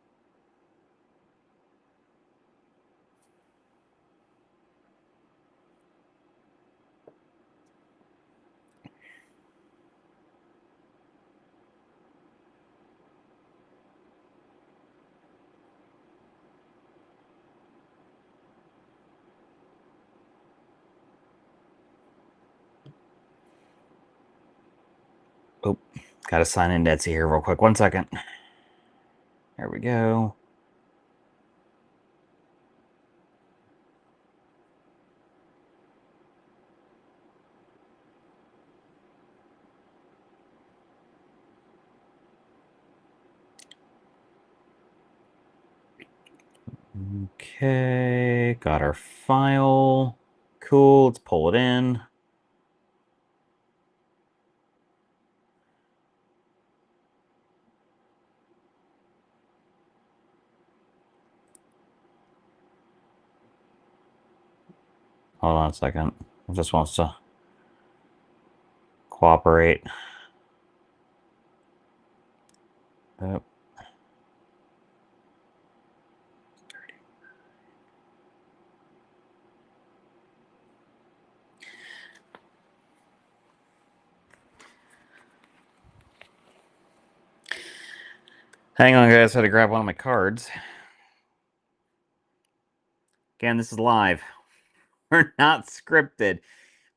Oh, gotta sign in Etsy here real quick. 1 second. There we go. Okay, got our file. Cool, let's pull it in. Hold on a second. It just wants to cooperate. Yep. Hang on, guys. I had to grab one of my cards. Again, this is live. We're not scripted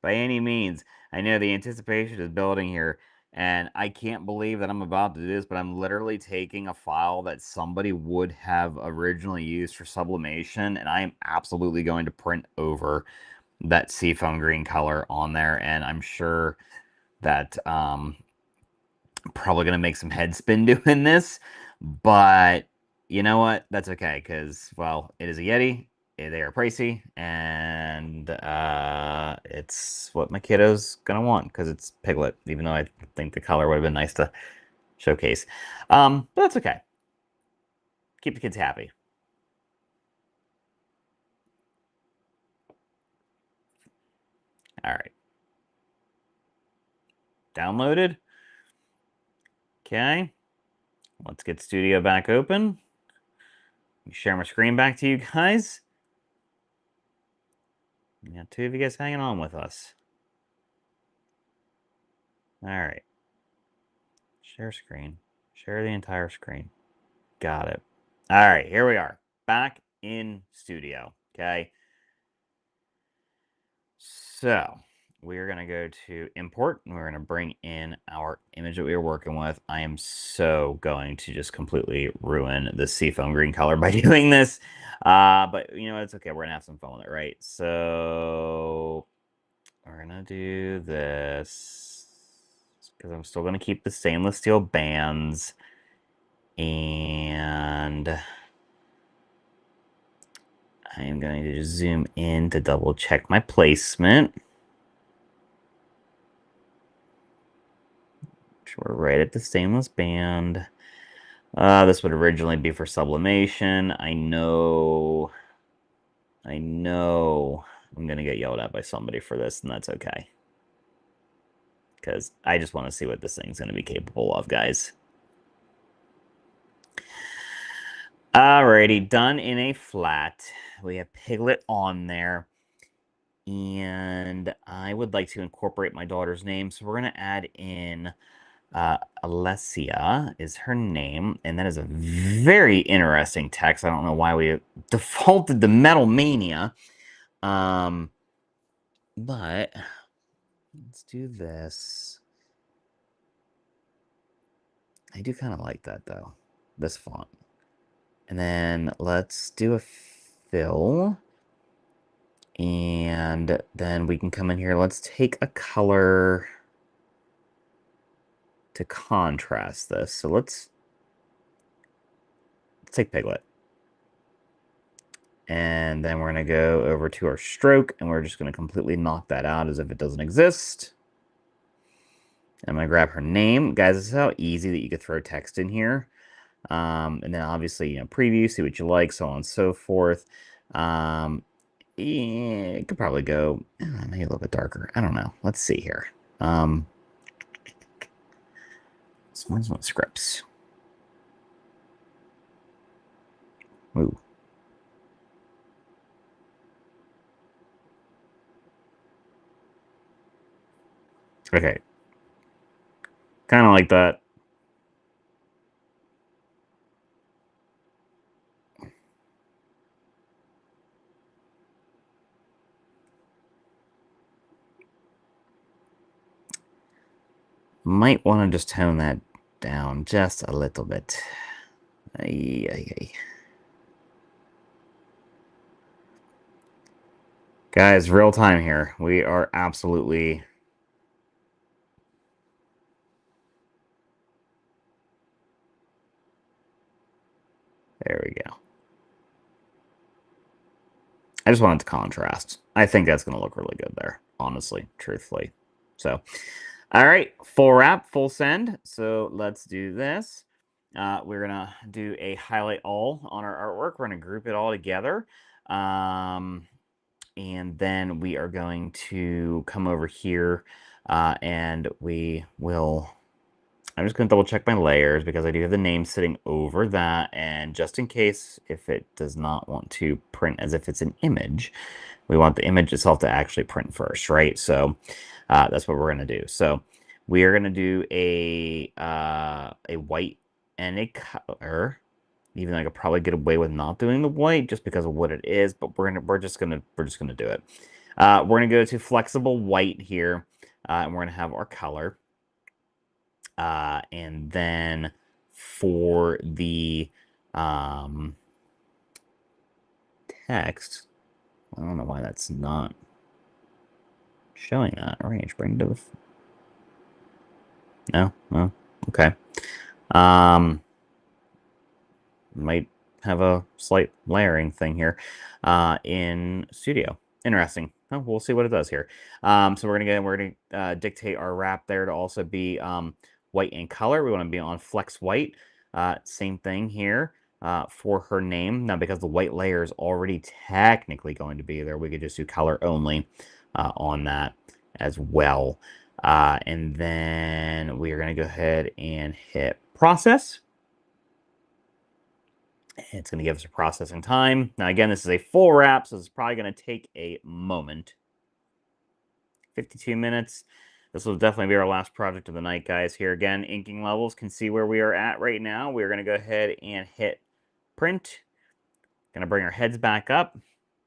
by any means. I know the anticipation is building here, and I can't believe that I'm about to do this, but I'm literally taking a file that somebody would have originally used for sublimation, and I am absolutely going to print over that seafoam green color on there, and I'm sure that probably going to make some head spin doing this, but you know what? That's okay, because, well, it is a Yeti. They are pricey, and it's what my kiddo's gonna want because it's Piglet. Even though I think the color would have been nice to showcase, but that's okay. Keep the kids happy. All right, downloaded. Okay, let's get Studio back open. Share my screen back to you guys. We got two of you guys hanging on with us. All right. Share screen. Share the entire screen. Got it. All right, here we are. Back in studio. Okay. So we're going to go to import and we're going to bring in our image that we were working with. I am so going to just completely ruin the seafoam green color by doing this. But it's okay. We're going to have some fun with it, right? So we're going to do this because I'm still going to keep the stainless steel bands. And I am going to zoom in to double check my placement. We're right at the stainless band. This would originally be for sublimation. I know I'm gonna get yelled at by somebody for this, and that's okay. Because I just want to see what this thing's gonna be capable of, guys. Alrighty, done in a flat. We have Piglet on there. And I would like to incorporate my daughter's name, so we're going to add in Alessia is her name, and that is a very interesting text. I don't know why we defaulted to Metal Mania, but let's do this. I do kind of like that, though, this font. And then let's do a fill. And then we can come in here. Let's take a color to contrast this. So let's take Piglet. And then we're going to go over to our stroke, and we're just going to completely knock that out as if it doesn't exist. I'm going to grab her name. Guys, this is how easy that you could throw text in here. And then obviously, preview, see what you like, so on and so forth. Yeah, it could probably go maybe a little bit darker. I don't know. Let's see here. Where's my scripts? Ooh. Okay. Kind of like that. Might want to just tone that down just a little bit. Guys, real time here. We are absolutely... There we go. I just wanted to contrast. I think that's going to look really good there, honestly, truthfully. So, all right, full wrap, full send. So let's do this. We're going to do a highlight all on our artwork. We're going to group it all together. And then we are going to come over here and we will... I'm just going to double check my layers because I do have the name sitting over that. And just in case, if it does not want to print as if it's an image, we want the image itself to actually print first, right? So that's what we're going to do. So we are going to do a white and a color. Even though I could probably get away with not doing the white just because of what it is, but we're just gonna do it. We're gonna go to flexible white here, and we're gonna have our color. And then for the text, I don't know why that's not showing that. Range bring to... No? Oh, okay. Might have a slight layering thing here in Studio. Interesting. Oh, we'll see what it does here. So we're gonna dictate our wrap there to also be white in color. We want to be on flex white. Same thing here for her name. Now, because the white layer is already technically going to be there, we could just do color only on that as well. And then we are going to go ahead and hit process. It's going to give us a processing time. Now, again, this is a full wrap, so it's probably going to take a moment. 52 minutes. This will definitely be our last project of the night, guys. Here again, inking levels can see where we are at right now. We're going to go ahead and hit print. Going to bring our heads back up.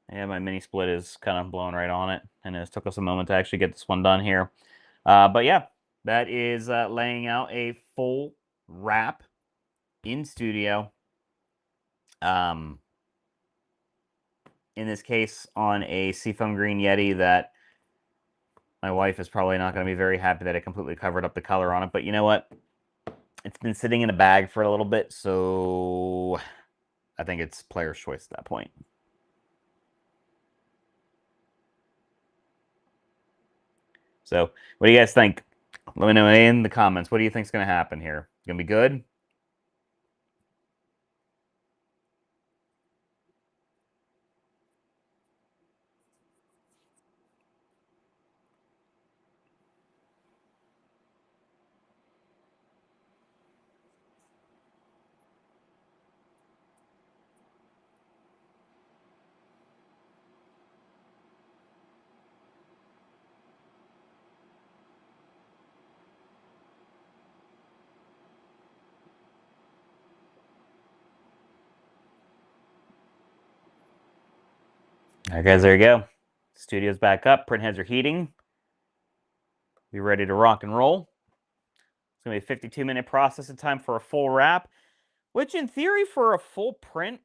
And my mini split is kind of blown right on it. And it took us a moment to actually get this one done here. But yeah, that is laying out a full wrap in Studio. In this case, on a Seafoam Green Yeti that my wife is probably not going to be very happy that I completely covered up the color on it. But you know what? It's been sitting in a bag for a little bit, so I think it's player's choice at that point. So, what do you guys think? Let me know in the comments. What do you think's going to happen here? Going to be good? All right, guys, there you go. Studio's back up. Print heads are heating. Be ready to rock and roll. It's going to be a 52-minute processing time for a full wrap, which in theory for a full print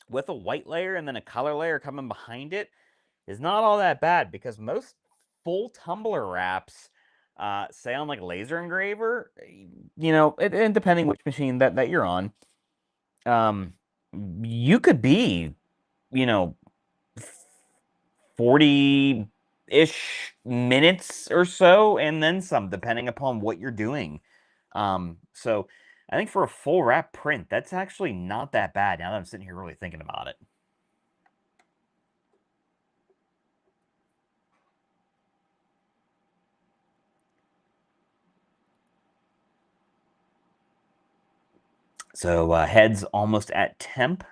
with a white layer and then a color layer coming behind it is not all that bad, because most full tumbler wraps, say on like a laser engraver, and depending which machine that you're on, you could be, you know, 40-ish minutes or so, and then some, depending upon what you're doing. So I think for a full wrap print, that's actually not that bad now that I'm sitting here really thinking about it. So heads almost at temp.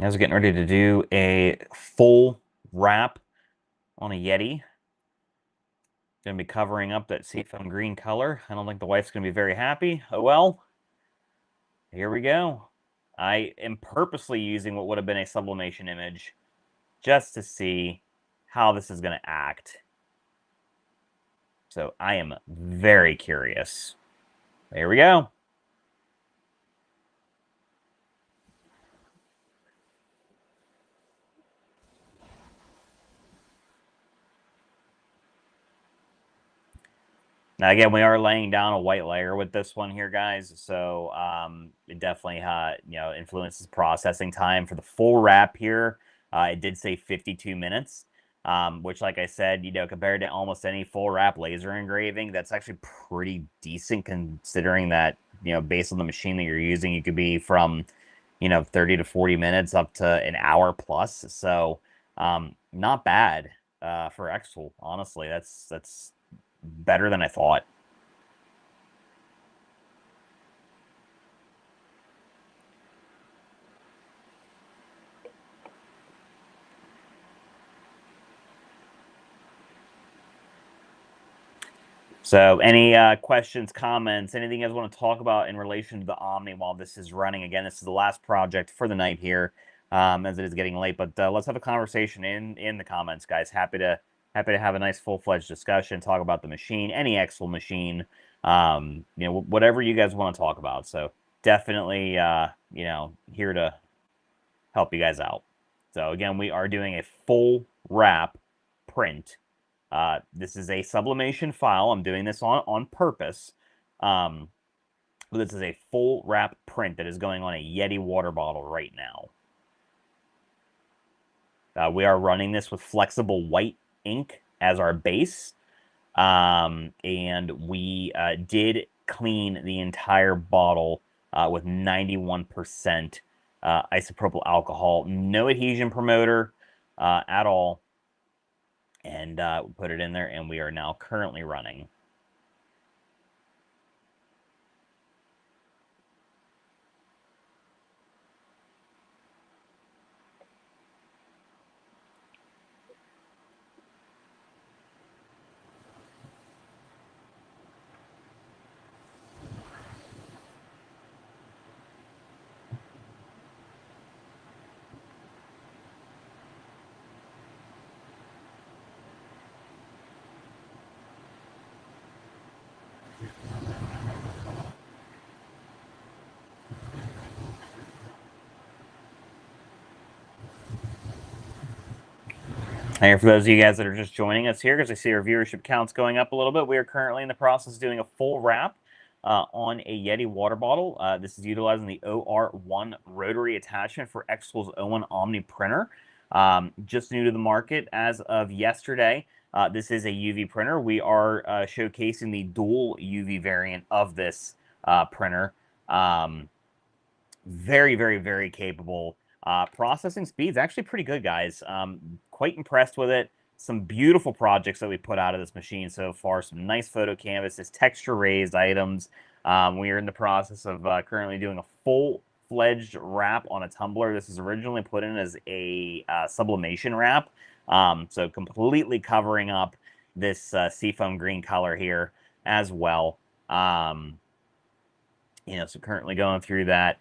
As we're getting ready to do a full wrap on a Yeti. Going to be covering up that seafoam green color. I don't think the wife's going to be very happy. Oh well. Here we go. I am purposely using what would have been a sublimation image just to see how this is going to act. So I am very curious. There we go. Now, again, we are laying down a white layer with this one here, guys. So it definitely, influences processing time for the full wrap here. It did say 52 minutes, which, like I said, compared to almost any full wrap laser engraving, that's actually pretty decent, considering that, based on the machine that you're using, you could be from, 30 to 40 minutes up to an hour plus. So not bad for xTool, honestly. That's better than I thought. So any questions, comments, anything you guys want to talk about in relation to the Omni while this is running? Again, this is the last project for the night here, as it is getting late. But let's have a conversation in the comments, guys. Happy to have a nice full-fledged discussion, talk about the machine, any xTool machine, whatever you guys want to talk about. So definitely, here to help you guys out. So again, we are doing a full wrap print. This is a sublimation file. I'm doing this on purpose. But this is a full wrap print that is going on a Yeti water bottle right now. We are running this with flexible white ink as our base. And we did clean the entire bottle with 91% isopropyl alcohol. No adhesion promoter at all. And put it in there, and we are now currently running. And for those of you guys that are just joining us here, because I see our viewership count's going up a little bit, we are currently in the process of doing a full wrap on a Yeti water bottle. This is utilizing the OR1 Rotary attachment for xTool's O1 Omni Printer. Just new to the market as of yesterday. This is a UV printer. We are showcasing the dual UV variant of this printer. Very, very, very capable. Processing speed's actually pretty good, guys. Quite impressed with it. Some beautiful projects that we put out of this machine so far. Some nice photo canvases, texture raised items. We are in the process of currently doing a full-fledged wrap on a tumbler. This is originally put in as a sublimation wrap. So completely covering up this seafoam green color here as well. So currently going through that.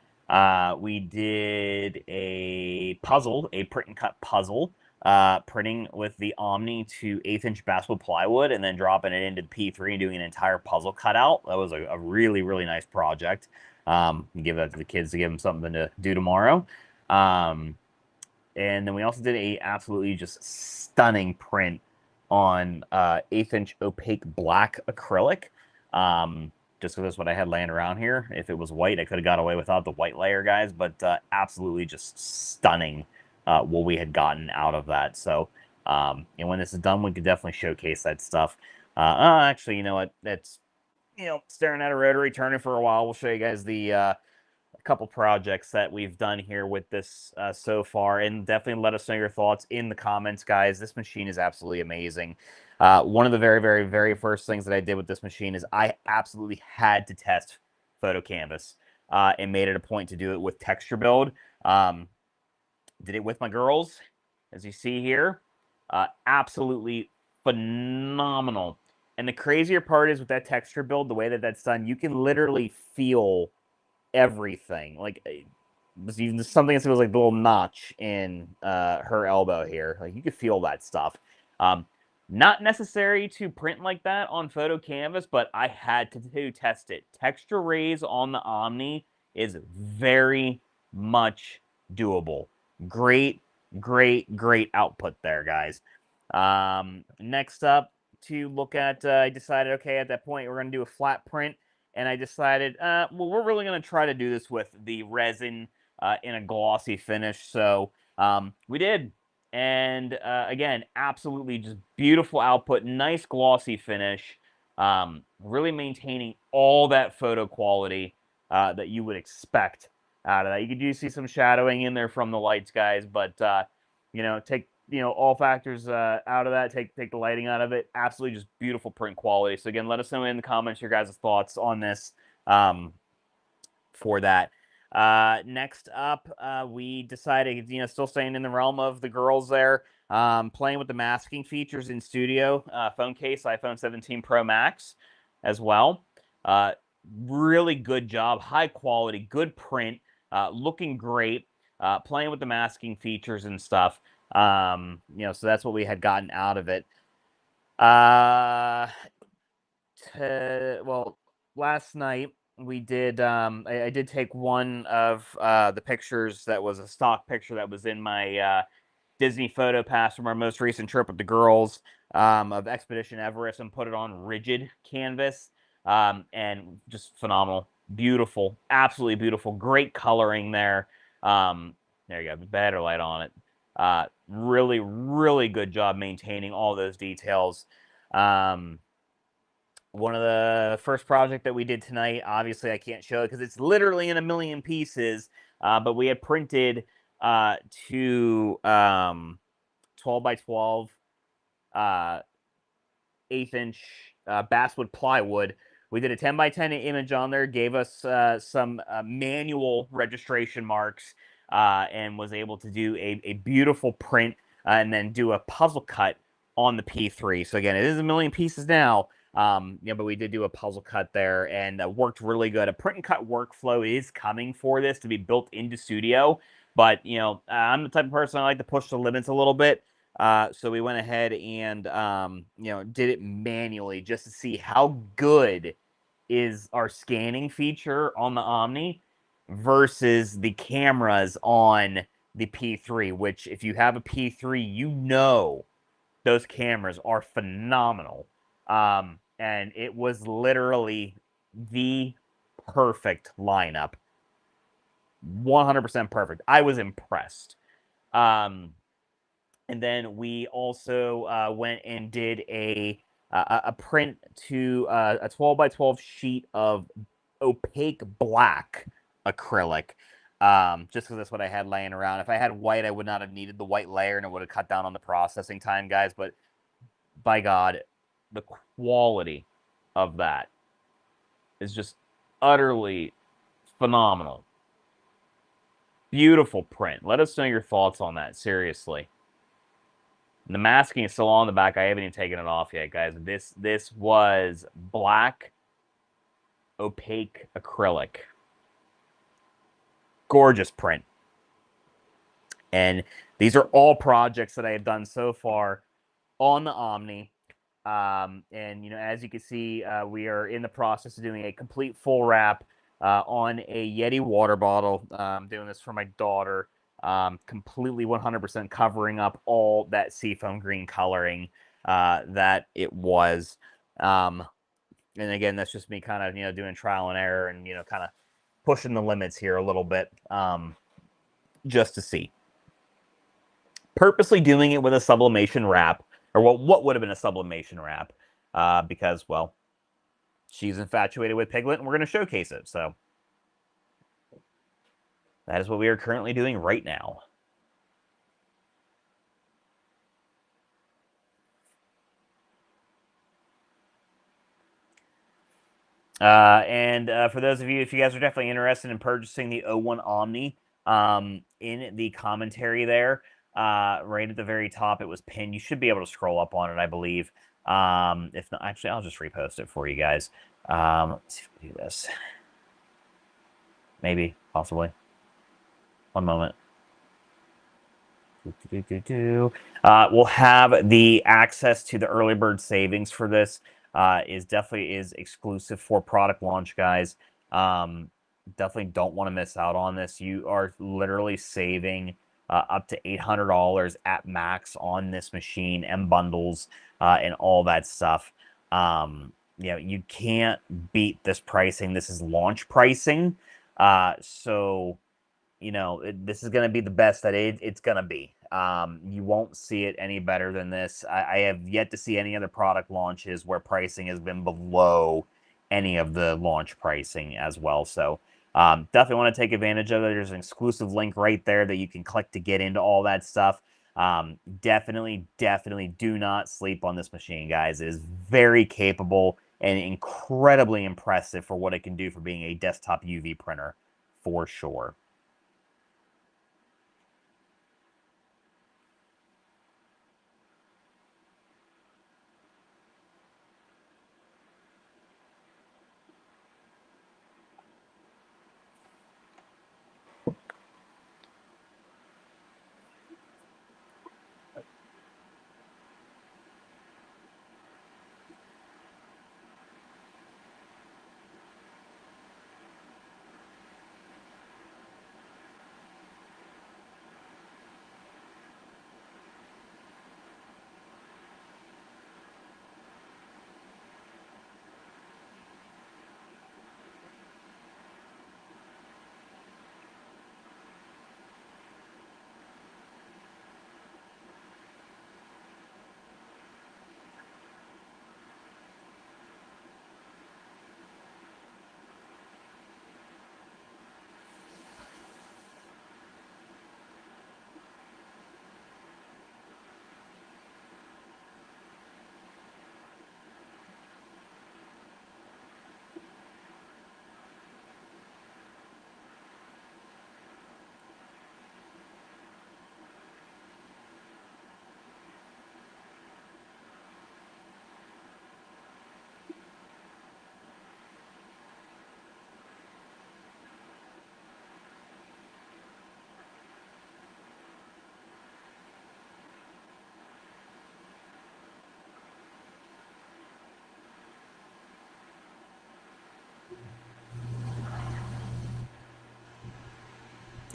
We did a puzzle, a print and cut puzzle, printing with the Omni to 1/8" basswood plywood and then dropping it into the P3 and doing an entire puzzle cutout. That was a really, really nice project. Give that to the kids to give them something to do tomorrow. And then we also did a absolutely just stunning print on 1/8" opaque black acrylic. Just because that's what I had laying around here. If it was white, I could have got away without the white layer, guys, but absolutely just stunning what we had gotten out of that. So, and when this is done, we could definitely showcase that stuff. Actually, you know what? That's, staring at a rotary turning for a while. We'll show you guys the a couple projects that we've done here with this so far, and definitely let us know your thoughts in the comments, guys. This machine is absolutely amazing. One of the very, very, very first things that I did with this machine is I absolutely had to test Photo Canvas and made it a point to do it with texture build. Did it with my girls, as you see here. Absolutely phenomenal. And the crazier part is with that texture build, the way that that's done, you can literally feel everything. Like, even something as simple as like the little notch in her elbow here. Like, you could feel that stuff. Not necessary to print like that on Photo Canvas, but I had to test it. Texture raise on the Omni is very much doable. Great, great, great output there, guys. Next up to look at, I decided, okay, at that point, we're going to do a flat print. And I decided, well, we're really going to try to do this with the resin in a glossy finish. So we did. And again, absolutely just beautiful output, nice glossy finish, really maintaining all that photo quality that you would expect out of that. You do see some shadowing in there from the lights, guys, but take all factors out of that, take the lighting out of it. Absolutely just beautiful print quality. So again, let us know in the comments your guys' thoughts on this for that. Next up, we decided, still staying in the realm of the girls there, playing with the masking features in studio. Phone case, iPhone 17 Pro Max as well. Really good job, high quality, good print, looking great. Playing with the masking features and stuff. So that's what we had gotten out of it. Well, last night we did. I did take one of the pictures that was a stock picture that was in my Disney Photo Pass from our most recent trip with the girls of Expedition Everest and put it on rigid canvas, and just phenomenal, beautiful, absolutely beautiful, great coloring there. There you go, better light on it. Really, really good job maintaining all those details. One of the first project that we did tonight, obviously I can't show it because it's literally in a million pieces, but we had printed two 12 by 12 1/8" basswood plywood. We did a 10 by 10 image on there, gave us some manual registration marks, and was able to do a beautiful print and then do a puzzle cut on the P3. So again, it is a million pieces now, but we did do a puzzle cut there and worked really good. A print and cut workflow is coming for this to be built into Studio, but I'm the type of person I like to push the limits a little bit. So we went ahead and did it manually just to see how good is our scanning feature on the Omni versus the cameras on the P3, which if you have a P3, those cameras are phenomenal. And it was literally the perfect lineup. 100% perfect. I was impressed. And then we also went and did a print to a 12 by 12 sheet of opaque black acrylic. Just because that's what I had laying around. If I had white, I would not have needed the white layer, and it would have cut down on the processing time, guys. But by God, the quality of that is just utterly phenomenal. Beautiful print. Let us know your thoughts on that, seriously. And the masking is still on the back. I haven't even taken it off yet, guys. This was black opaque acrylic. Gorgeous print. And these are all projects that I have done so far on the Omni. And, you know, as you can see, we are in the process of doing a complete full wrap on a Yeti water bottle. I'm doing this for my daughter. Completely 100% covering up all that seafoam green coloring that it was. And again, that's just me kind of, you know, doing trial and error and, you know, kind of pushing the limits here a little bit just to see. Purposely doing it with a sublimation wrap, or what would have been a sublimation wrap, because, well, she's infatuated with Piglet, and we're going to showcase it. So that is what we are currently doing right now. And for those of you, if you guys are definitely interested in purchasing the O1 Omni, in the commentary there, right at the very top, it was pinned. You should be able to scroll up on it, I believe. If not, actually, I'll just repost it for you guys. Let's see if we do this. Maybe, possibly. One moment. We'll have the access to the early bird savings for this. Is definitely is exclusive for product launch, guys. Definitely don't want to miss out on this. You are literally saving up to $800 at max on this machine and bundles and all that stuff. You know, you can't beat this pricing. This is launch pricing. So you know, this is going to be the best that it's going to be. You won't see it any better than this. I have yet to see any other product launches where pricing has been below any of the launch pricing as well. So definitely want to take advantage of it. There's an exclusive link right there that you can click to get into all that stuff. Definitely do not sleep on this machine, guys. It is very capable and incredibly impressive for what it can do for being a desktop UV printer, for sure.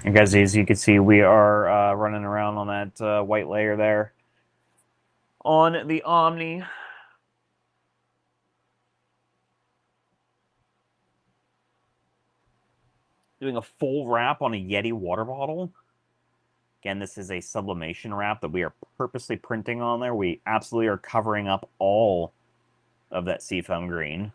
And guys, as you can see, we are running around on that white layer there. on the Omni. Doing a full wrap on a Yeti water bottle. Again, this is a sublimation wrap that we are purposely printing on there. We absolutely are covering up all of that seafoam green.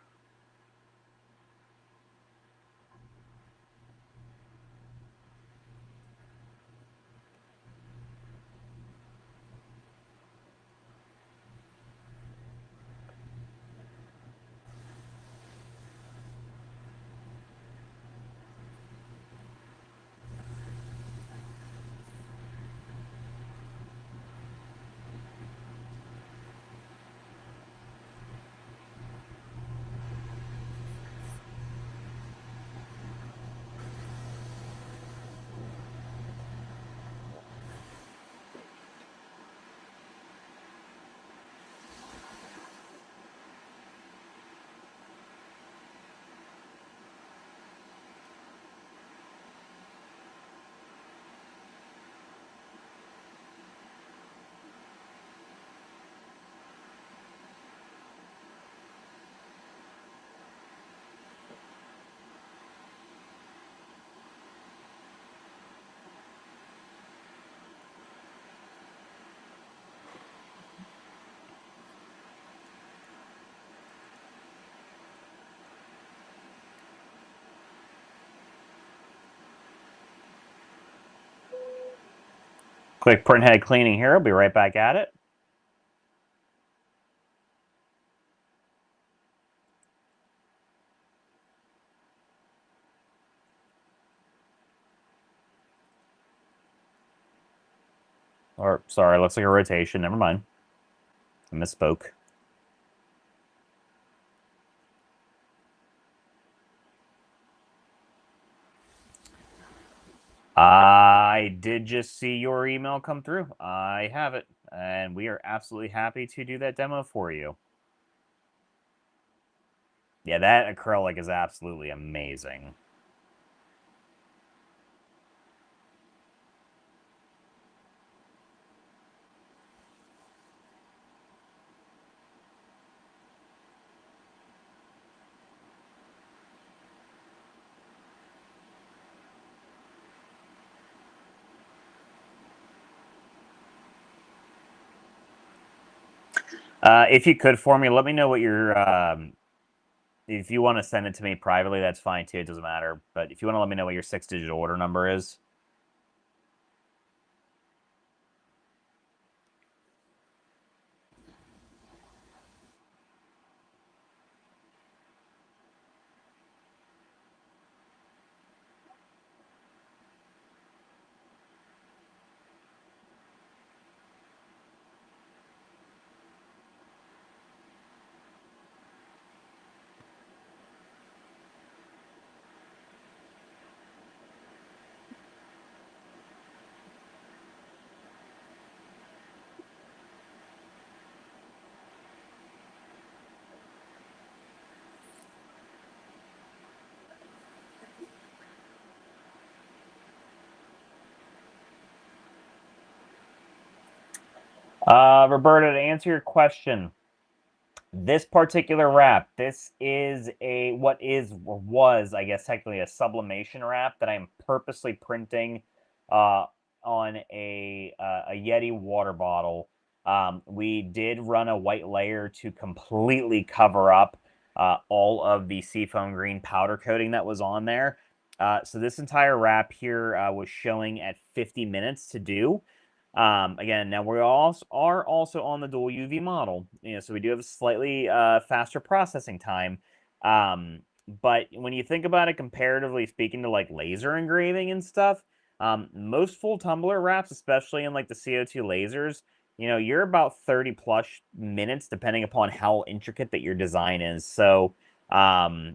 Quick print head cleaning here. I'll be right back at it. Or, sorry, looks like a rotation. Never mind. I misspoke. I did just see your email come through. I have it, and we are absolutely happy to do that demo for you. Yeah, that acrylic is absolutely amazing. If you could for me, let me know what your if you want to send it to me privately, that's fine too. It doesn't matter. But if you want to let me know what your 6-digit order number is. Roberta, to answer your question, this particular wrap, this is what was, I guess, technically a sublimation wrap that I am purposely printing on a Yeti water bottle. We did run a white layer to completely cover up all of the seafoam green powder coating that was on there. So this entire wrap here was showing at 50 minutes to do. Again, now we are also on the dual UV model, so we do have a slightly faster processing time. But when you think about it, comparatively speaking to like laser engraving and stuff, most full tumbler wraps, especially in like the CO2 lasers, you're about 30 plus minutes, depending upon how intricate that your design is. So, I'd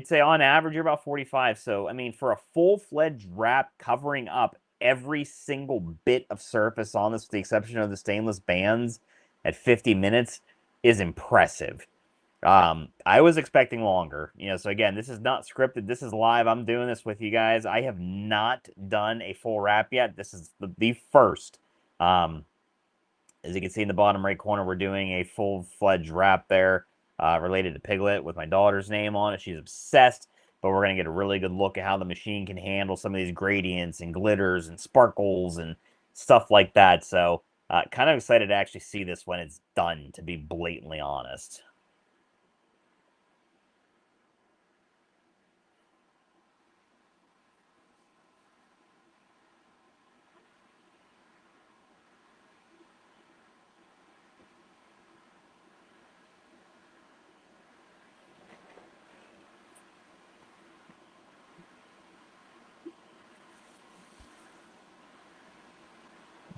say on average you're about 45. So, I mean, for a full-fledged wrap covering up every single bit of surface on this, with the exception of the stainless bands, at 50 minutes is impressive. I was expecting longer, so again, this is not scripted. This is live. I'm doing this with you guys. I have not done a full wrap yet. This is the first. As you can see in the bottom right corner, we're doing a full-fledged wrap there related to Piglet with my daughter's name on it. She's obsessed, but we're going to get a really good look at how the machine can handle some of these gradients and glitters and sparkles and stuff like that. So kind of excited to actually see this when it's done, to be blatantly honest.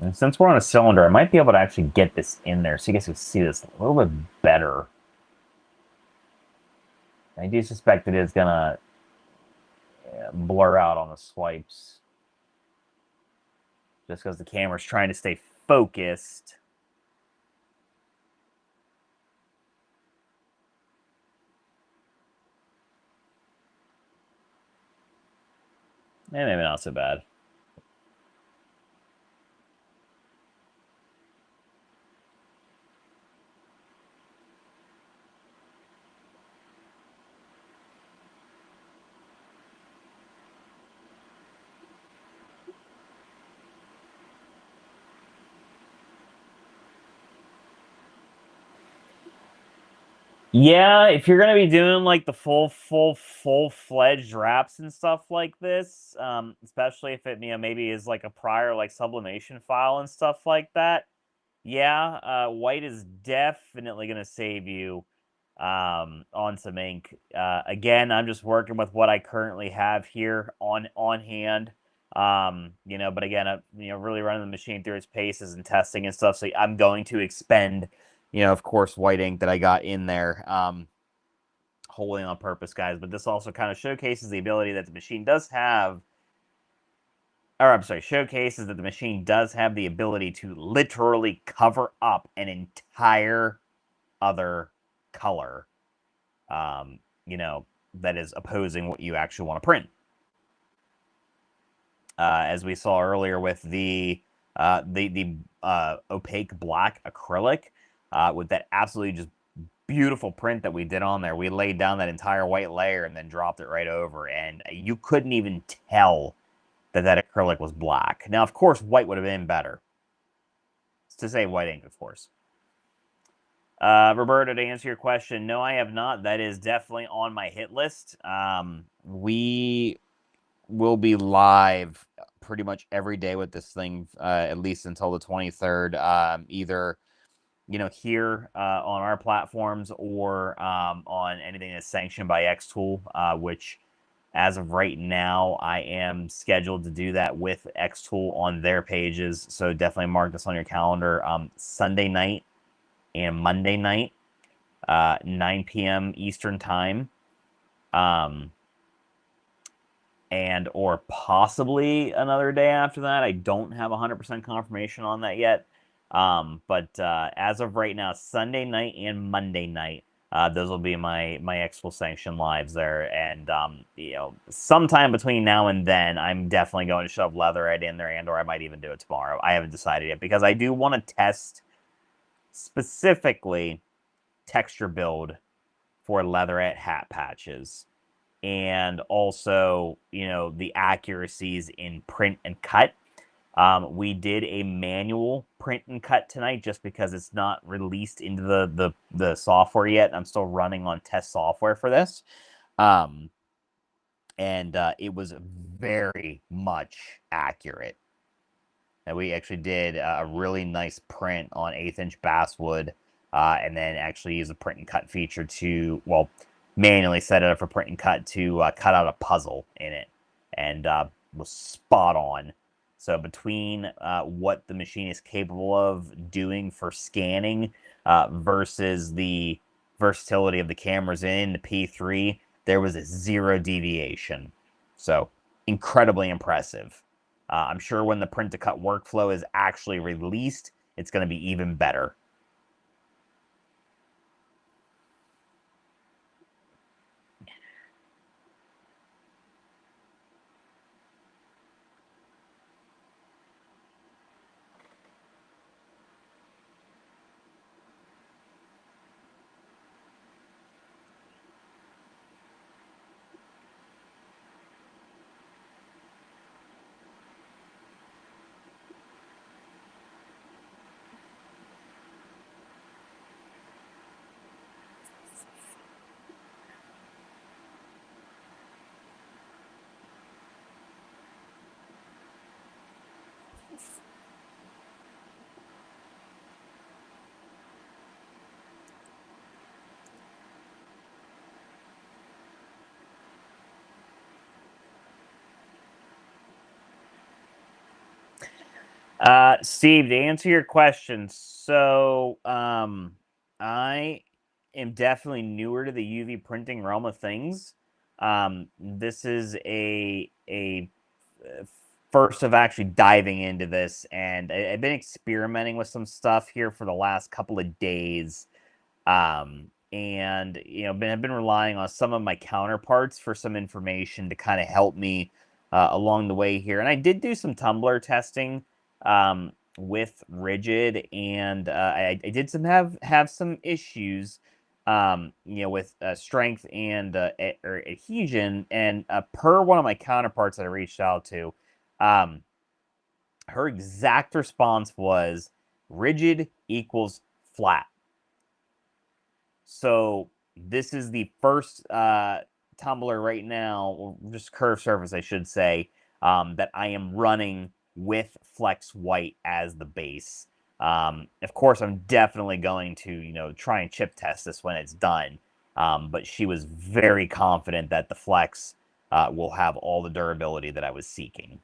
And since we're on a cylinder, I might be able to actually get this in there so you guys can see this a little bit better. I do suspect it is going to blur out on the swipes just because the camera's trying to stay focused. Maybe not so bad. Yeah, if you're gonna be doing like the full-fledged wraps and stuff like this, especially if it, maybe is like a prior like sublimation file and stuff like that, yeah, white is definitely gonna save you on some ink. Again, I'm just working with what I currently have here on hand. But again, really running the machine through its paces and testing and stuff. So I'm going to expend, of course, white ink that I got in there, wholly on purpose, guys. But this also kind of showcases the ability that the machine does have, or I'm sorry, showcases that the machine does have the ability to literally cover up an entire other color, um, that is opposing what you actually want to print. As we saw earlier with the opaque black acrylic, with that absolutely just beautiful print that we did on there. We laid down that entire white layer and then dropped it right over, and you couldn't even tell that acrylic was black. Now, of course, white would have been better. It's to say white ink, of course. Roberto, to answer your question, no, I have not. That is definitely on my hit list. We will be live pretty much every day with this thing, at least until the 23rd. Either here on our platforms or on anything that's sanctioned by xTool, which as of right now, I am scheduled to do that with xTool on their pages. So definitely mark this on your calendar. Sunday night and Monday night, 9 p.m. Eastern time, and or possibly another day after that. I don't have 100% confirmation on that yet. But as of right now, Sunday night and Monday night, those will be my xTool sanction lives there. And sometime between now and then, I'm definitely going to shove Leatherette in there, and or I might even do it tomorrow. I haven't decided yet because I do want to test specifically texture build for Leatherette hat patches, and also the accuracies in print and cut. We did a manual print and cut tonight just because it's not released into the software yet. I'm still running on test software for this, and it was very much accurate. And we actually did a really nice print on 1/8" basswood, and then actually use a print and cut feature to, well, manually set it up for print and cut to cut out a puzzle in it, and was spot on. So between what the machine is capable of doing for scanning versus the versatility of the cameras in the P3, there was a 0 deviation. So incredibly impressive. I'm sure when the print to cut workflow is actually released, it's going to be even better. Steve, to answer your question, so I am definitely newer to the UV printing realm of things. This is a first of actually diving into this, and I've been experimenting with some stuff here for the last couple of days. And I've been relying on some of my counterparts for some information to kind of help me along the way here. And I did do some tumbler testing with rigid, and I did have some issues, with strength and or adhesion. And per one of my counterparts that I reached out to, um, her exact response was rigid equals flat. So this is the first tumbler right now, or just curved surface, I should say, that I am running with Flex White as the base. Of course, I'm definitely going to, try and chip test this when it's done. But she was very confident that the Flex will have all the durability that I was seeking.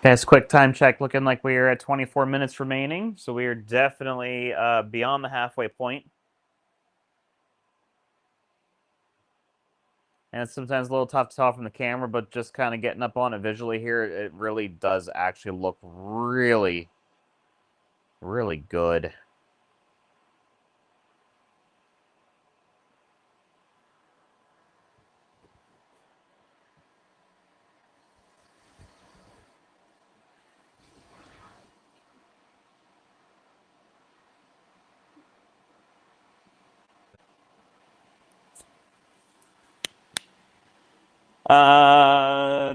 Okay, it's quick time check, looking like we are at 24 minutes remaining, so we are definitely beyond the halfway point. And it's sometimes a little tough to tell from the camera, but just kind of getting up on it visually here, it really does actually look really, really good. I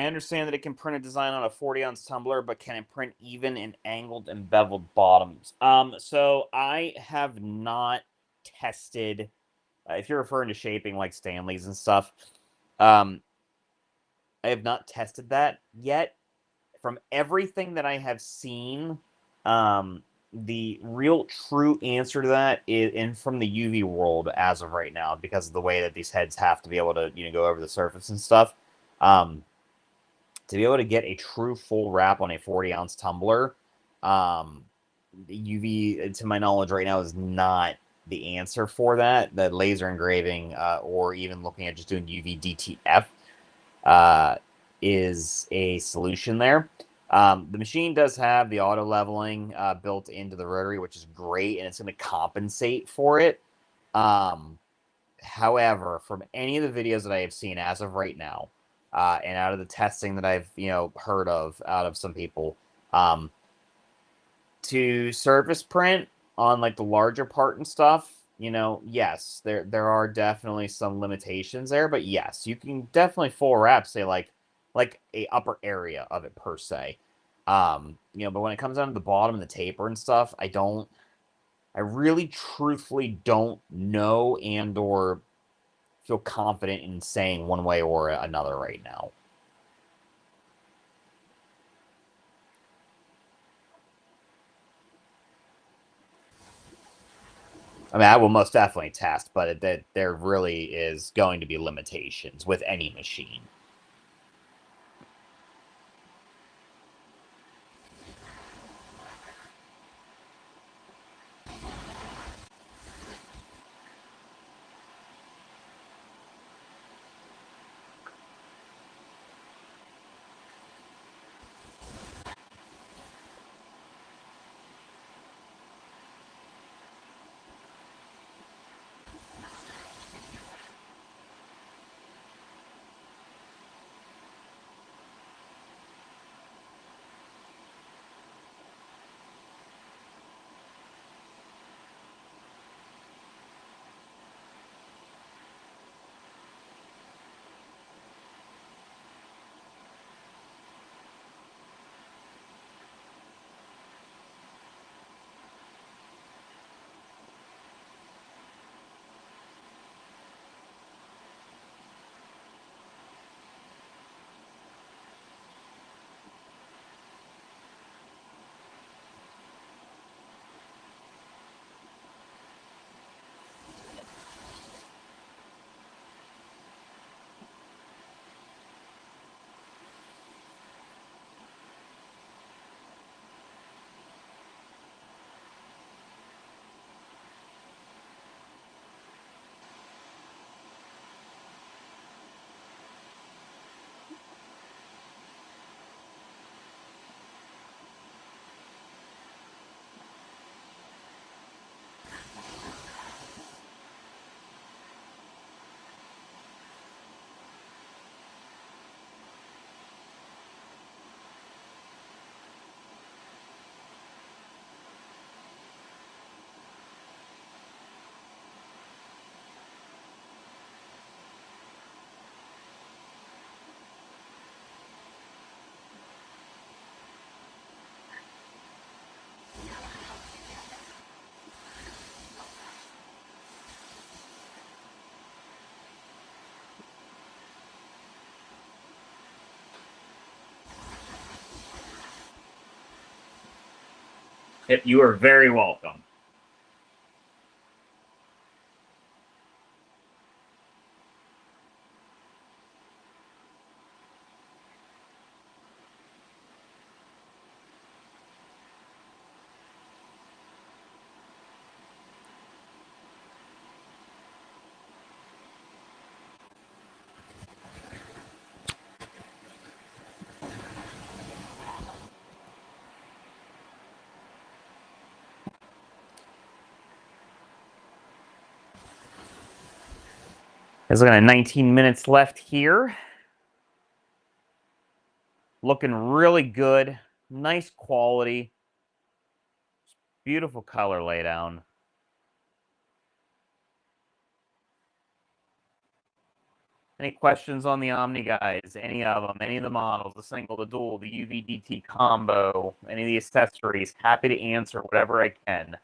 understand that it can print a design on a 40-ounce tumbler, but can it print even in angled and beveled bottoms? So I have not tested. If you're referring to shaping like Stanley's and stuff, um, I have not tested that yet. From everything that I have seen, um, the real true answer to that is in from the UV world as of right now, because of the way that these heads have to be able to, go over the surface and stuff. Um, to be able to get a true full wrap on a 40-ounce tumbler, um, UV, to my knowledge, right now is not the answer for that. The laser engraving, or even looking at just doing UV DTF, uh, is a solution there. The machine does have the auto leveling built into the rotary, which is great, and it's going to compensate for it. Um, However, from any of the videos that I have seen as of right now, and out of the testing that I've heard of out of some people, um, to surface print on like the larger part and stuff, yes, there are definitely some limitations there, but yes, you can definitely full wrap, say like a upper area of it per se. But when it comes down to the bottom and the taper and stuff, I really truthfully don't know and or feel confident in saying one way or another right now. I mean, I will most definitely test, but that there really is going to be limitations with any machine. You are very welcome. There's looking at 19 minutes left here. Looking really good. Nice quality. Beautiful color laydown. Any questions on the Omni, guys? Any of them? Any of the models? The single, the dual, the UVDT combo, any of the accessories? Happy to answer whatever I can.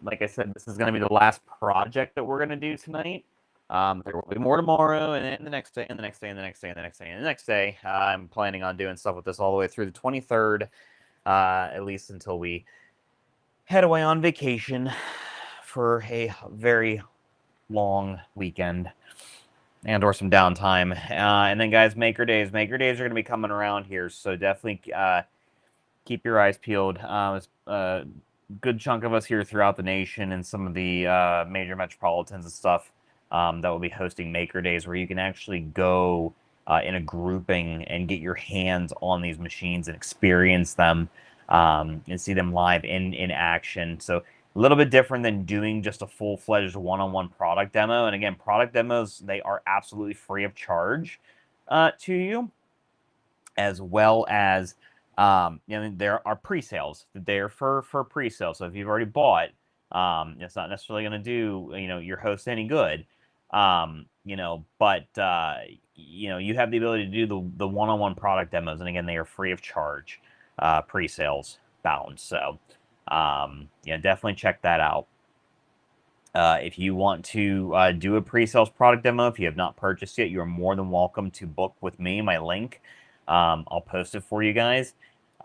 Like I said, this is going to be the last project that we're going to do tonight. There will be more tomorrow, and then the next day, and the next day, and the next day, and the next day, and the next day. I'm planning on doing stuff with this all the way through the 23rd, at least until we head away on vacation for a very long weekend and or some downtime. And then, guys, Maker Days. Maker Days are going to be coming around here, so definitely keep your eyes peeled. Good chunk of us here throughout the nation and some of the major metropolitans and stuff that will be hosting Maker Days, where you can actually go in a grouping and get your hands on these machines and experience them and see them live in action. So a little bit different than doing just a full-fledged one-on-one product demo. And again, product demos, they are absolutely free of charge to you, as well as there are pre-sales. They're for pre-sale. So if you've already bought, it's not necessarily going to do your host any good. But you have the ability to do the one-on-one product demos, and again, they are free of charge, pre-sales bound. So definitely check that out. If you want to do a pre-sales product demo, if you have not purchased yet, you are more than welcome to book with me. My link, I'll post it for you guys.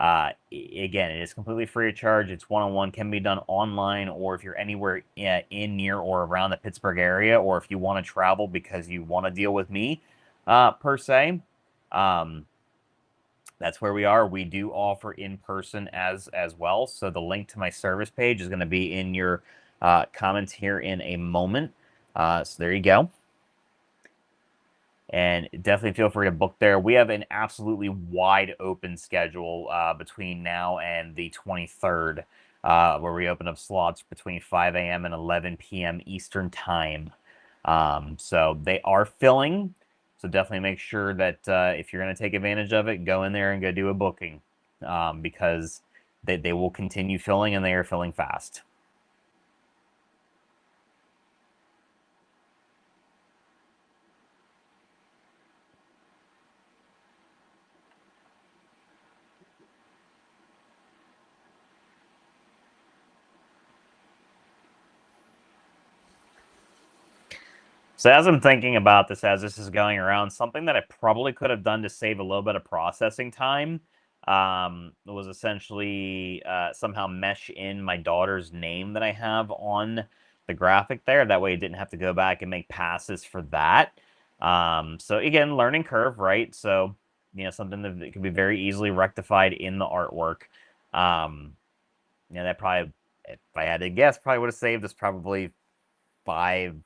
Again, it is completely free of charge. It's one-on-one, can be done online, or if you're anywhere in, near, or around the Pittsburgh area, or if you want to travel because you want to deal with me, per se. That's where we are. We do offer in-person as well. So the link to my service page is going to be in your comments here in a moment. So there you go. And definitely feel free to book there. We have an absolutely wide open schedule between now and the 23rd, where we open up slots between 5 a.m. and 11 p.m. Eastern Time. So they are filling. So definitely make sure that if you're going to take advantage of it, go in there and go do a booking, because they will continue filling, and they are filling fast. So as I'm thinking about this, as this is going around, something that I probably could have done to save a little bit of processing time was essentially somehow mesh in my daughter's name that I have on the graphic there. That way, I didn't have to go back and make passes for that. So again, learning curve, right? So something that can be very easily rectified in the artwork. That probably, if I had to guess, probably would have saved us probably 5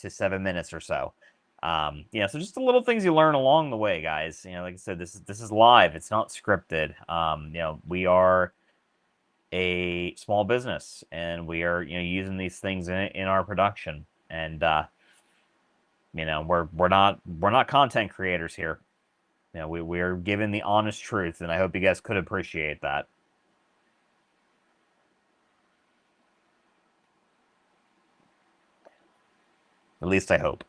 to 7 minutes or so. So just the little things you learn along the way, guys. Like I said, this is live. It's not scripted. We are a small business, and we are using these things in our production, and we're not content creators here. We're giving the honest truth, and I hope you guys could appreciate that. At least I hope.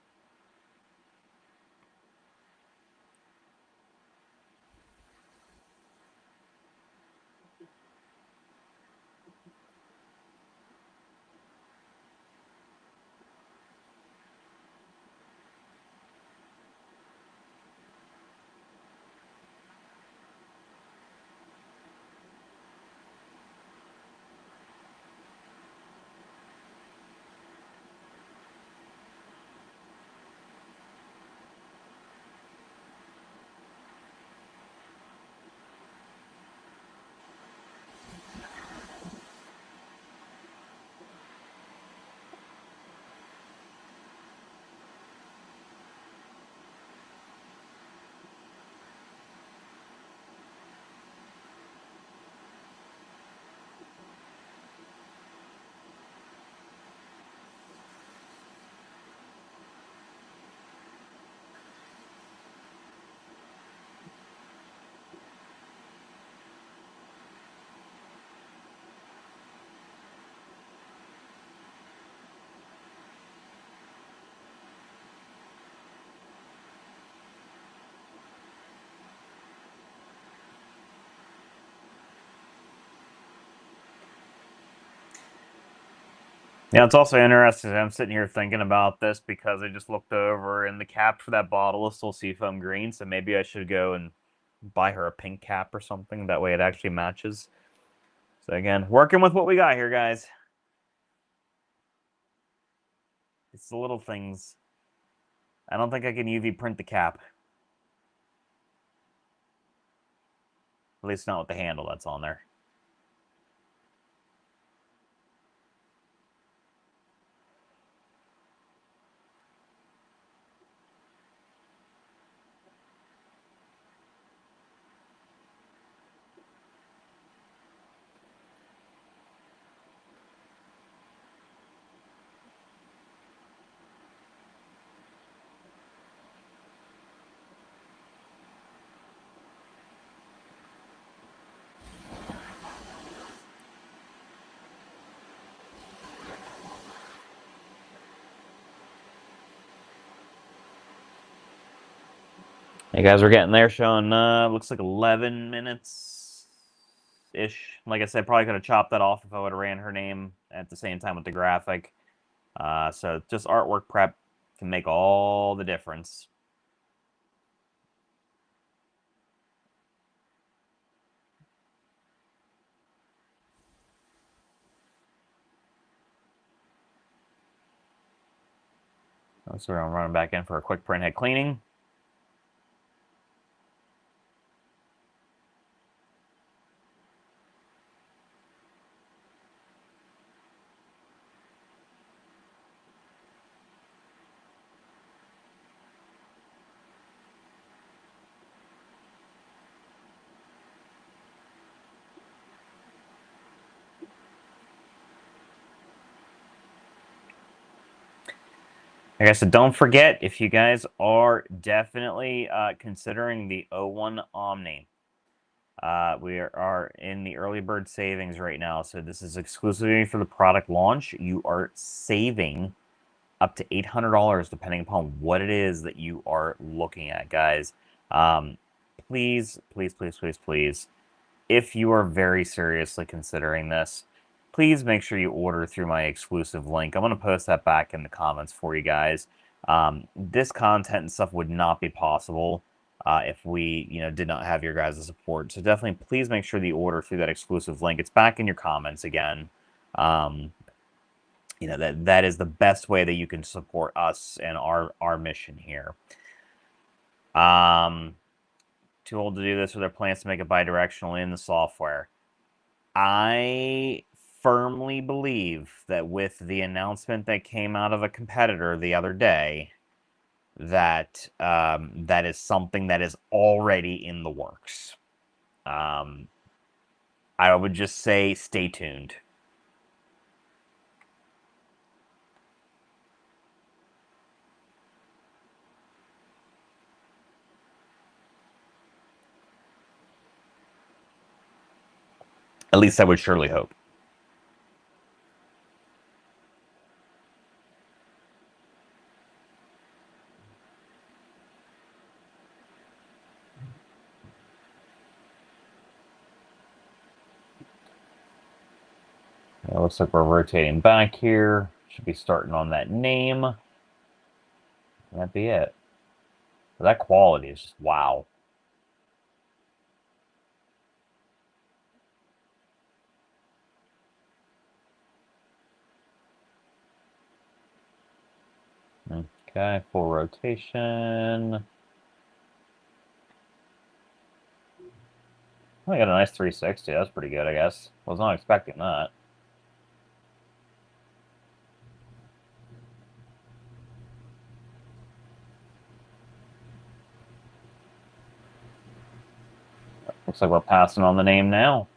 Yeah, it's also interesting. I'm sitting here thinking about this because I just looked over and the cap for that bottle is still seafoam green, so maybe I should go and buy her a pink cap or something. That way it actually matches. So again, working with what we got here, guys. It's the little things. I don't think I can UV print the cap. At least not with the handle that's on there. Hey guys, we're getting there, showing looks like 11 minutes ish. Like I said, probably could have chopped that off if I would have ran her name at the same time with the graphic. So just artwork prep can make all the difference. So we're gonna run back in for a quick print head cleaning. Like I said, don't forget, if you guys are definitely considering the O1 Omni, we are in the early bird savings right now. So this is exclusively for the product launch. You are saving up to $800 depending upon what it is that you are looking at, guys. Please, please, please, please, please, if you are very seriously considering this, please make sure you order through my exclusive link. I'm going to post that back in the comments for you guys. This content and stuff would not be possible if we, did not have your guys' support. So definitely, please make sure that you order through that exclusive link. It's back in your comments again. That is the best way that you can support us and our mission here. Too old to do this, or their plans to make it bidirectional in the software. I firmly believe that with the announcement that came out of a competitor the other day, that that is something that is already in the works. I would just say stay tuned. At least I would surely hope. It looks like we're rotating back here. Should be starting on that name. That'd be it. That quality is just wow. Okay, full rotation. I got a nice 360. That's pretty good, I guess. Was not expecting that. Looks like we're passing on the name now.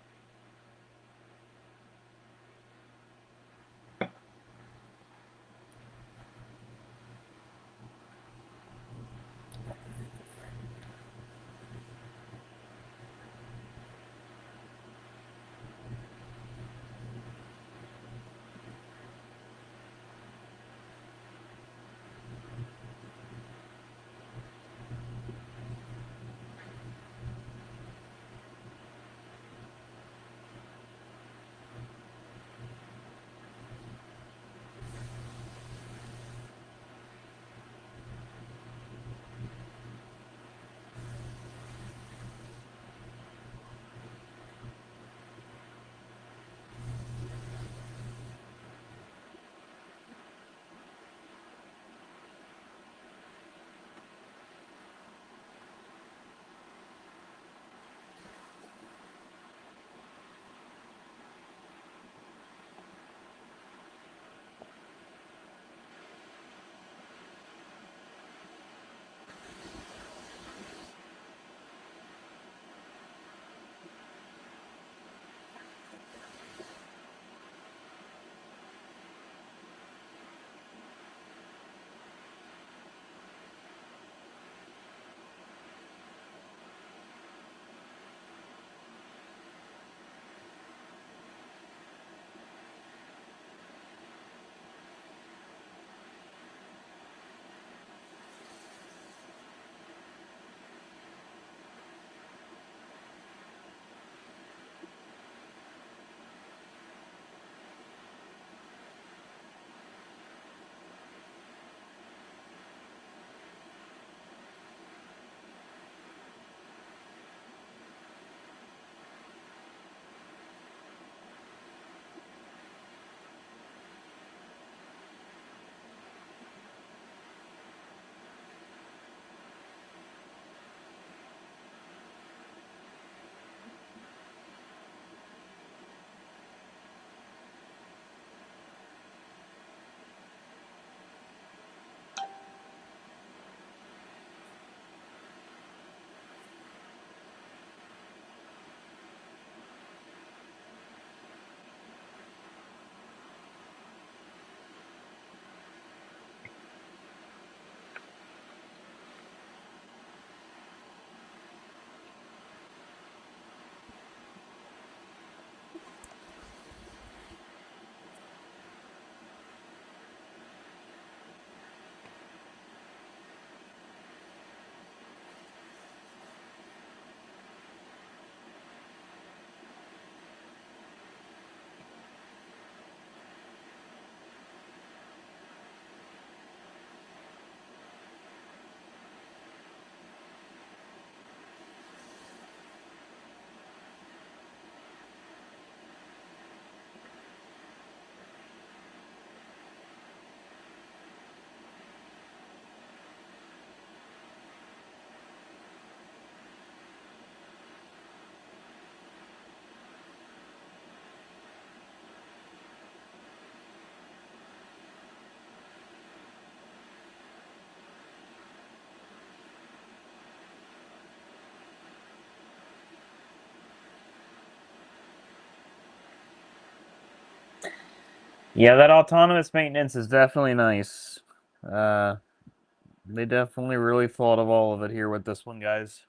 Yeah, that autonomous maintenance is definitely nice. They definitely really thought of all of it here with this one, guys.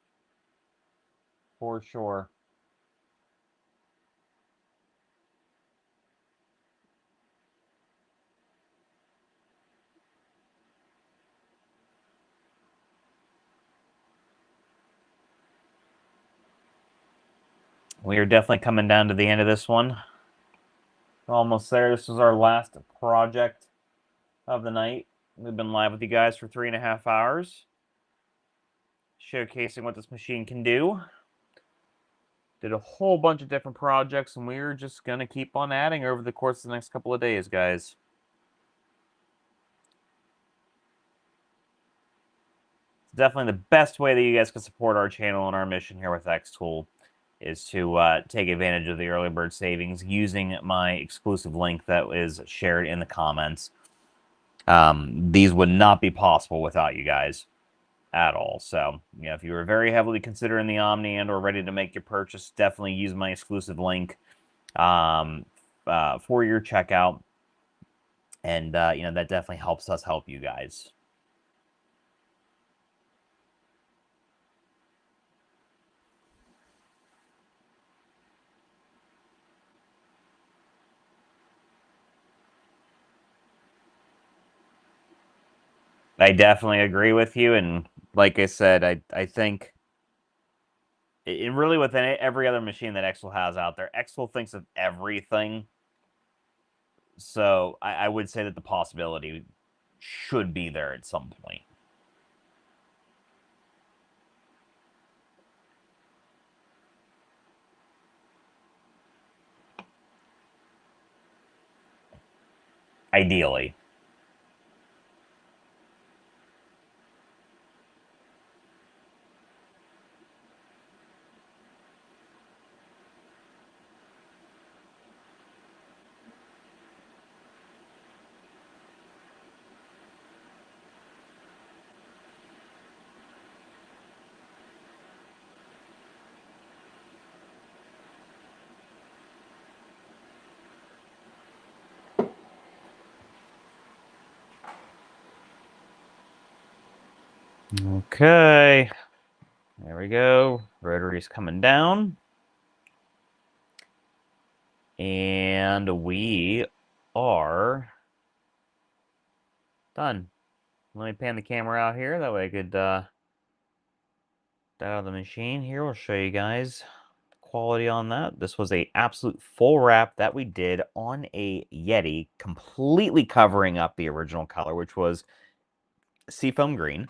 For sure. We are definitely coming down to the end of this one. Almost there. This was our last project of the night. We've been live with you guys for 3.5 hours, showcasing what this machine can do. Did a whole bunch of different projects, and we're just going to keep on adding over the course of the next couple of days, guys. It's definitely the best way that you guys can support our channel and our mission here with xTool is to take advantage of the early bird savings using my exclusive link that is shared in the comments. These would not be possible without you guys at all. So, yeah, if you were very heavily considering the Omni and or ready to make your purchase, definitely use my exclusive link for your checkout. And, that definitely helps us help you guys. I definitely agree with you. And like I said, I think it really with every other machine that xTool has out there, xTool thinks of everything. So I would say that the possibility should be there at some point. Ideally. Okay. There we go. Rotary's coming down. And we are done. Let me pan the camera out here. That way I could out of the machine here. We'll show you guys the quality on that. This was a absolute full wrap that we did on a Yeti, completely covering up the original color, which was seafoam green.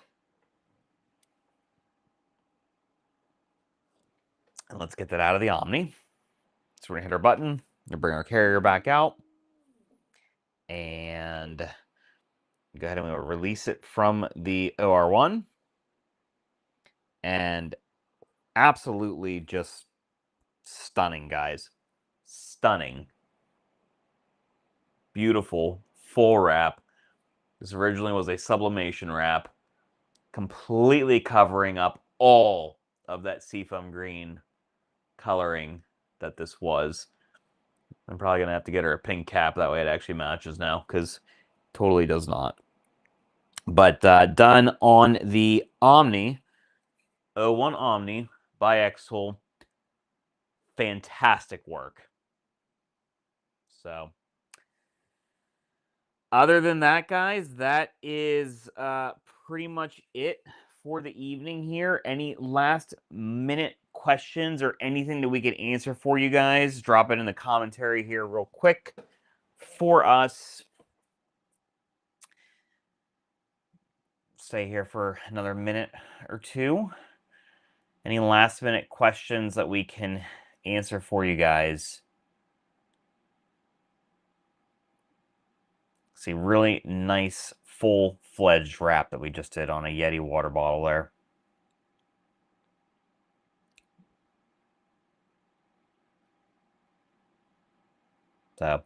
And let's get that out of the Omni. So we're gonna hit our button, to bring our carrier back out, and go ahead and we'll release it from the OR1. And absolutely just stunning, guys. Stunning. Beautiful. Full wrap. This originally was a sublimation wrap, completely covering up all of that seafoam green coloring that this was. I'm probably going to have to get her a pink cap. That way it actually matches now, because totally does not. But done on the Omni, O1 Omni by xTool. Fantastic work. So, other than that, guys, that is pretty much it for the evening here. Any last minute questions or anything that we could answer for you guys? Drop it in the commentary here real quick for us. Stay here for another minute or two. Any last minute questions that we can answer for you guys? See, really nice full-fledged wrap that we just did on a Yeti water bottle there. So,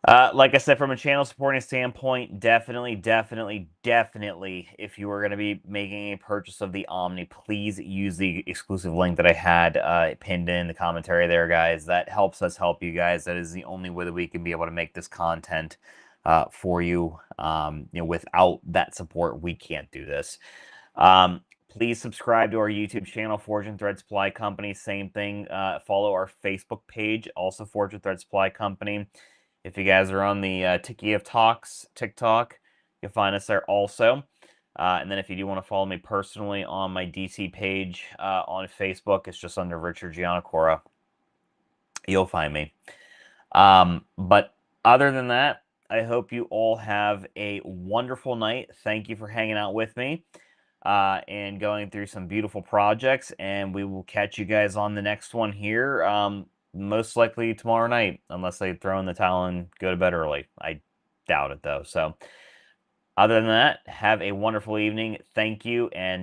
Like I said, from a channel supporting standpoint, definitely, if you are going to be making a purchase of the Omni, please use the exclusive link that I had pinned in the commentary there, guys. That helps us help you guys. That is the only way that we can be able to make this content for you. Without that support, we can't do this. Please subscribe to our YouTube channel, Forge and Thread Supply Company. Same thing. Follow our Facebook page, also Forge and Thread Supply Company. If you guys are on the Tiki of Talks TikTok, you'll find us there also. And then if you do want to follow me personally on my DC page on Facebook, it's just under Richard Gianacora. You'll find me. But other than that, I hope you all have a wonderful night. Thank you for hanging out with me and going through some beautiful projects. And we will catch you guys on the next one here. Most likely tomorrow night, unless they throw in the towel and go to bed early. I doubt it, though. So other than that, have a wonderful evening. Thank you, and